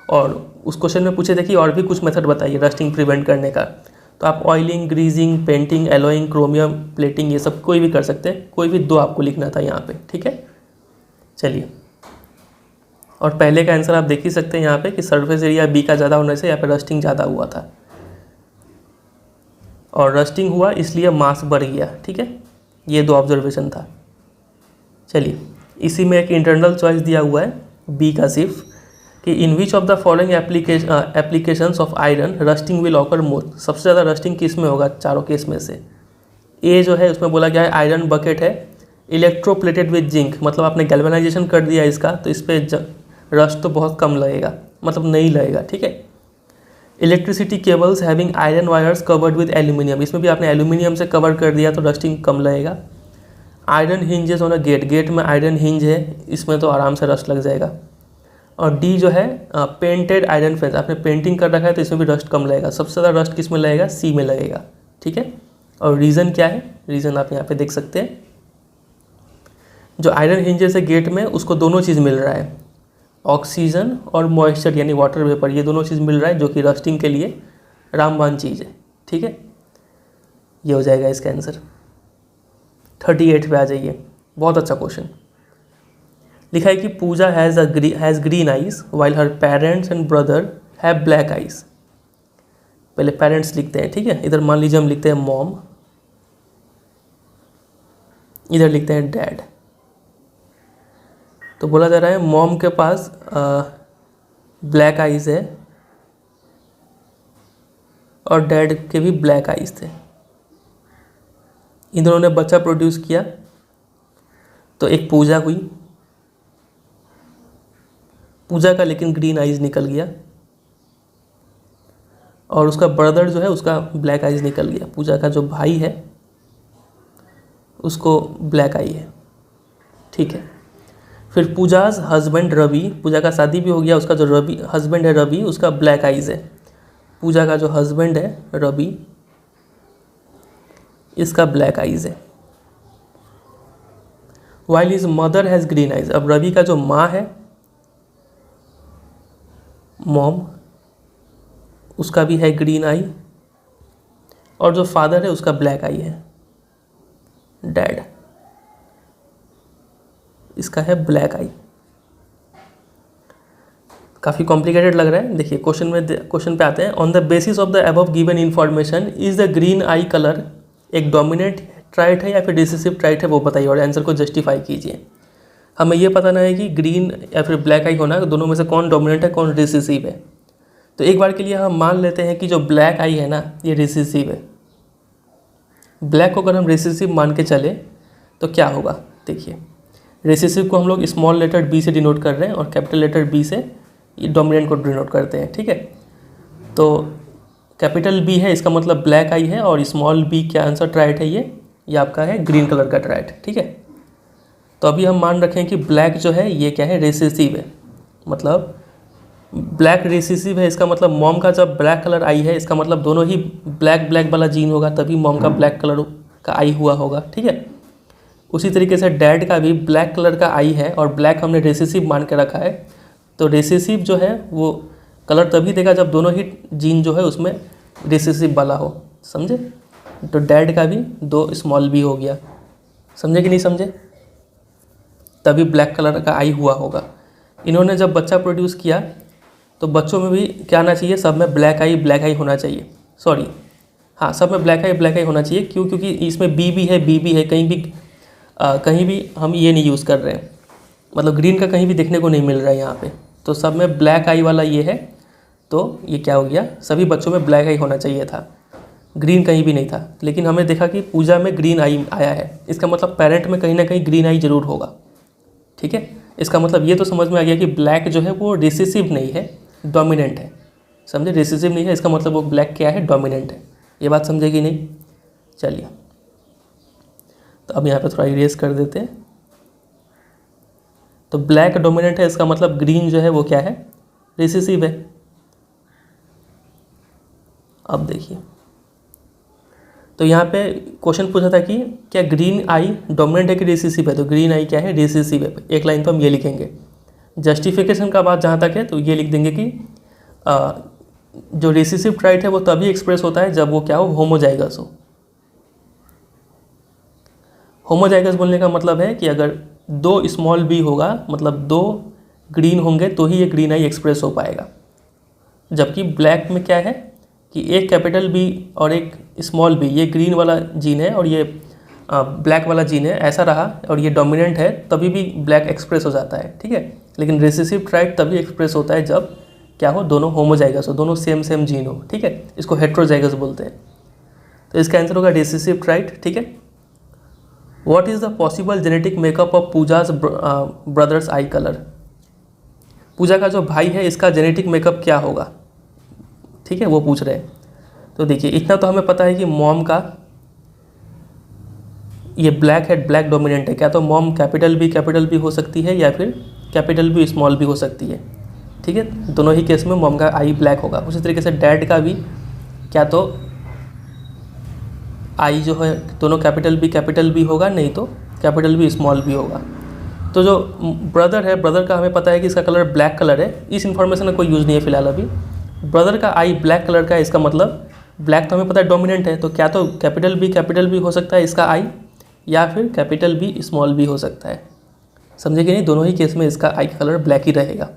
और उस क्वेश्चन में पूछे थे कि और भी कुछ मेथड बताइए रस्टिंग प्रिवेंट करने का। तो आप oiling, greasing, painting, allowing, chromium plating, ये सब कोई भी कर सकते हैं। कोई भी 2 आपको लिखना था यहाँ पे। ठीक है, चलिए, और पहले का आंसर आप देख ही सकते हैं यहाँ पे कि सरफेस एरिया बी का ज़्यादा होने से यहाँ पे रस्टिंग ज़्यादा हुआ था, और रस्टिंग हुआ इसलिए मास बढ़ गया। ठीक है, ये 2 ऑब्जर्वेशन था। चलिए, इसी में एक इंटरनल चॉइस दिया हुआ है बी का सिर्फ, कि in which of the following applications of iron rusting will occur most. सबसे ज़्यादा रस्टिंग किस में होगा चारों केस में से? ए जो है उसमें बोला गया है आयरन बकेट है, इलेक्ट्रोप्लेटेड विद जिंक, मतलब आपने गैल्वेनाइजेशन कर दिया इसका, तो इस पर रस्ट तो बहुत कम लगेगा, मतलब नहीं लगेगा। ठीक है, electricity cables having iron wires covered with aluminium, इसमें भी आपने एल्यूमिनियम से कवर कर दिया तो रस्टिंग कम लगेगा। Iron hinges on a gate में आयरन हिंज है, इसमें तो आराम से रस्ट लग जाएगा। और डी जो है पेंटेड आयरन फेंस, आपने पेंटिंग कर रखा है तो इसमें भी रस्ट कम लगेगा। सबसे ज़्यादा रस्ट किस में लगेगा? सी में लगेगा। ठीक है, और रीज़न क्या है? रीज़न आप यहाँ पे देख सकते हैं, जो आयरन हिंजेस है गेट में, उसको दोनों चीज़ मिल रहा है, ऑक्सीजन और मॉइस्चर यानी वाटर वेपर, ये दोनों चीज़ मिल रहा है, जो कि रस्टिंग के लिए रामबान चीज़ है। ठीक है, ये हो जाएगा इसका आंसर। 38 पे आ जाइए, बहुत अच्छा क्वेश्चन। लिखा है कि Pooja has green eyes while her parents and brother have black eyes. पहले पेरेंट्स लिखते हैं। ठीक है, इधर मान लीजिए हम लिखते हैं मॉम, इधर लिखते हैं डैड। तो बोला जा रहा है मॉम के पास ब्लैक आइज़ है और डैड के भी ब्लैक आइज़ थे। इन दोनों ने बच्चा प्रोड्यूस किया, तो एक पूजा हुई, पूजा का लेकिन ग्रीन आइज़ निकल गया और उसका ब्रदर जो है उसका ब्लैक आइज़ निकल गया। पूजा का जो भाई है उसको ब्लैक आई है, ठीक है। फिर पूजाज हस्बैंड रवि, पूजा का शादी भी हो गया, उसका जो रवि हस्बैंड है रवि उसका ब्लैक आइज़ है। पूजा का जो हस्बैंड है रवि इसका ब्लैक आइज़ है। While his mother has green eyes, अब रवि का जो माँ है मॉम उसका भी है ग्रीन आई और जो फादर है उसका ब्लैक आई है डैड, इसका है ब्लैक आई। काफ़ी कॉम्प्लिकेटेड लग रहा है। देखिए क्वेश्चन पे आते हैं। On the basis of the above given information is the green I colour एक डोमिनेंट ट्राइट है या फिर रिसेसिव ट्राइट है, वो बताइए और आंसर को जस्टिफाई कीजिए। हमें ये पता नहीं है कि ग्रीन या फिर ब्लैक आई होना, दोनों में से कौन डोमिनेंट है कौन रिसेसिव है। तो एक बार के लिए हम मान लेते हैं कि जो ब्लैक आई है ना ये रिसेसिव है। ब्लैक को अगर हम रिसेसिव मान के चले तो क्या होगा, देखिए रिसेसिव को हम लोग स्मॉल लेटर बी से डिनोट कर रहे हैं और कैपिटल लेटर बी से डोमिनेंट को डिनोट करते हैं, ठीक है। तो कैपिटल बी है, इसका मतलब ब्लैक आई है, और स्मॉल बी क्या आंसर ट्राइट है ये आपका है ग्रीन कलर का ट्राइट, ठीक है। तो अभी हम मान रखें कि ब्लैक जो है ये क्या है रिसेसिव है, मतलब ब्लैक रिसेसिव है, इसका मतलब मॉम का जब ब्लैक कलर आई है इसका मतलब दोनों ही ब्लैक ब्लैक वाला जीन होगा, तभी मॉम का ब्लैक कलर का आई हुआ होगा, ठीक है। उसी तरीके से डैड का भी ब्लैक कलर का आई है और ब्लैक हमने रिसेसिव मान के रखा है, तो रिसेसिव जो है वो कलर तभी देगा जब दोनों ही जीन जो है उसमें रिसेसिव वाला हो, समझे। तो डैड का भी 2 स्मॉल बी हो गया, समझे कि नहीं समझे, तभी ब्लैक कलर का आई हुआ होगा। इन्होंने जब बच्चा प्रोड्यूस किया तो बच्चों में भी क्या आना चाहिए, सब में ब्लैक आई होना चाहिए, सॉरी हाँ सब में ब्लैक आई होना चाहिए। क्यों, क्योंकि इसमें बी भी है, कहीं भी हम ये नहीं यूज़ कर रहे हैं, मतलब ग्रीन का कहीं भी देखने को नहीं मिल रहा है यहाँ पे, तो सब में ब्लैक आई वाला ये है, तो ये क्या हो गया, सभी बच्चों में ब्लैक आई होना चाहिए था, ग्रीन कहीं भी नहीं था। लेकिन हमने देखा कि पूजा में ग्रीन आई आया है, इसका मतलब पेरेंट में कहीं ना कहीं ग्रीन आई जरूर होगा, ठीक है। इसका मतलब ये तो समझ में आ गया कि ब्लैक जो है वो रिसेसिव नहीं है, डोमिनेंट है, समझे। रिसेसिव नहीं है इसका मतलब वो ब्लैक क्या है, डोमिनेंट है। ये बात समझे कि नहीं, चलिए तो अब यहाँ पे थोड़ा इरेज कर देते हैं। तो ब्लैक डोमिनेंट है, इसका मतलब ग्रीन जो है वो क्या है, रिसेसिव है। अब देखिए तो यहाँ पे क्वेश्चन पूछा था कि क्या ग्रीन आई डोमिनेंट है कि रिसेसिव है, तो ग्रीन आई क्या है, रिसेसिव है। एक लाइन तो हम ये लिखेंगे। जस्टिफिकेशन का बात जहाँ तक है तो ये लिख देंगे कि जो रिसेसिव ट्राइट है वो तभी एक्सप्रेस होता है जब वो क्या हो, होमोजाइगस हो। होमोजाइगस बोलने का मतलब है कि अगर 2 स्मॉल बी होगा, मतलब 2 ग्रीन होंगे तो ही ये ग्रीन आई एक्सप्रेस हो पाएगा। जबकि ब्लैक में क्या है कि एक कैपिटल बी और एक स्मॉल बी, ये ग्रीन वाला जीन है और ये ब्लैक वाला जीन है, ऐसा रहा और ये डोमिनेंट है तभी भी ब्लैक एक्सप्रेस हो जाता है, ठीक है। लेकिन रिसेसिव ट्राइट तभी एक्सप्रेस होता है जब क्या हो, दोनों होमोजाइगस हो, दोनों सेम जीन हो, ठीक है। इसको हेट्रोजाइगस बोलते हैं। तो इसका आंसर होगा रिसेसिव ट्राइट, ठीक है। What is the possible genetic makeup of Pooja's brother's eye colour, Pooja का जो भाई है इसका जेनेटिक मेकअप क्या होगा, ठीक है, वो पूछ रहे हैं। तो देखिए इतना तो हमें पता है कि मॉम का ये ब्लैक है, ब्लैक डोमिनेंट है, क्या तो मॉम कैपिटल बी हो सकती है या फिर कैपिटल बी स्मॉल बी हो सकती है, ठीक है। दोनों ही केस में मॉम का आई ब्लैक होगा। उसी तरीके से डैड का भी क्या तो आई जो है दोनों कैपिटल बी होगा, नहीं तो कैपिटल बी स्मॉल बी होगा। तो जो ब्रदर है, ब्रदर का हमें पता है कि इसका कलर ब्लैक कलर है, इस इन्फॉर्मेशन का कोई यूज़ नहीं है फिलहाल अभी। ब्रदर का आई ब्लैक कलर का है, इसका मतलब ब्लैक तो हमें पता है डोमिनेंट है, तो क्या तो कैपिटल बी हो सकता है इसका आई, या फिर कैपिटल बी स्मॉल बी हो सकता है, समझे कि नहीं। दोनों ही केस में इसका आई का कलर ब्लैक ही रहेगा।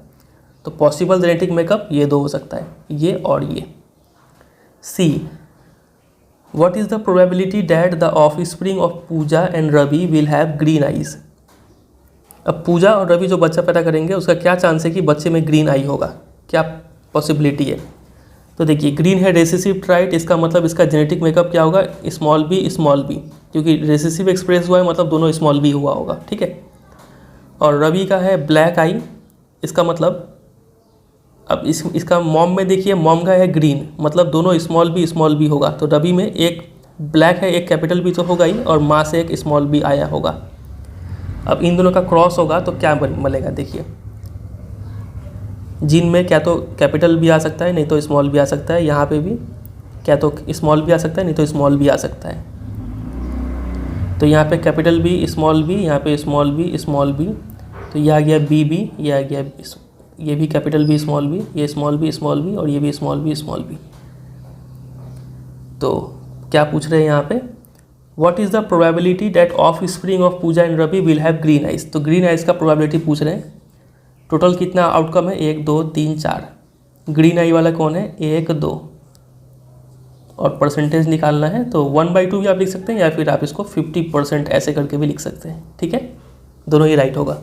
तो पॉसिबल जेनेटिक मेकअप ये 2 हो सकता है, ये और ये। C what is the probability that the offspring of Pooja and Ravi will have green eyes. अब पूजा और रवि जो बच्चा पैदा करेंगे उसका क्या चांस है कि बच्चे में ग्रीन आई होगा, क्या पॉसिबिलिटी है। तो देखिए ग्रीन है रेसेसिव ट्राइट, इसका मतलब इसका जेनेटिक मेकअप क्या होगा, स्मॉल बी, क्योंकि रेसेसिव एक्सप्रेस हुआ है मतलब दोनों स्मॉल बी हुआ होगा, ठीक है। और रवि का है ब्लैक आई, इसका मतलब अब इसका मॉम में देखिए, मॉम का है ग्रीन, मतलब दोनों स्मॉल बी होगा। तो रवि में एक ब्लैक है एक कैपिटल बी तो होगा ही, और माँ से एक स्मॉल बी आया होगा। अब इन दोनों का क्रॉस होगा तो क्या बनेगा, देखिए जीन में क्या तो कैपिटल भी आ सकता है नहीं तो स्मॉल भी आ सकता है, यहाँ पे भी क्या तो स्मॉल भी आ सकता है नहीं तो स्मॉल भी आ सकता है। तो यहाँ पे कैपिटल बी, यहाँ पे स्मॉल बी, तो ये आ गया बी, ये आ गया ये भी कैपिटल बी, ये स्मॉल बी और ये भी स्मॉल बी। तो क्या पूछ रहे हैं यहाँ पे, what is the probability that offspring of Pooja and Ravi will have green eyes. तो ग्रीन आइज का प्रोबेबिलिटी पूछ रहे हैं। टोटल कितना आउटकम है, 1 2 3 4। ग्रीन आई वाला कौन है, 1 2, और परसेंटेज निकालना है तो 1/2 भी आप लिख सकते हैं, या फिर आप इसको 50% ऐसे करके भी लिख सकते हैं, ठीक है, दोनों ही राइट होगा।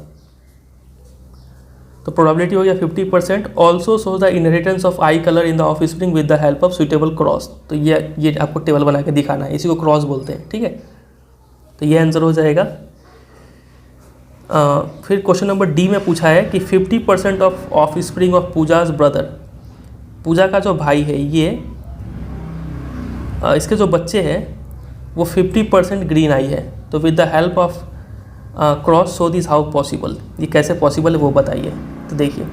तो प्रोबेबिलिटी हो गया 50%। Also show the inheritance of I colour in the offspring with the help of suitable cross. तो ये आपको टेबल बना के दिखाना है, इसी को क्रॉस बोलते हैं, ठीक है। तो ये आंसर हो जाएगा। फिर क्वेश्चन नंबर डी में पूछा है कि 50% of offspring of Pooja's brother, Pooja का जो भाई है ये इसके जो बच्चे हैं वो 50% ग्रीन आई है। तो with the help of cross show this how possible, ये कैसे पॉसिबल है वो बताइए। तो देखिए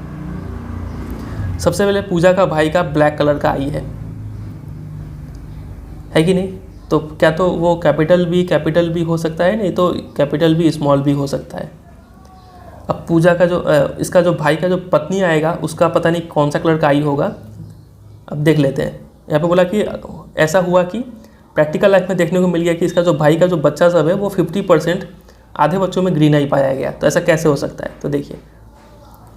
सबसे पहले पूजा का भाई का ब्लैक कलर का आई है कि नहीं, तो क्या तो वो कैपिटल बी हो सकता है, नहीं तो कैपिटल बी स्मॉल बी हो सकता है। अब पूजा का जो इसका जो भाई का जो पत्नी आएगा उसका पता नहीं कौन सा कलर का आई होगा, अब देख लेते हैं। यहाँ पे बोला कि ऐसा हुआ कि प्रैक्टिकल लाइफ में देखने को मिल गया कि इसका जो भाई का जो बच्चा सब है वो 50% आधे बच्चों में ग्रीन आई पाया गया। तो ऐसा कैसे हो सकता है, तो देखिए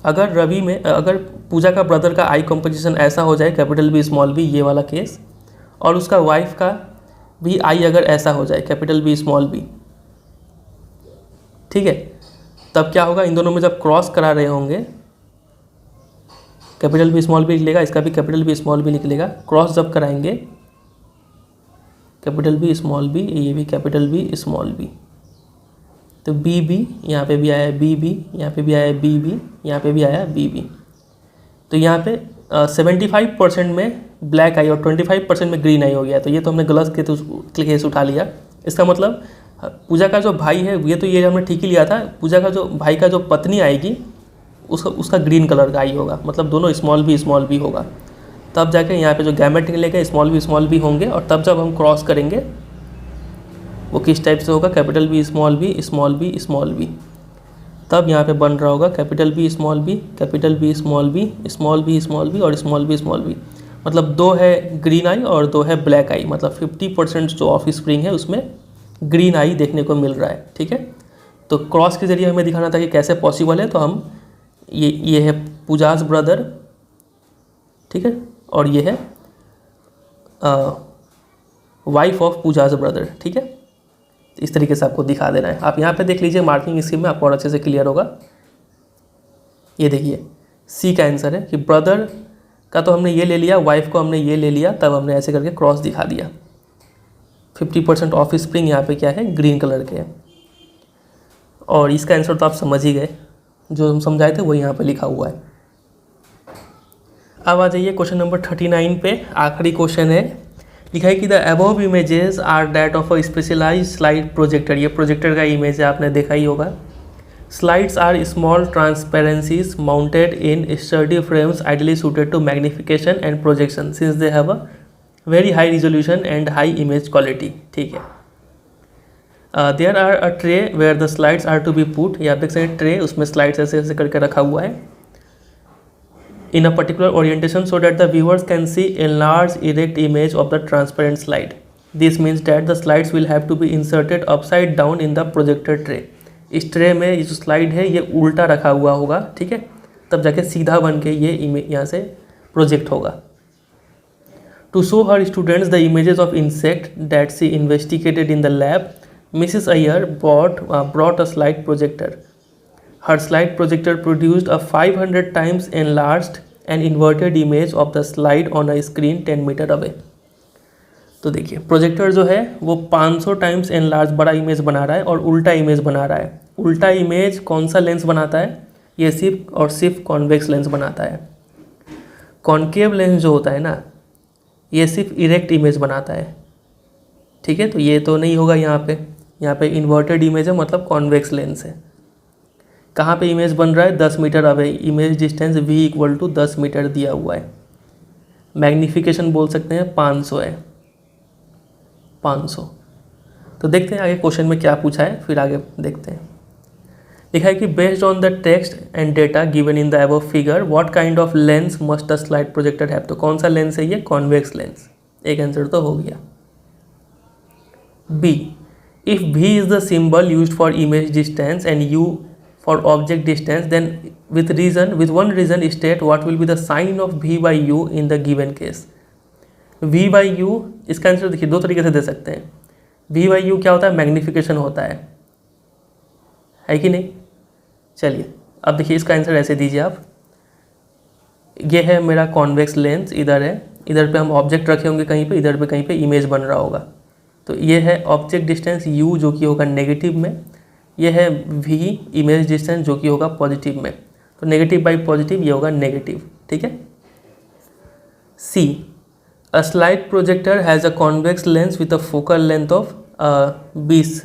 अगर पूजा का ब्रदर का आई कंपोजिशन ऐसा हो जाए, कैपिटल बी स्मॉल बी ये वाला केस, और उसका वाइफ का भी आई अगर ऐसा हो जाए, कैपिटल बी स्मॉल बी, ठीक है, तब क्या होगा, इन दोनों में जब क्रॉस करा रहे होंगे, कैपिटल बी स्मॉल बी निकलेगा, इसका भी कैपिटल बी स्मॉल बी निकलेगा। क्रॉस जब कराएंगे कैपिटल बी स्मॉल बी, ये भी कैपिटल बी स्मॉल बी, तो बी यहाँ पे भी आया बी, यहाँ पे भी आया बी, यहाँ पे भी आया बी। तो यहाँ पे 75% में ब्लैक आई और 25% में ग्रीन आई हो गया। तो ये तो हमने गलत केस उठा लिया। इसका मतलब पूजा का जो भाई है ये हमने ठीक ही लिया था, पूजा का जो भाई का जो पत्नी आएगी उसका ग्रीन कलर का आई होगा, मतलब दोनों स्मॉल बी होगा। तब जाके यहाँ पे जो गैमेट निकलेगा स्मॉल बी होंगे, और तब जब हम क्रॉस करेंगे वो किस टाइप से होगा, कैपिटल बी स्मॉल बी, तब यहाँ पे बन रहा होगा कैपिटल बी स्मॉल बी और स्मॉल बी, मतलब 2 है ग्रीन आई और 2 है ब्लैक आई, मतलब 50% जो ऑफ स्प्रिंग है उसमें ग्रीन आई देखने को मिल रहा है, ठीक है। तो क्रॉस के जरिए हमें दिखाना था कि कैसे पॉसिबल है। तो हम ये है पूजाज ब्रदर, ठीक है, और ये है वाइफ ऑफ पूजाज ब्रदर, ठीक है। इस तरीके से आपको दिखा देना है। आप यहाँ पे देख लीजिए मार्किंग स्कीम में, आपको और अच्छे से क्लियर होगा। ये देखिए सी का आंसर है कि ब्रदर का तो हमने ये ले लिया, वाइफ को हमने ये ले लिया, तब हमने ऐसे करके क्रॉस दिखा दिया। 50% ऑफ स्प्रिंग यहाँ पे क्या है, ग्रीन कलर के है। और इसका आंसर तो आप समझ ही गए, जो हम समझाए थे वही यहाँ पे लिखा हुआ है। अब आ जाइए क्वेश्चन नंबर 39 पे, आखिरी क्वेश्चन है। लिखा है कि the above images are that of a specialised slide projector. ये प्रोजेक्टर का इमेज है, आपने देखा ही होगा। Slides are small transparencies mounted in study frames ideally suited to magnification and projection since they have a very high resolution and high image quality, ठीक है। There are a tray where the slides are to be put. ये आप देख सकते हैं tray, उसमें slides ऐसे ऐसे करके रखा हुआ है in a particular orientation so that the viewers can see a large erect image of the transparent slide. This means that the slides will have to be inserted upside down in the projector tray. इस tray में ये जो slide है ये उल्टा रखा हुआ होगा, ठीक है, तब जाके सीधा बन के ये इमेज यहाँ से प्रोजेक्ट होगा। To show her students the images of insect that she investigated in the lab, Mrs Iyer brought a slide projector. Her slide projector produced a 500 times enlarged and inverted image of the slide on a screen 10 metre away. तो देखिए projector जो है वो 500 times enlarge बड़ा image बना रहा है और उल्टा इमेज बना रहा है। उल्टा इमेज कौन सा लेंस बनाता है? ये सिर्फ कॉन्वेक्स लेंस बनाता है। कॉन्केव लेंस जो होता है ना, ये सिर्फ इरेक्ट इमेज बनाता है। ठीक है, तो ये तो नहीं होगा यहाँ पे इन्वर्टेड इमेज है, मतलब कॉन्वेक्स लेंस है। कहाँ पे इमेज बन रहा है? 10 metre away. Image distance v = 10 metre दिया हुआ है। मैग्नीफिकेशन बोल सकते हैं 500 है, 500। तो देखते हैं आगे क्वेश्चन में क्या पूछा है, फिर आगे देखते हैं। लिखा है कि based on the text and data given in the above figure what kind of lens must the slide projector have. तो कौन सा लेंस है ये? Convex lens. एक आंसर तो हो गया। B, if v is the symbol used for image distance and u for object distance, then with one reason state what will be the sign of v by u in the given case. v by u इसका answer देखिए दो तरीके से दे सकते हैं। v by u क्या होता है? मैग्नीफिकेशन होता है कि नहीं? चलिए अब देखिए इसका आंसर ऐसे दीजिए आप। ये है मेरा कॉन्वेक्स लेंस, इधर है, इधर पे हम ऑब्जेक्ट रखे होंगे कहीं पे, इधर पे कहीं पे इमेज बन रहा होगा। तो ये है ऑब्जेक्ट डिस्टेंस u जो कि होगा नेगेटिव में, ये है v इमेज डिस्टेंस जो कि होगा पॉजिटिव में। तो नेगेटिव बाई पॉजिटिव ये होगा नेगेटिव। ठीक है। See, a slide projector has a convex lens with a focal length of 20।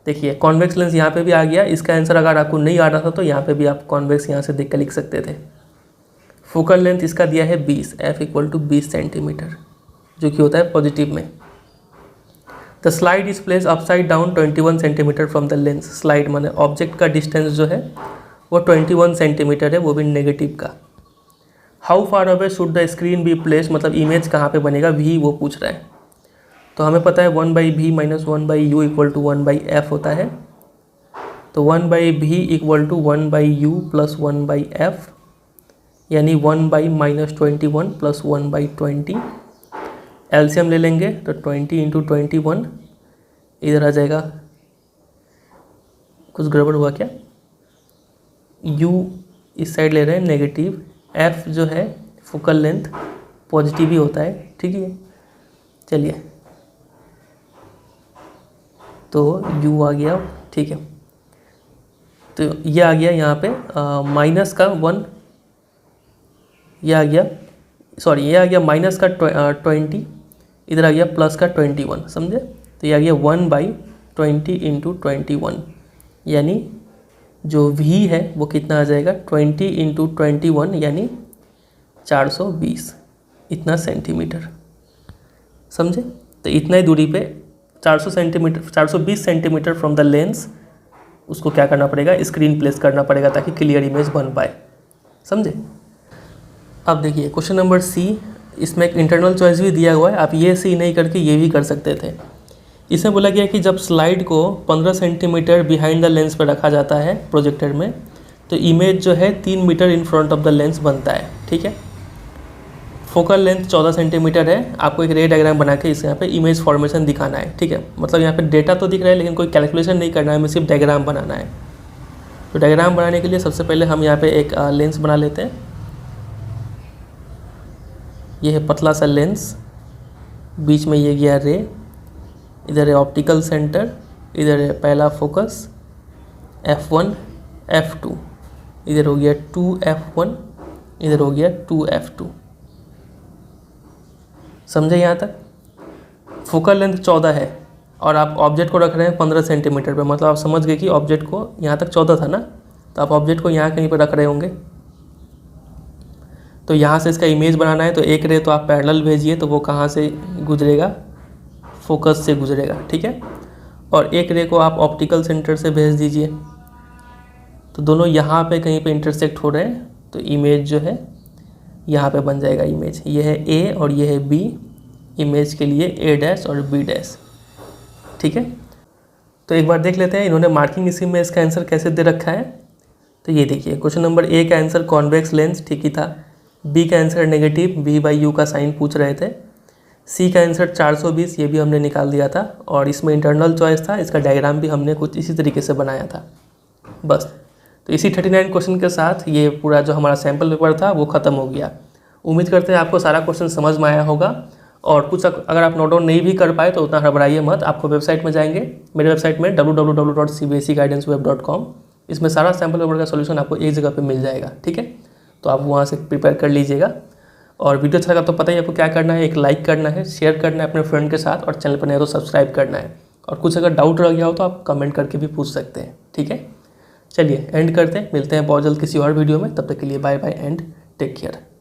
देखिए कॉन्वेक्स लेंस यहाँ पे भी आ गया। इसका आंसर अगर आपको नहीं आ रहा था तो यहाँ पे भी आप कॉन्वेक्स यहाँ से देख कर लिख सकते थे। फोकल लेंथ इसका दिया है 20, f = 20 सेंटीमीटर, जो कि होता है पॉजिटिव में। The slide is place upside down 21 centimetre from the lens. Slide माने ऑब्जेक्ट का डिस्टेंस जो है वो 21 सेंटीमीटर है, वो भी नेगेटिव का। How far away should the screen be place, मतलब इमेज कहाँ पे बनेगा, v वो पूछ रहा है। तो हमें पता है 1/v - 1/u = 1/f होता है। तो 1/v = 1/u + 1/f, यानी 1/-21 + 1/20। एलसीएम ले लेंगे तो 20 × 21 इधर आ जाएगा। कुछ गड़बड़ हुआ क्या? u इस साइड ले रहे हैं नेगेटिव, f जो है फोकल लेंथ पॉजिटिव ही होता है। ठीक है, चलिए तो u आ गया। ठीक है, तो ये आ गया यहाँ पे माइनस का 1, ये आ गया, सॉरी ये आ गया माइनस का 20, इधर आ गया प्लस का 21, समझे? तो ये आ गया 1/20 × 21, यानी जो v है वो कितना आ जाएगा 20 × 21, यानी 420 इतना सेंटीमीटर, समझे? तो इतना ही दूरी पे 420 सेंटीमीटर फ्रॉम द लेंस उसको क्या करना पड़ेगा, स्क्रीन प्लेस करना पड़ेगा ताकि क्लियर इमेज बन पाए, समझे? अब देखिए क्वेश्चन नंबर सी, इसमें एक इंटरनल चॉइस भी दिया हुआ है। आप ये सी नहीं करके ये भी कर सकते थे। इसमें बोला गया कि जब स्लाइड को 15 सेंटीमीटर बिहाइंड द लेंस पर रखा जाता है प्रोजेक्टर में, तो इमेज जो है 3 metre in front of the lens बनता है। ठीक है, फोकल लेंथ 14 सेंटीमीटर है। आपको एक रे डायग्राम बना के इस यहाँ पे इमेज फॉर्मेशन दिखाना है। ठीक है, मतलब यहाँ पे डेटा तो दिख रहा है लेकिन कोई कैलकुलेशन नहीं करना है, हमें सिर्फ डायग्राम बनाना है। तो डायग्राम बनाने के लिए सबसे पहले हम यहाँ पे एक लेंस बना लेते हैं। ये है पतला सा लेंस, बीच में ये गया रे, इधर है ऑप्टिकल सेंटर, इधर है पहला फोकस f1 f2, इधर हो गया 2f1, इधर हो गया 2f2, समझे? यहाँ तक फोकल लेंथ 14 है और आप ऑब्जेक्ट को रख रहे हैं 15 सेंटीमीटर पे, मतलब आप समझ गए कि ऑब्जेक्ट को यहाँ तक 14 था ना, तो आप ऑब्जेक्ट को यहाँ कहीं पर रख रहे होंगे। तो यहाँ से इसका इमेज बनाना है, तो एक रे तो आप पैरेलल भेजिए, तो वो कहाँ से गुजरेगा, फोकस से गुजरेगा। ठीक है, और एक रे को आप ऑप्टिकल सेंटर से भेज दीजिए, तो दोनों यहाँ पे कहीं पे इंटरसेक्ट हो रहे हैं, तो इमेज जो है यहाँ पे बन जाएगा इमेज। ये है ए और ये है बी, इमेज के लिए a' और b'। ठीक है, तो एक बार देख लेते हैं इन्होंने मार्किंग स्कीम में इसका आंसर कैसे दे रखा है। तो ये देखिए क्वेश्चन नंबर ए का आंसर कॉन्वेक्स लेंस ठीक ही था, बी का आंसर नेगेटिव v/u का साइन पूछ रहे थे, सी का आंसर 420, ये भी हमने निकाल दिया था। और इसमें इंटरनल चॉइस था, इसका डायग्राम भी हमने कुछ इसी तरीके से बनाया था। बस, तो इसी 39 क्वेश्चन के साथ ये पूरा जो हमारा सैम्पल पेपर था वो ख़त्म हो गया। उम्मीद करते हैं आपको सारा क्वेश्चन समझ में आया होगा। और कुछ अगर आप नोट डाउन नहीं भी कर पाए तो उतना घबराइए मत, आपको वेबसाइट में जाएंगे, मेरे वेबसाइट में www.cbseguidanceweb.com, इसमें सारा सैम्पल पेपर का सोल्यूशन आपको एक जगह पे मिल जाएगा। ठीक है, तो आप वहाँ से प्रिपेयर कर लीजिएगा। और वीडियो अच्छा लगा तो पता ही आपको क्या करना है, एक लाइक करना है, शेयर करना है अपने फ्रेंड के साथ, और चैनल पर नहीं तो सब्सक्राइब करना है। और कुछ अगर डाउट रह गया हो तो आप कमेंट करके भी पूछ सकते हैं। ठीक है, चलिए एंड करते हैं, मिलते हैं बहुत जल्द किसी और वीडियो में। तब तक के लिए bye bye and take care.